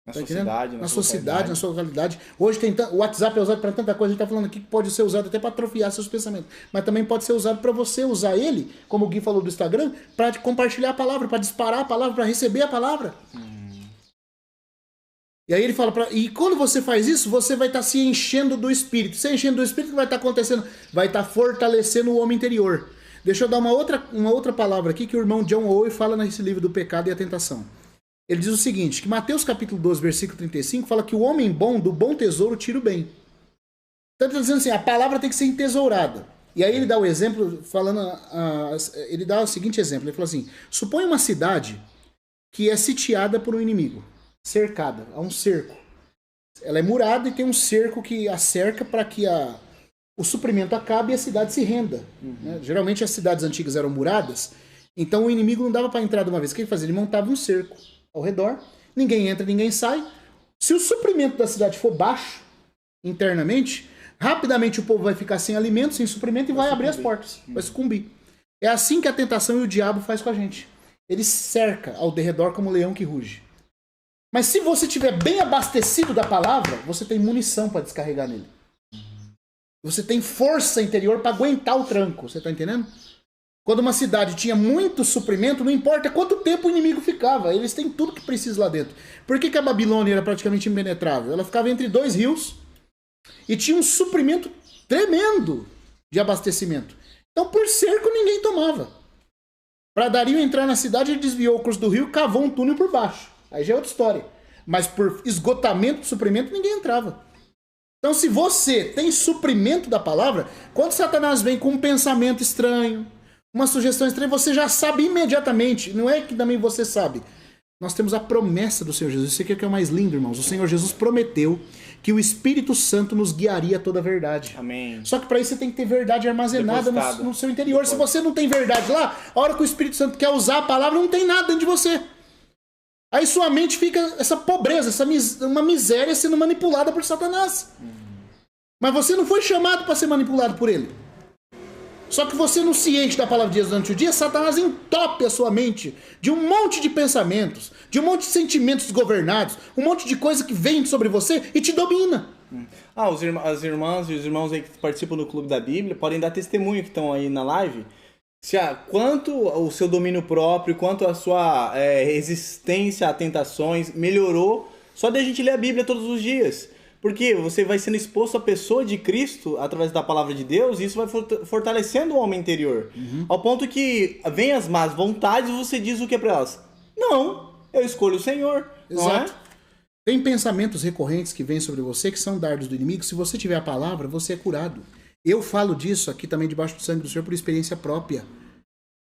Na Tá sua entendendo? cidade, Na sua cidade, na sua localidade. Hoje o WhatsApp é usado para tanta coisa. A gente está falando aqui que pode ser usado até para atrofiar seus pensamentos. Mas também pode ser usado para você usar ele, como o Gui falou do Instagram, para compartilhar a palavra, para disparar a palavra, para receber a palavra. E aí ele fala, e quando você faz isso, você vai estar se enchendo do Espírito. Se enchendo do Espírito, o que vai estar acontecendo? Vai estar fortalecendo o homem interior. Deixa eu dar uma outra palavra aqui que o irmão John Owen fala nesse livro do Pecado e a Tentação. Ele diz o seguinte, que Mateus capítulo 12, versículo 35, fala que o homem bom, do bom tesouro, tira o bem. Então ele está dizendo assim, a palavra tem que ser entesourada. E aí ele dá o exemplo, ele dá o seguinte exemplo, ele fala assim, suponha uma cidade que é sitiada por um inimigo, cercada, há um cerco. Ela é murada e tem um cerco que a cerca para que o suprimento acabe e a cidade se renda. Né? Geralmente as cidades antigas eram muradas, então o inimigo não dava para entrar de uma vez. O que ele fazia? Ele montava um cerco ao redor, ninguém entra, ninguém sai. Se o suprimento da cidade for baixo, internamente, rapidamente o povo vai ficar sem alimento, sem suprimento e vai abrir as portas, vai sucumbir. É assim que a tentação e o diabo faz com a gente. Ele cerca ao derredor como um leão que ruge. Mas se você estiver bem abastecido da palavra, você tem munição para descarregar nele. Você tem força interior para aguentar o tranco, você está entendendo? Quando uma cidade tinha muito suprimento, não importa quanto tempo o inimigo ficava, eles têm tudo que precisa lá dentro. Por que a Babilônia era praticamente impenetrável? Ela ficava entre 2 rios e tinha um suprimento tremendo de abastecimento. Então, por cerco, ninguém tomava. Para Dario entrar na cidade, ele desviou o curso do rio e cavou um túnel por baixo. Aí já é outra história. Mas por esgotamento de suprimento, ninguém entrava. Então, se você tem suprimento da palavra, quando Satanás vem com um pensamento estranho, uma sugestão estranha, você já sabe imediatamente. Não é que também você sabe. Nós temos a promessa do Senhor Jesus. Isso aqui é o que é o mais lindo, irmãos. O Senhor Jesus prometeu que o Espírito Santo nos guiaria a toda a verdade. Amém. Só que para isso você tem que ter verdade armazenada no seu interior. Se você não tem verdade lá, a hora que o Espírito Santo quer usar a palavra, não tem nada dentro de você. Aí sua mente fica essa pobreza, uma miséria sendo manipulada por Satanás. Mas você não foi chamado para ser manipulado por ele. Só que você não se enche da palavra de Deus durante o dia, Satanás entope a sua mente de um monte de pensamentos, de um monte de sentimentos desgovernados, um monte de coisa que vem sobre você e te domina. As irmãs e os irmãos aí que participam do Clube da Bíblia podem dar testemunho que estão aí na live. Quanto o seu domínio próprio, quanto a sua resistência a tentações melhorou só de a gente ler a Bíblia todos os dias. Porque você vai sendo exposto à pessoa de Cristo através da palavra de Deus e isso vai fortalecendo o homem interior. Ao ponto que vem as más vontades e você diz o que é para elas? Não, eu escolho o Senhor. Exato. Não é? Tem pensamentos recorrentes que vêm sobre você que são dardos do inimigo. Se você tiver a palavra, você é curado. Eu falo disso aqui também debaixo do sangue do Senhor por experiência própria.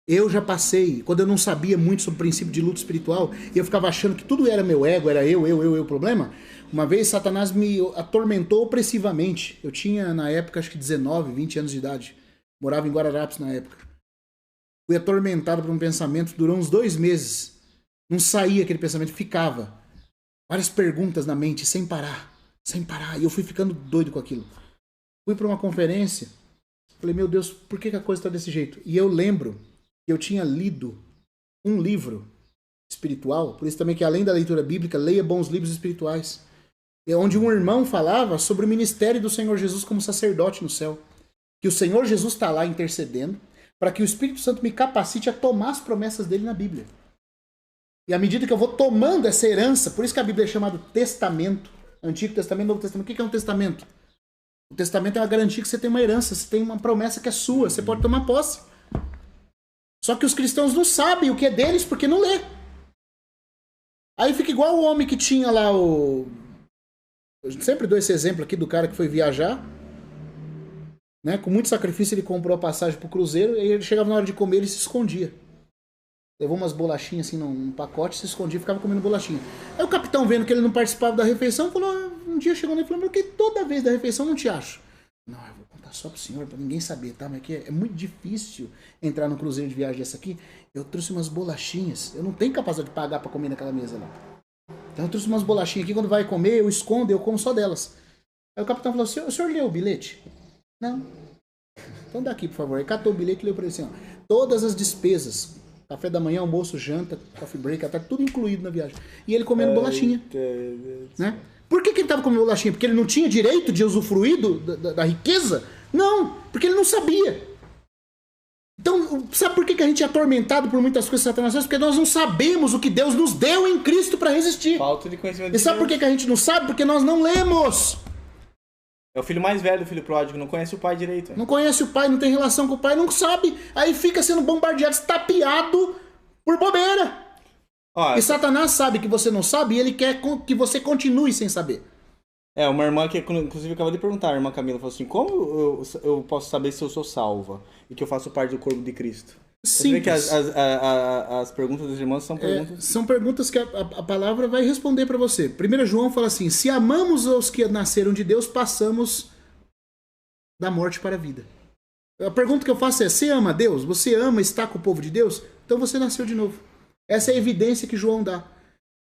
Eu já passei, quando eu não sabia muito sobre o princípio de luta espiritual, e eu ficava achando que tudo era meu ego, era eu, o problema. Uma vez Satanás me atormentou opressivamente. Eu tinha, na época, acho que 19, 20 anos de idade. Morava em Guararapes na época. Fui atormentado por um pensamento, durou uns 2 meses. Não saía aquele pensamento, ficava. Várias perguntas na mente, sem parar. E eu fui ficando doido com aquilo. Fui para uma conferência, falei, meu Deus, por que a coisa está desse jeito? E eu lembro que eu tinha lido um livro espiritual, por isso também que além da leitura bíblica, leia bons livros espirituais, onde um irmão falava sobre o ministério do Senhor Jesus como sacerdote no céu. Que o Senhor Jesus está lá intercedendo para que o Espírito Santo me capacite a tomar as promessas dele na Bíblia. E à medida que eu vou tomando essa herança, por isso que a Bíblia é chamada Testamento, Antigo Testamento, Novo Testamento. O que é um testamento? O testamento é uma garantia que você tem uma herança, você tem uma promessa que é sua, você pode tomar posse. Só que os cristãos não sabem o que é deles porque não lê. Aí fica igual o homem que tinha lá o... Eu sempre dou esse exemplo aqui do cara que foi viajar, né? Com muito sacrifício ele comprou a passagem pro cruzeiro e ele chegava na hora de comer, ele se escondia. Levou umas bolachinhas assim num pacote, se escondia e ficava comendo bolachinha. Aí o capitão, vendo que ele não participava da refeição, falou, um dia chegou nele e falou, por que toda vez da refeição não te acho? Não, eu vou contar só pro senhor, pra ninguém saber, tá? Mas é muito difícil entrar num cruzeiro de viagem dessa aqui. Eu trouxe umas bolachinhas, eu não tenho capacidade de pagar pra comer naquela mesa lá. Então eu trouxe umas bolachinhas aqui, quando vai comer, eu escondo, eu como só delas. Aí o capitão falou, o senhor leu o bilhete? Não. Então dá aqui, por favor. Aí catou o bilhete e leu pra ele assim, ó. Todas as despesas, café da manhã, almoço, janta, coffee break, tá tudo incluído na viagem. E ele comendo bolachinha. Né? Por que ele estava comendo bolachinha? Porque ele não tinha direito de usufruir da riqueza? Não, porque ele não sabia. Então, sabe por que a gente é atormentado por muitas coisas Satanás? Porque nós não sabemos o que Deus nos deu em Cristo para resistir. Falta de conhecimento. E sabe por que a gente não sabe? Porque nós não lemos. É o filho mais velho do filho pródigo, não conhece o pai direito. Não conhece o pai, não tem relação com o pai, não sabe. Aí fica sendo bombardeado, estapeado por bobeira. Ó, e Satanás sabe que você não sabe e ele quer que você continue sem saber. Uma irmã que, inclusive, acabou de perguntar, a irmã Camila, falou assim, como eu posso saber se eu sou salva e que eu faço parte do corpo de Cristo? Você vê que as perguntas dos irmãos são perguntas... São perguntas que a palavra vai responder para você. 1 João fala assim, se amamos os que nasceram de Deus, passamos da morte para a vida. A pergunta que eu faço é, você ama Deus? Você ama estar com o povo de Deus? Então você nasceu de novo. Essa é a evidência que João dá.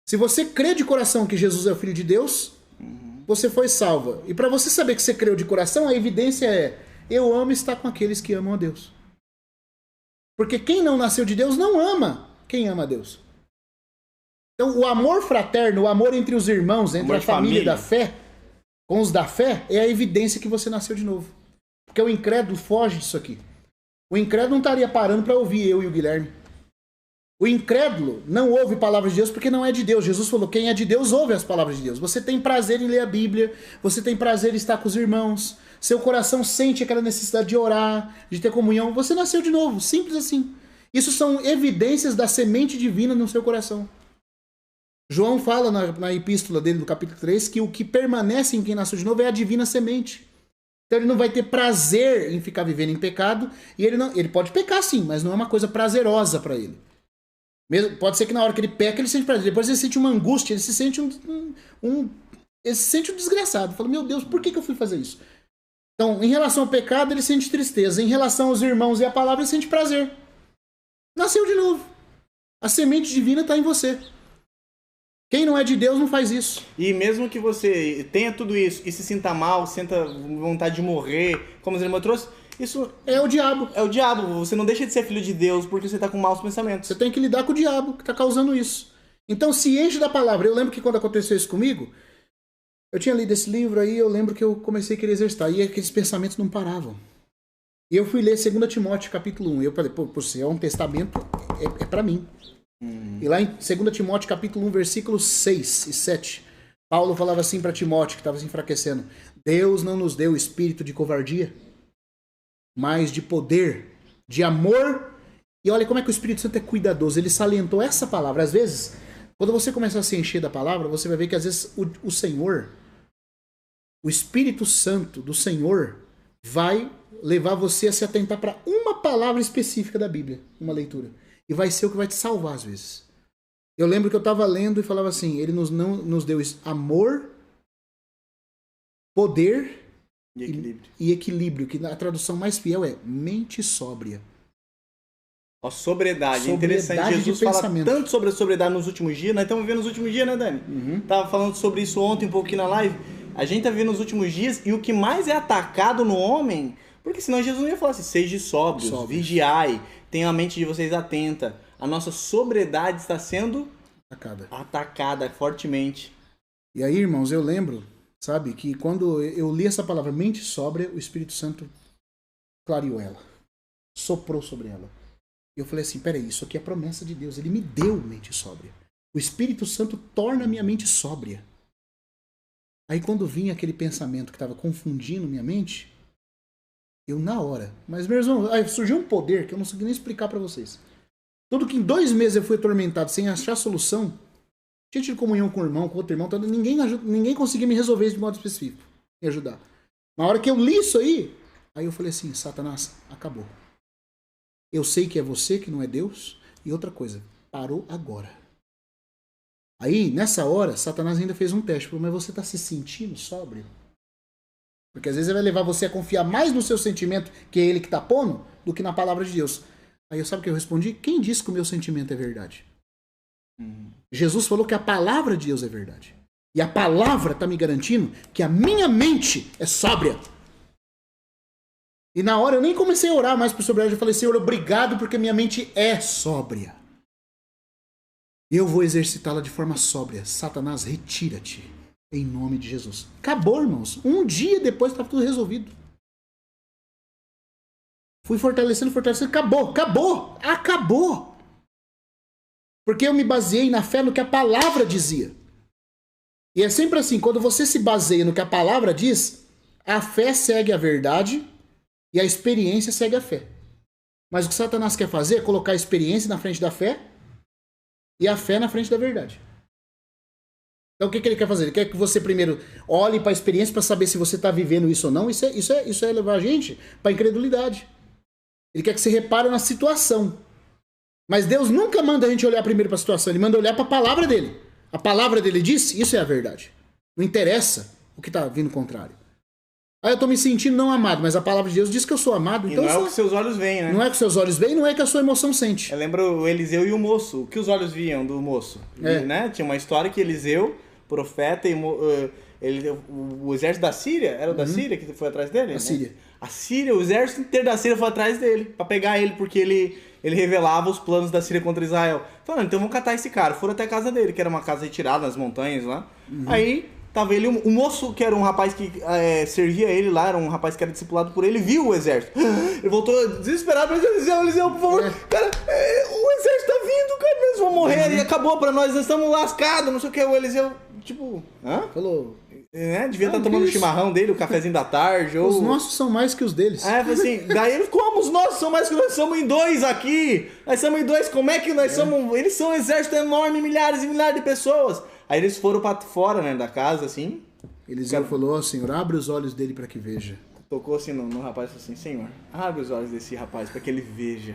Se você crê de coração que Jesus é o Filho de Deus, você foi salva. E para você saber que você creu de coração, a evidência é, eu amo estar com aqueles que amam a Deus. Porque quem não nasceu de Deus não ama quem ama a Deus. Então o amor fraterno, o amor entre os irmãos, entre a família da fé, com os da fé, é a evidência que você nasceu de novo. Porque o incrédulo foge disso aqui. O incrédulo não estaria parando para ouvir eu e o Guilherme. O incrédulo não ouve palavras de Deus porque não é de Deus. Jesus falou, quem é de Deus ouve as palavras de Deus. Você tem prazer em ler a Bíblia, você tem prazer em estar com os irmãos, seu coração sente aquela necessidade de orar, de ter comunhão. Você nasceu de novo, simples assim. Isso são evidências da semente divina no seu coração. João fala na epístola dele, no capítulo 3, que o que permanece em quem nasceu de novo é a divina semente. Então ele não vai ter prazer em ficar vivendo em pecado, e ele pode pecar sim, mas não é uma coisa prazerosa para ele. Mesmo, pode ser que na hora que ele peca, ele sente prazer. Depois ele sente uma angústia, ele se sente um desgraçado. Fala, meu Deus, por que eu fui fazer isso? Então, em relação ao pecado, ele sente tristeza. Em relação aos irmãos e à palavra, ele sente prazer. Nasceu de novo. A semente divina está em você. Quem não é de Deus não faz isso. E mesmo que você tenha tudo isso e se sinta mal, sinta vontade de morrer, como os irmãos trouxeram, isso é o diabo. É o diabo. Você não deixa de ser filho de Deus porque você está com maus pensamentos. Você tem que lidar com o diabo que está causando isso. Então se enche da palavra. Eu lembro que quando aconteceu isso comigo, eu tinha lido esse livro aí, eu lembro que eu comecei a querer exercitar. E aqueles pensamentos não paravam. E eu fui ler 2 Timóteo capítulo 1. E eu falei, pô, se é um testamento, é para mim. E lá em 2 Timóteo capítulo 1, versículos 6 e 7, Paulo falava assim para Timóteo, que estava se enfraquecendo. Deus não nos deu espírito de covardia, mas de poder, de amor. E olha como é que o Espírito Santo é cuidadoso. Ele salientou essa palavra. Às vezes, quando você começa a se encher da palavra, você vai ver que às vezes o Senhor, o Espírito Santo do Senhor, vai levar você a se atentar para uma palavra específica da Bíblia, uma leitura. E vai ser o que vai te salvar às vezes. Eu lembro que eu estava lendo e falava assim, ele nos deu amor, poder e equilíbrio, que na tradução mais fiel é mente sóbria. Ó, sobriedade, interessante. Jesus fala tanto sobre a sobriedade nos últimos dias. Nós estamos vendo nos últimos dias, né, Dani? Tava falando sobre isso ontem um pouquinho na live. A gente tá vendo nos últimos dias e o que mais é atacado no homem, porque senão Jesus não ia falar assim, seja sóbrios, vigiai, tenha a mente de vocês atenta. A nossa sobriedade está sendo atacada fortemente. E aí, irmãos, eu lembro, sabe, que quando eu li essa palavra mente sóbria, o Espírito Santo clareou ela, soprou sobre ela. E eu falei assim, peraí, isso aqui é promessa de Deus, ele me deu mente sóbria. O Espírito Santo torna a minha mente sóbria. Aí quando vinha aquele pensamento que estava confundindo minha mente, eu na hora, mas meus irmãos, aí surgiu um poder que eu não consegui nem explicar para vocês. Tudo que em 2 meses eu fui atormentado sem achar solução, tinha tido comunhão com o irmão, com outro irmão, ninguém conseguia me resolver isso de modo específico, me ajudar. Na hora que eu li isso aí eu falei assim, Satanás, acabou. Eu sei que é você, que não é Deus, e outra coisa, parou agora. Aí, nessa hora, Satanás ainda fez um teste, falou, mas você está se sentindo sóbrio? Porque às vezes ele vai levar você a confiar mais no seu sentimento, que é ele que está pondo, do que na palavra de Deus. Aí eu sabe o que eu respondi? Quem disse que o meu sentimento é verdade? Jesus falou que a palavra de Deus é verdade. E a palavra está me garantindo que a minha mente é sóbria. E na hora eu nem comecei a orar mais por sobriedade. Eu falei, Senhor, obrigado porque minha mente é sóbria. Eu vou exercitá-la de forma sóbria. Satanás, retira-te. Em nome de Jesus. Acabou, irmãos. Um dia depois estava tudo resolvido. Fui fortalecendo. Acabou. Porque eu me baseei na fé no que a palavra dizia. E é sempre assim, quando você se baseia no que a palavra diz, a fé segue a verdade e a experiência segue a fé. Mas o que Satanás quer fazer é colocar a experiência na frente da fé e a fé na frente da verdade. Então o que ele quer fazer? Ele quer que você primeiro olhe para a experiência para saber se você está vivendo isso ou não. Isso é levar a gente para a incredulidade. Ele quer que você repare na situação. Mas Deus nunca manda a gente olhar primeiro para a situação, ele manda olhar para a palavra dele. A palavra dele diz, isso é a verdade. Não interessa o que está vindo contrário. Aí eu estou me sentindo não amado, mas a palavra de Deus diz que eu sou amado. E então não é o que seus olhos veem, né? Não é o que seus olhos veem, não é o que a sua emoção sente. Eu lembro o Eliseu e o moço. O que os olhos viam do moço? Né? Tinha uma história que Eliseu, profeta, e o exército da Síria, era o da Síria que foi atrás dele? A Síria. A Síria, o exército inteiro da Síria foi atrás dele, pra pegar ele, porque ele revelava os planos da Síria contra Israel. Falando, então vamos catar esse cara. Foram até a casa dele, que era uma casa retirada nas montanhas lá. Aí tava ele, o moço, que era um rapaz que servia ele lá, era um rapaz que era discipulado por ele, viu o exército. Ele voltou desesperado, mas Eliseu, por favor, cara, o exército tá vindo, cara, eles vão morrer, e acabou pra nós estamos lascados, não sei o que. O Eliseu, tipo, falou... devia estar tomando o chimarrão dele, o cafezinho da tarde. Os nossos são mais que os deles. Assim, daí eles, como os nossos são mais que nós somos em dois aqui? Nós somos em dois, como é que nós somos? Eles são um exército enorme, milhares e milhares de pessoas. Aí eles foram pra fora, né, da casa, assim. Eliseu falou, Senhor, abre os olhos dele para que veja. Tocou assim no rapaz e falou assim, Senhor, abre os olhos desse rapaz para que ele veja.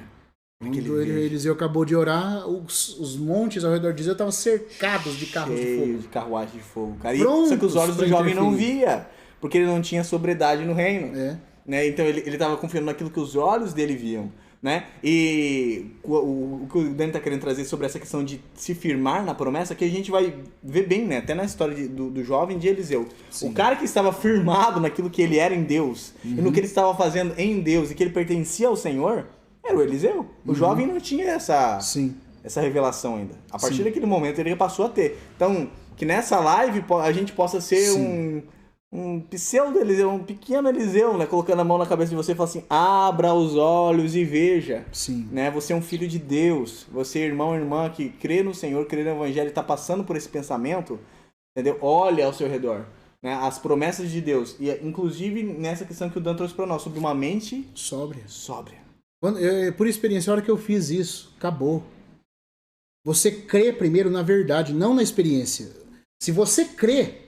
Quando Eliseu acabou de orar, os montes ao redor de Eliseu estavam cercados de carros de fogo. De carruagem de fogo, cara. Só que os olhos do jovem não via, porque ele não tinha sobriedade no reino. Né? Então ele estava confiando naquilo que os olhos dele viam. Né? E o que o Dani está querendo trazer sobre essa questão de se firmar na promessa, que a gente vai ver bem, né? Até na história do jovem de Eliseu. Sim. O cara que estava firmado naquilo que ele era em Deus, e no que ele estava fazendo em Deus, e que ele pertencia ao Senhor, era o Eliseu. O jovem não tinha essa revelação ainda. A partir daquele momento ele passou a ter. Então, que nessa live a gente possa ser um pseudo Eliseu, um pequeno Eliseu, né? Colocando a mão na cabeça de você e falando assim, abra os olhos e veja. Né? Você é um filho de Deus. Você, irmão e irmã, que crê no Senhor, crê no Evangelho e está passando por esse pensamento, entendeu? Olha ao seu redor. Né? As promessas de Deus. E inclusive nessa questão que o Dan trouxe para nós, sobre uma mente sóbria. Por experiência, a hora que eu fiz isso, acabou. Você crê primeiro na verdade, não na experiência. Se você crê,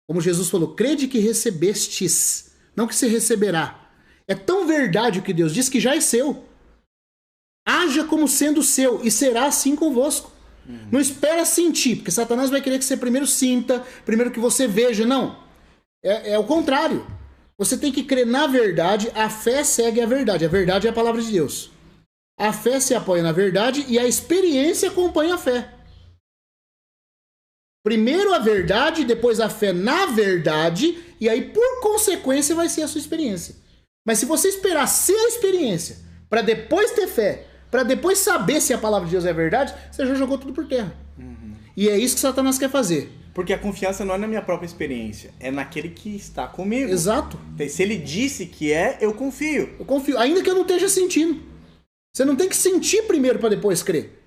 como Jesus falou, crede que recebestes, não que você receberá. É tão verdade o que Deus diz que já é seu. Haja como sendo seu e será assim convosco. Não espera sentir, porque Satanás vai querer que você primeiro sinta, primeiro que você veja. Não. É o contrário. Você tem que crer na verdade, a fé segue a verdade. A verdade é a palavra de Deus. A fé se apoia na verdade e a experiência acompanha a fé. Primeiro a verdade, depois a fé na verdade, e aí por consequência vai ser a sua experiência. Mas se você esperar ser a experiência, para depois ter fé, para depois saber se a palavra de Deus é verdade, você já jogou tudo por terra. E é isso que Satanás quer fazer. Porque a confiança não é na minha própria experiência, é naquele que está comigo. Exato. Se ele disse que eu confio. Eu confio, ainda que eu não esteja sentindo. Você não tem que sentir primeiro para depois crer.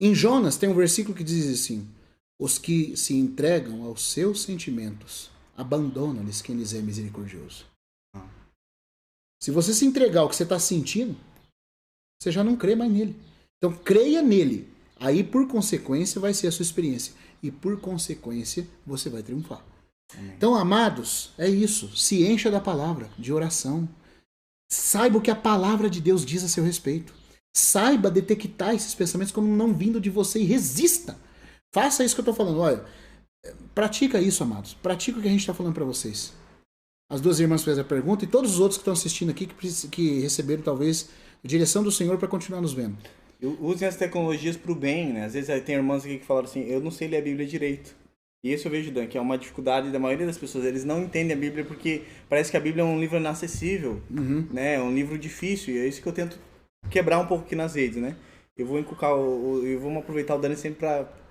Em Jonas tem um versículo que diz assim: os que se entregam aos seus sentimentos, abandona-lhes quem lhes é misericordioso. Se você se entregar ao que você está sentindo, você já não crê mais nele. Então creia nele. Aí por consequência vai ser a sua experiência. E por consequência você vai triunfar. Amém. Então, amados, é isso. Se encha da palavra, de oração. Saiba o que a palavra de Deus diz a seu respeito. Saiba detectar esses pensamentos como não vindo de você e resista. Faça isso que eu estou falando. Olha, pratica isso, amados. Pratica o que a gente está falando para vocês. As duas irmãs fizeram a pergunta e todos os outros que estão assistindo aqui que receberam talvez a direção do Senhor para continuar nos vendo. Usem as tecnologias para o bem, né? Às vezes tem irmãs aqui que falaram assim, eu não sei ler a Bíblia direito. E isso eu vejo, Dan, que é uma dificuldade da maioria das pessoas. Eles não entendem a Bíblia porque parece que a Bíblia é um livro inacessível, né? É um livro difícil. E é isso que eu tento quebrar um pouco aqui nas redes, né? Eu vou inculcar, eu vou aproveitar o Dani sempre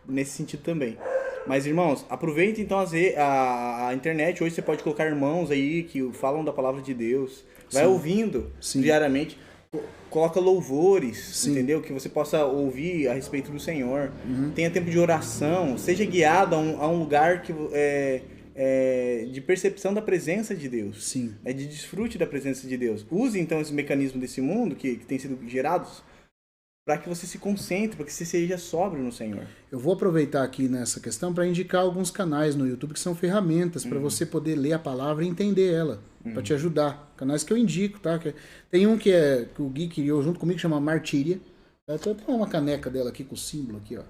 nesse sentido também. Mas, irmãos, aproveite então a internet. Hoje você pode colocar irmãos aí que falam da palavra de Deus. Vai Sim. ouvindo Sim. diariamente. Coloca louvores, Sim. entendeu? Que você possa ouvir a respeito do Senhor. Tenha tempo de oração. Seja guiado a um lugar que de percepção da presença de Deus. Sim. De desfrute da presença de Deus. Use então esse mecanismo desse mundo que tem sido gerados para que você se concentre, para que você seja sóbrio no Senhor. Eu vou aproveitar aqui nessa questão para indicar alguns canais no YouTube que são ferramentas para você poder ler a palavra e entender ela, para te ajudar. Canais que eu indico, tá? Tem um que o Gui criou junto comigo, que chama Martíria. Eu tenho uma caneca dela aqui com o símbolo aqui, ó.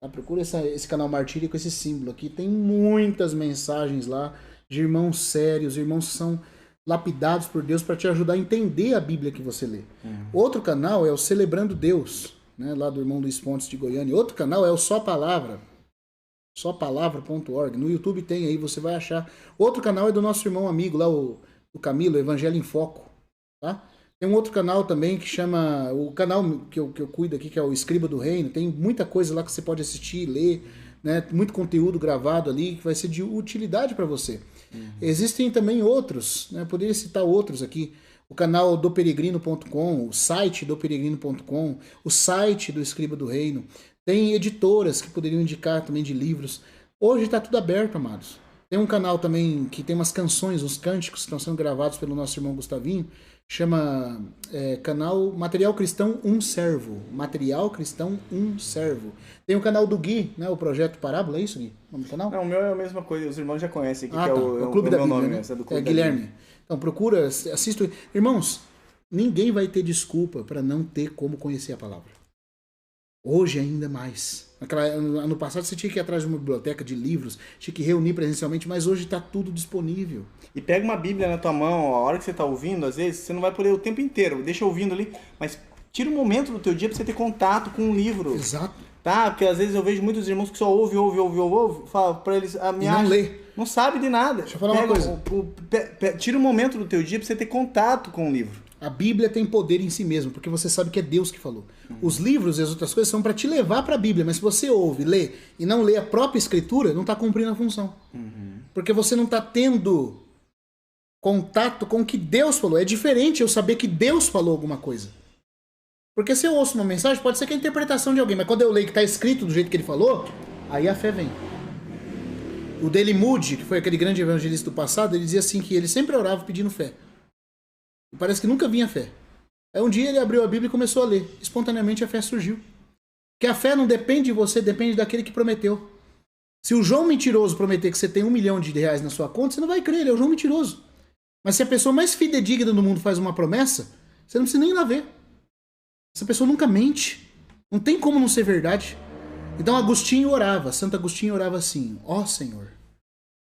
Tá? Procura esse canal Martíria com esse símbolo aqui. Tem muitas mensagens lá de irmãos sérios, irmãos que são lapidados por Deus para te ajudar a entender a Bíblia que você lê. Outro canal é o Celebrando Deus, né, lá do irmão Luiz Pontes de Goiânia. Outro canal é o Só Palavra, sopalavra.org. No YouTube tem aí, você vai achar. Outro canal é do nosso irmão amigo lá, o Camilo, Evangelho em Foco. Tá? Tem um outro canal também que chama, o canal que eu cuido aqui, que é o Escriba do Reino. Tem muita coisa lá que você pode assistir, ler, né, muito conteúdo gravado ali que vai ser de utilidade para você. Existem também outros, né? Poderia citar outros aqui. O canal doperegrino.com, o site doperegrino.com, o site do Escriba do Reino. Tem editoras que poderiam indicar também de livros. Hoje está tudo aberto, amados. Tem um canal também que tem umas canções, uns cânticos que estão sendo gravados pelo nosso irmão Gustavinho. Chama canal Material Cristão Um Servo. Material Cristão Um Servo. Tem o canal do Gui, né? O Projeto Parábola, é isso, Gui? O nome do canal? Não, o meu é a mesma coisa, os irmãos já conhecem aqui, Ah, que tá. é o Clube da meu Bíblia, nome, né? né? Do Clube da Guilherme. Bíblia. Então procura, assista. Irmãos, ninguém vai ter desculpa para não ter como conhecer a palavra. Hoje ainda mais. Ano passado você tinha que ir atrás de uma biblioteca de livros, tinha que reunir presencialmente, mas hoje está tudo disponível. E pega uma Bíblia na tua mão, a hora que você está ouvindo, às vezes, você não vai poder o tempo inteiro, deixa ouvindo ali, mas tira um momento do teu dia para você ter contato com um livro. Exato. Tá? Porque às vezes eu vejo muitos irmãos que só ouvem, fala para eles, não lê. Não sabe de nada. Deixa eu falar uma coisa. Tira um momento do teu dia para você ter contato com o livro. A Bíblia tem poder em si mesmo, porque você sabe que é Deus que falou. Os livros e as outras coisas são para te levar para a Bíblia, mas se você ouve, lê e não lê a própria Escritura, não está cumprindo a função. Porque você não está tendo contato com o que Deus falou. É diferente eu saber que Deus falou alguma coisa. Porque se eu ouço uma mensagem, pode ser que é a interpretação de alguém, mas quando eu leio que está escrito do jeito que ele falou, aí a fé vem. O Daley Moody, que foi aquele grande evangelista do passado, ele dizia assim que ele sempre orava pedindo fé. E parece que nunca vinha fé. Aí um dia ele abriu a Bíblia e começou a ler. Espontaneamente a fé surgiu. Porque a fé não depende de você, depende daquele que prometeu. Se o João mentiroso prometer que você tem R$1 milhão na sua conta, você não vai crer, ele é o João mentiroso. Mas se a pessoa mais fidedigna do mundo faz uma promessa, você não precisa nem ir lá ver. Essa pessoa nunca mente. Não tem como não ser verdade. Então Agostinho orava, Santo Agostinho orava assim: ó Senhor,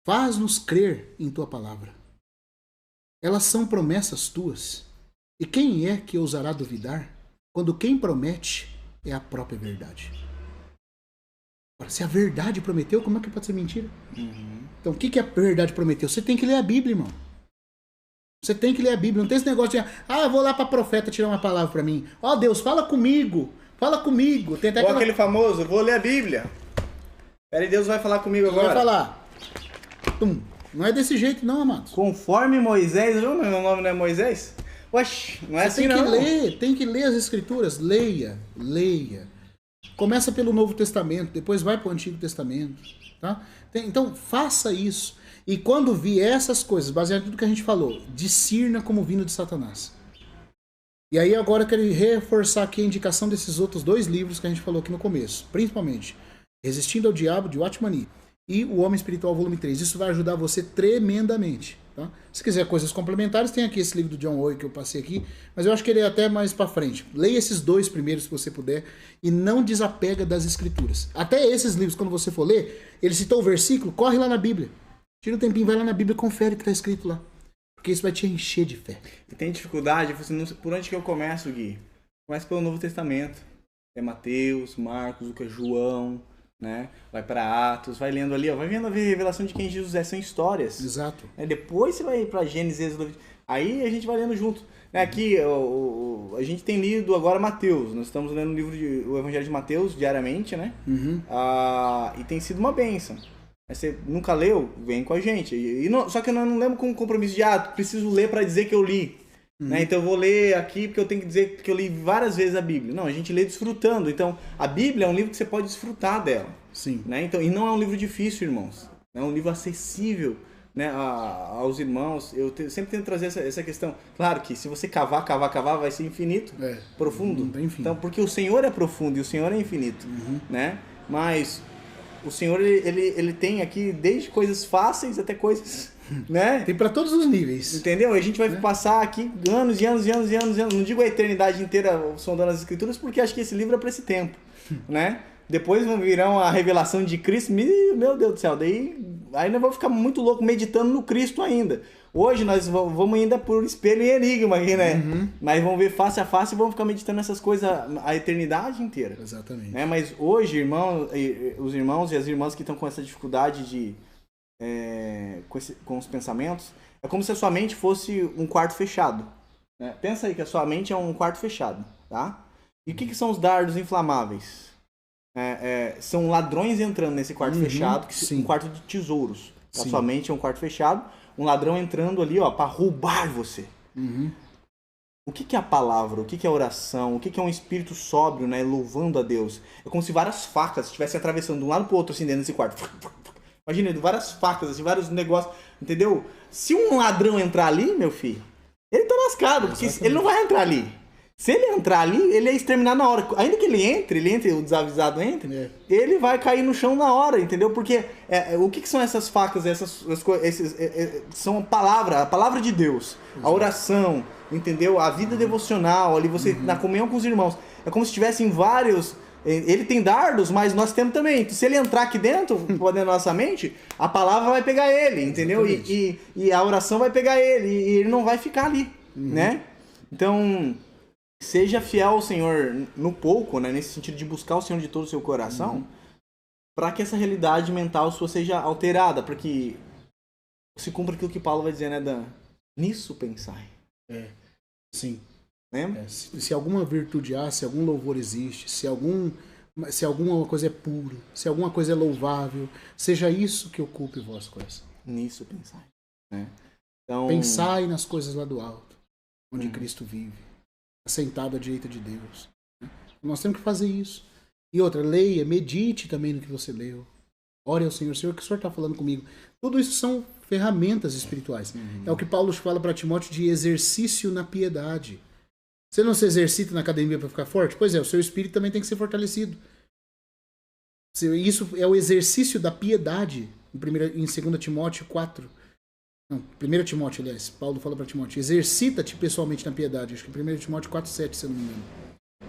faz-nos crer em tua palavra. Elas são promessas tuas. E quem é que ousará duvidar quando quem promete é a própria verdade? Agora, se a verdade prometeu, como é que pode ser mentira? Então, o que a verdade prometeu? Você tem que ler a Bíblia, irmão. Você tem que ler a Bíblia. Não tem esse negócio de, eu vou lá para profeta tirar uma palavra para mim. Ó Deus, fala comigo. Fala comigo. Tem até Ou aquele famoso, vou ler a Bíblia. Peraí, Deus vai falar comigo agora. Vai falar. Não é desse jeito não, amados. Conforme Moisés, meu nome não é Moisés? Oxe, não é Você assim não. Tem que ler as Escrituras. Leia. Começa pelo Novo Testamento, depois vai para o Antigo Testamento. Tá? Então, faça isso. E quando vier essas coisas, baseado em tudo que a gente falou, discirna como vindo de Satanás. E aí agora eu quero reforçar aqui a indicação desses outros 2 livros que a gente falou aqui no começo. Principalmente, Resistindo ao Diabo, de Watchman e O Homem Espiritual, volume 3. Isso vai ajudar você tremendamente. Tá? Se quiser coisas complementares, tem aqui esse livro do John Owen que eu passei aqui, mas eu acho que ele é até mais para frente. Leia esses 2 primeiros se você puder e não desapega das Escrituras. Até esses livros, quando você for ler, ele citou o versículo, corre lá na Bíblia. Tira um tempinho, vai lá na Bíblia e confere o que está escrito lá. Porque isso vai te encher de fé. E tem dificuldade, por onde que eu começo, Gui? Começa pelo Novo Testamento. É Mateus, Marcos, Lucas, João. né? Vai para Atos, vai lendo ali, ó, vai vendo a revelação de quem Jesus é, são histórias. Exato. Depois você vai para Gênesis, Êxodo, aí a gente vai lendo junto. Aqui a gente tem lido agora Mateus, nós estamos lendo o Evangelho de Mateus diariamente, né? E tem sido uma bênção. Você nunca leu? Vem com a gente. Só que eu não lembro com compromisso de, preciso ler para dizer que eu li. Né? Então eu vou ler aqui porque eu tenho que dizer que eu li várias vezes a Bíblia. Não, a gente lê desfrutando. Então a Bíblia é um livro que você pode desfrutar dela. Sim. Né? Então, e não é um livro difícil, irmãos. É um livro acessível, né, aos irmãos. Sempre tento trazer essa questão. Claro que se você cavar, vai ser infinito, profundo. Não tem fim. Então, porque o Senhor é profundo e o Senhor é infinito. Né? Mas o Senhor, ele tem aqui desde coisas fáceis até coisas, né? Tem para todos os níveis. Entendeu? A gente vai passar aqui anos e anos e anos e anos e anos. Não digo a eternidade inteira sondando as Escrituras, porque acho que esse livro é para esse tempo, né? Depois virão a revelação de Cristo. Meu Deus do céu, daí aí nós vamos ficar muito louco meditando no Cristo ainda. Hoje nós vamos ainda por espelho e enigma aqui, né? Mas vamos ver face a face e vamos ficar meditando essas coisas a eternidade inteira. Exatamente. Né? Mas hoje, os irmãos e as irmãs que estão com essa dificuldade com os pensamentos, é como se a sua mente fosse um quarto fechado. Né? Pensa aí que a sua mente é um quarto fechado, tá? E o que são os dardos inflamáveis? São ladrões entrando nesse quarto fechado, um quarto de tesouros. A sua mente é um quarto fechado, um ladrão entrando ali, ó, para roubar você. O que é a palavra? O que é a oração? O que é um espírito sóbrio, né, louvando a Deus? É como se várias facas estivessem atravessando de um lado pro outro, assim, dentro desse quarto. Imagina, várias facas, assim, vários negócios, entendeu? Se um ladrão entrar ali, meu filho, ele tá lascado, porque ele não vai entrar ali. Se ele entrar ali, ele é exterminado na hora. Ainda que ele entre, o desavisado entre, ele vai cair no chão na hora, entendeu? Porque o que são essas facas? São a palavra de Deus, a oração, entendeu? A vida devocional, ali você na comunhão com os irmãos. É como se tivessem vários. Ele tem dardos, mas nós temos também. Então, se ele entrar aqui dentro da nossa mente, a palavra vai pegar ele, entendeu? E a oração vai pegar ele, e ele não vai ficar ali, né? Então, seja fiel ao Senhor no pouco, né? Nesse sentido de buscar o Senhor de todo o seu coração, para que essa realidade mental sua seja alterada, para que se cumpra aquilo que Paulo vai dizer, né, Dan? Nisso pensai. Sim. Lembra? Se alguma virtude há, se algum louvor existe, se alguma coisa é puro, se alguma coisa é louvável, seja isso que ocupe o vosso coração. Nisso pensai. Né? Então, pensai nas coisas lá do alto, onde Cristo vive, assentado à direita de Deus. Nós temos que fazer isso. E outra, leia, medite também no que você leu. Ore ao Senhor, Senhor, o que o Senhor está falando comigo? Tudo isso são ferramentas espirituais. É o que Paulo fala para Timóteo de exercício na piedade. Você não se exercita na academia para ficar forte? Pois é, o seu espírito também tem que ser fortalecido. Isso é o exercício da piedade. Em 2 Timóteo 4. Não, 1 Timóteo, aliás. Paulo fala para Timóteo, exercita-te pessoalmente na piedade. Acho que 1 Timóteo 4,7, se eu não me engano.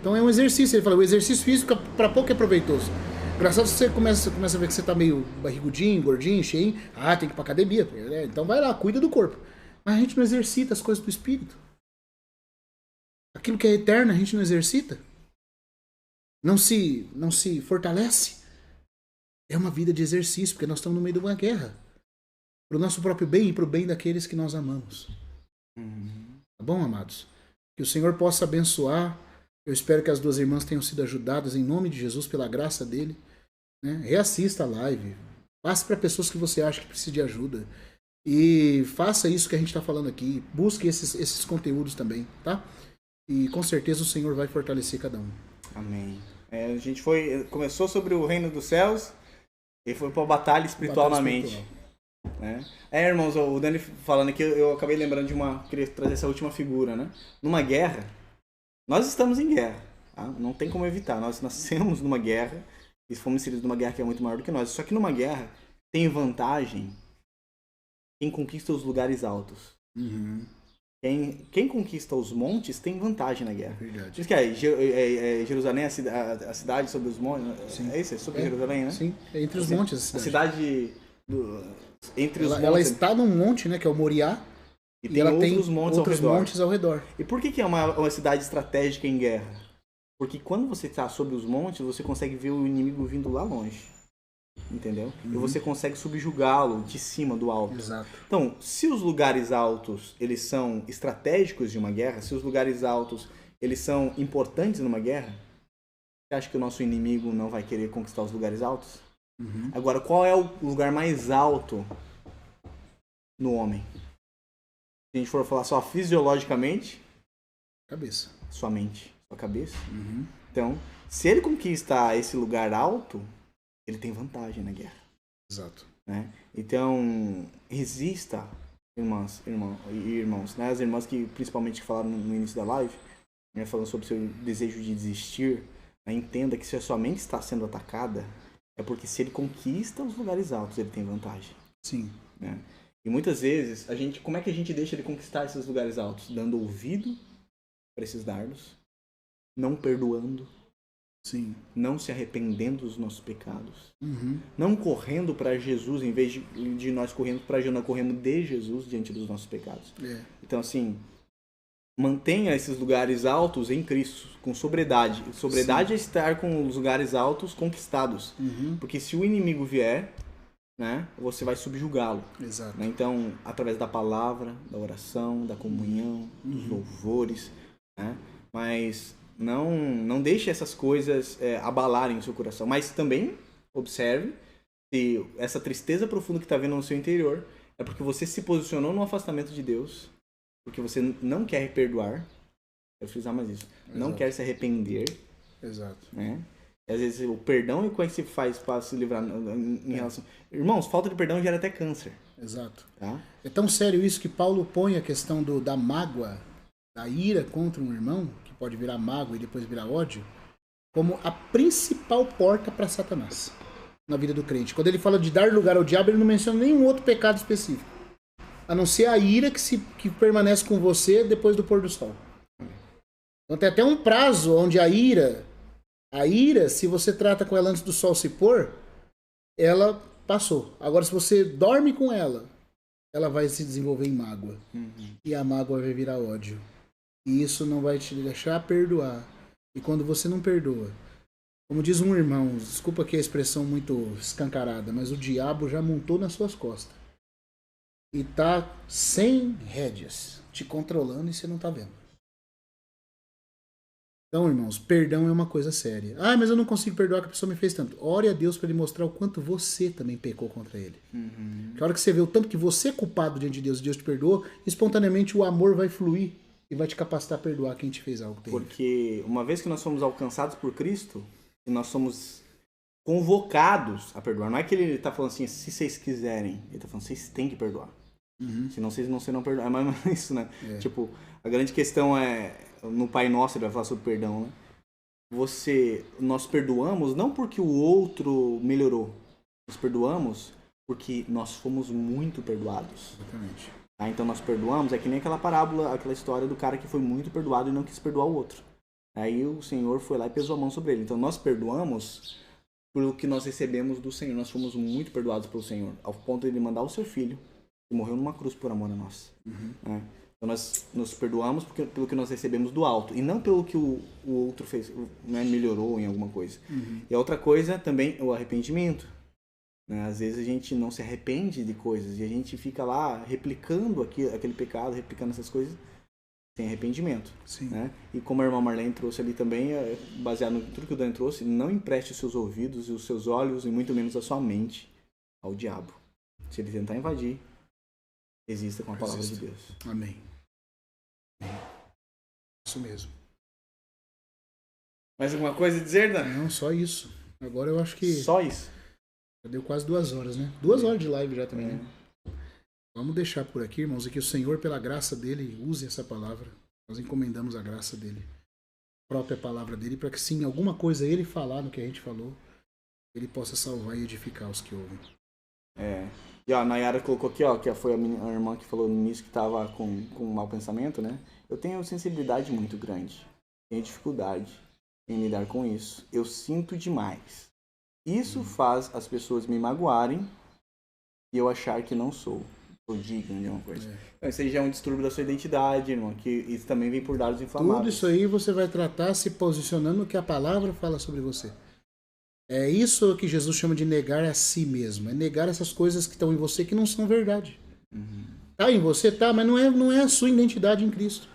Então é um exercício. Ele fala, o exercício físico para pouco é proveitoso. Engraçado, você começa a ver que você tá meio barrigudinho, gordinho, cheio. Tem que ir pra academia. Então vai lá, cuida do corpo. Mas a gente não exercita as coisas do espírito. Aquilo que é eterno a gente não exercita. Não se fortalece. É uma vida de exercício, porque nós estamos no meio de uma guerra. Para o nosso próprio bem e para o bem daqueles que nós amamos. Tá bom, amados? Que o Senhor possa abençoar. Eu espero que as duas irmãs tenham sido ajudadas em nome de Jesus, pela graça dele. Né? Reassista a live. Passe para pessoas que você acha que precisa de ajuda. E faça isso que a gente está falando aqui. Busque esses conteúdos também, tá? E com certeza o Senhor vai fortalecer cada um. Amém. A gente começou sobre o reino dos céus e foi para a batalha espiritual na mente. Né? Irmãos, o Dani falando aqui, eu acabei lembrando queria trazer essa última figura, né? Numa guerra, nós estamos em guerra, tá? Não tem como evitar, nós nascemos numa guerra e fomos inseridos numa guerra que é muito maior do que nós, só que numa guerra tem vantagem quem conquista os lugares altos. Quem conquista os montes tem vantagem na guerra. Verdade. Diz que é Jerusalém, a cidade sobre os montes. Sim. É isso? É sobre Jerusalém, né? Sim, é entre os montes a cidade. Entre os montes. Ela está num monte, né, que é o Moriá. E ela tem outros montes ao redor. E por que é uma cidade estratégica em guerra? Porque quando você está sobre os montes, você consegue ver o inimigo vindo lá longe. Entendeu? E você consegue subjugá-lo de cima, do alto. Exato. Então, se os lugares altos, eles são estratégicos de uma guerra, se os lugares altos, eles são importantes numa guerra, você acha que o nosso inimigo não vai querer conquistar os lugares altos? Agora, qual é o lugar mais alto no homem? Se a gente for falar só fisiologicamente, Cabeça. sua mente, sua cabeça. Então, se ele conquista esse lugar alto, ele tem vantagem na guerra. Exato. Né? Então, resista, irmãos, né? As irmãs que principalmente falaram no início da live, né? Falando sobre o seu desejo de desistir, né? Entenda que se a sua mente está sendo atacada, é porque se ele conquista os lugares altos, ele tem vantagem. Sim. Né? E muitas vezes, como é que a gente deixa ele conquistar esses lugares altos? Dando ouvido para esses dardos, não perdoando, Sim. não se arrependendo dos nossos pecados, não correndo para Jesus, em vez de nós correndo para Jesus, nós corremos de Jesus diante dos nossos pecados. Então, assim, mantenha esses lugares altos em Cristo, com sobriedade. Sobriedade é estar com os lugares altos conquistados. Porque se o inimigo vier, né, você vai subjugá-lo. Exato. Né? Então, através da palavra, da oração, da comunhão, dos louvores, né? Mas não deixe essas coisas abalarem o seu coração. Mas também observe se essa tristeza profunda que está vendo no seu interior é porque você se posicionou no afastamento de Deus, porque você não quer perdoar. Eu frisar mais isso. Exato. Não quer se arrepender. Exato. Né? E às vezes o perdão e como é que se faz para se livrar em relação... Irmãos, falta de perdão gera até câncer. Exato. Tá? É tão sério isso que Paulo põe a questão da mágoa, da ira contra um irmão, que pode virar mágoa e depois virar ódio, como a principal porta para Satanás na vida do crente. Quando ele fala de dar lugar ao diabo, ele não menciona nenhum outro pecado específico, a não ser a ira que permanece com você depois do pôr do sol. Então tem até um prazo onde a ira, se você trata com ela antes do sol se pôr, ela passou. Agora, se você dorme com ela, ela vai se desenvolver em mágoa. E a mágoa vai virar ódio. E isso não vai te deixar perdoar. E quando você não perdoa, como diz um irmão, desculpa aqui a expressão muito escancarada, mas o diabo já montou nas suas costas. E tá sem rédeas, te controlando e você não tá vendo. Então, irmãos, perdão é uma coisa séria. Ah, mas eu não consigo perdoar que a pessoa me fez tanto. Ore a Deus para ele mostrar o quanto você também pecou contra ele. Porque a hora que você vê o tanto que você é culpado diante de Deus e Deus te perdoou, espontaneamente o amor vai fluir e vai te capacitar a perdoar quem te fez algo terrível. Porque uma vez que nós somos alcançados por Cristo, e nós somos convocados a perdoar. Não é que ele está falando assim, se vocês quiserem. Ele está falando, vocês têm que perdoar. Senão vocês não serão perdoados. É mais isso, né? Tipo, a grande questão é... No Pai Nosso ele vai falar sobre perdão, né? Nós perdoamos não porque o outro melhorou. Nós perdoamos porque nós fomos muito perdoados. Exatamente. Tá? Então nós perdoamos, é que nem aquela parábola, aquela história do cara que foi muito perdoado e não quis perdoar o outro. Aí o Senhor foi lá e pesou a mão sobre ele. Então nós perdoamos pelo que nós recebemos do Senhor. Nós fomos muito perdoados pelo Senhor, ao ponto de ele mandar o seu filho, que morreu numa cruz por amor a nós. Né? Então nós nos perdoamos pelo que nós recebemos do alto, e não pelo que o outro fez, né, melhorou em alguma coisa. E a outra coisa também é o arrependimento. Né? Às vezes a gente não se arrepende de coisas, e a gente fica lá replicando aquele pecado, replicando essas coisas, sem arrependimento. Né? E como a irmã Marlene trouxe ali também, baseado no tudo que o Dan trouxe, não empreste os seus ouvidos e os seus olhos, e muito menos a sua mente, ao diabo. Se ele tentar invadir, resista com a palavra de Deus. Amém. Isso mesmo. Mais alguma coisa a dizer, Dan? Não, só isso. Agora eu acho que... Só isso? Já deu quase 2 horas, né? 2 horas de live já também, né? Vamos deixar por aqui, irmãos, e que o Senhor, pela graça dele, use essa palavra. Nós encomendamos a graça dele, a própria palavra dele, para que sim, alguma coisa ele falar no que a gente falou, ele possa salvar e edificar os que ouvem. E ó, a Nayara colocou aqui, ó, que foi a irmã que falou no início que estava com um mau pensamento, né? Eu tenho sensibilidade muito grande, tenho dificuldade em lidar com isso. Eu sinto demais. Isso faz as pessoas me magoarem e eu achar que não sou. digno de alguma coisa. Então, isso aí já é um distúrbio da sua identidade, irmão, que isso também vem por dados inflamáveis. Tudo isso aí você vai tratar se posicionando no que a palavra fala sobre você. É isso que Jesus chama de negar a si mesmo. É negar essas coisas que estão em você que não são verdade. Tá em você, tá, mas não é a sua identidade em Cristo.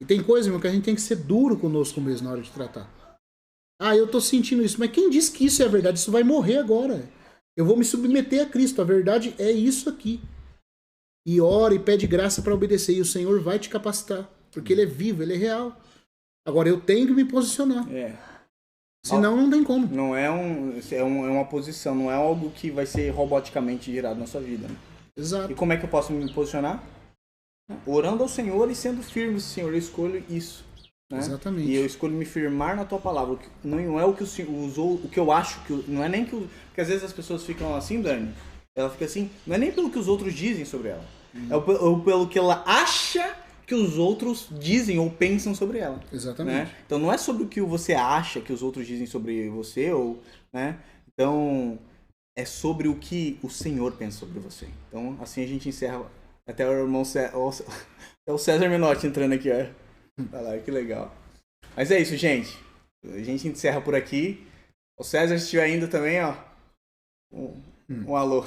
E tem coisa, irmão, que a gente tem que ser duro conosco mesmo na hora de tratar. Ah, eu tô sentindo isso, mas quem diz que isso é a verdade? Isso vai morrer agora. Eu vou me submeter a Cristo. A verdade é isso aqui. E ora e pede graça para obedecer. E o Senhor vai te capacitar. Porque Ele é vivo, Ele é real. Agora eu tenho que me posicionar. Senão não tem como. Não é uma posição, não é algo que vai ser roboticamente gerado na sua vida. Né? Exato. E como é que eu posso me posicionar? Orando ao Senhor e sendo firme, Senhor, eu escolho isso. Né? Exatamente. E eu escolho me firmar na tua palavra. Não é o que o que eu acho, não é nem que. Porque às vezes as pessoas ficam assim, Dani. Ela fica assim, não é nem pelo que os outros dizem sobre ela. É pelo que ela acha que os outros dizem ou pensam sobre ela. Exatamente. Né? Então não é sobre o que você acha que os outros dizem sobre você, ou, né? Então é sobre o que o Senhor pensa sobre você. Então assim a gente encerra. Até o irmão o César Menotti entrando aqui, ó. Olha lá, que legal. Mas é isso, gente. A gente encerra por aqui. O César, se estiver ainda também, ó. Um alô.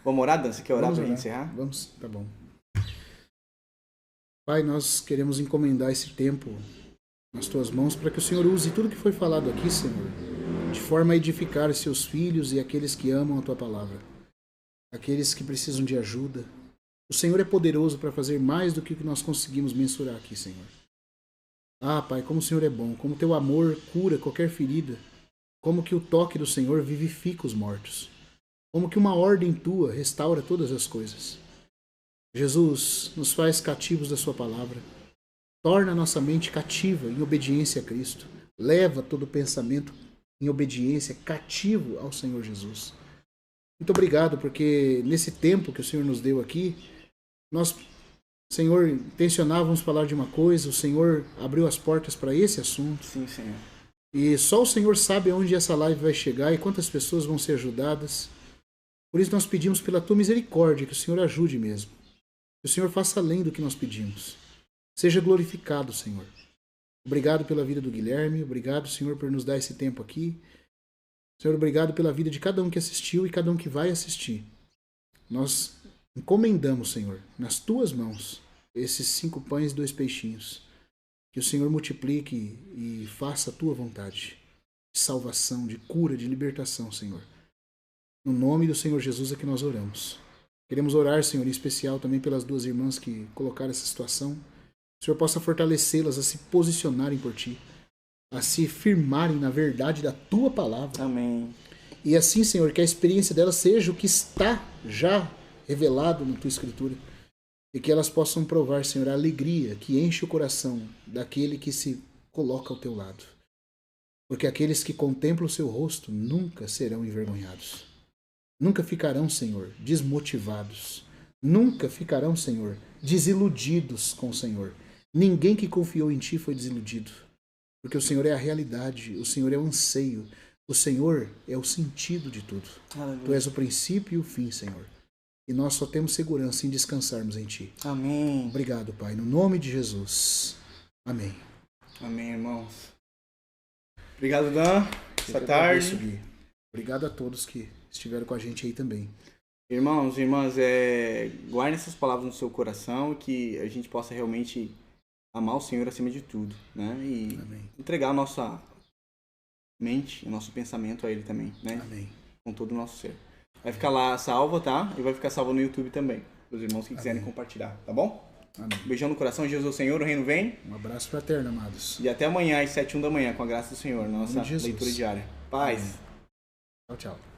Vamos orar, Dan? Você quer orar pra gente encerrar? Vamos, tá bom. Pai, nós queremos encomendar esse tempo nas tuas mãos para que o Senhor use tudo que foi falado aqui, Senhor, de forma a edificar seus filhos e aqueles que amam a tua palavra, aqueles que precisam de ajuda. O Senhor é poderoso para fazer mais do que o que nós conseguimos mensurar aqui, Senhor. Ah, Pai, como o Senhor é bom, como teu amor cura qualquer ferida, como que o toque do Senhor vivifica os mortos, como que uma ordem tua restaura todas as coisas. Jesus, nos faz cativos da sua palavra. Torna a nossa mente cativa em obediência a Cristo. Leva todo pensamento em obediência cativo ao Senhor Jesus. Muito obrigado, porque nesse tempo que o Senhor nos deu aqui, nós, Senhor, intencionávamos falar de uma coisa, o Senhor abriu as portas para esse assunto. Sim, Senhor. E só o Senhor sabe aonde essa live vai chegar e quantas pessoas vão ser ajudadas. Por isso nós pedimos pela tua misericórdia que o Senhor ajude mesmo. Que o Senhor faça além do que nós pedimos. Seja glorificado, Senhor. Obrigado pela vida do Guilherme. Obrigado, Senhor, por nos dar esse tempo aqui. Senhor, obrigado pela vida de cada um que assistiu e cada um que vai assistir. Nós encomendamos, Senhor, nas tuas mãos, esses 5 pães e 2 peixinhos. Que o Senhor multiplique e faça a tua vontade. De salvação, de cura, de libertação, Senhor. No nome do Senhor Jesus é que nós oramos. Queremos orar, Senhor, em especial também pelas 2 irmãs que colocaram essa situação. O Senhor possa fortalecê-las a se posicionarem por Ti, a se firmarem na verdade da Tua palavra. Amém. E assim, Senhor, que a experiência delas seja o que está já revelado na Tua Escritura. E que elas possam provar, Senhor, a alegria que enche o coração daquele que se coloca ao Teu lado. Porque aqueles que contemplam o Seu rosto nunca serão envergonhados. Nunca ficarão, Senhor, desmotivados. Nunca ficarão, Senhor, desiludidos com o Senhor. Ninguém que confiou em Ti foi desiludido. Porque o Senhor é a realidade, o Senhor é o anseio, o Senhor é o sentido de tudo. Aleluia. Tu és o princípio e o fim, Senhor. E nós só temos segurança em descansarmos em Ti. Amém. Obrigado, Pai, no nome de Jesus. Amém. Amém, irmãos. Obrigado, Dan. Essa tarde. Obrigado a todos que estiveram com a gente aí também. Irmãos e irmãs, guardem essas palavras no seu coração e que a gente possa realmente amar o Senhor acima de tudo, né? E Amém. entregar a nossa mente, o nosso pensamento a Ele também, né? Amém. Com todo o nosso ser. Vai ficar lá salvo, tá? E vai ficar salvo no YouTube também, os irmãos que quiserem compartilhar, tá bom? Amém. Beijão no coração, Jesus é o Senhor, o reino vem. Um abraço fraterno, amados. E até amanhã às 7h da manhã, com a graça do Senhor, na nossa Jesus. leitura diária. Paz. Amém. Tchau, tchau.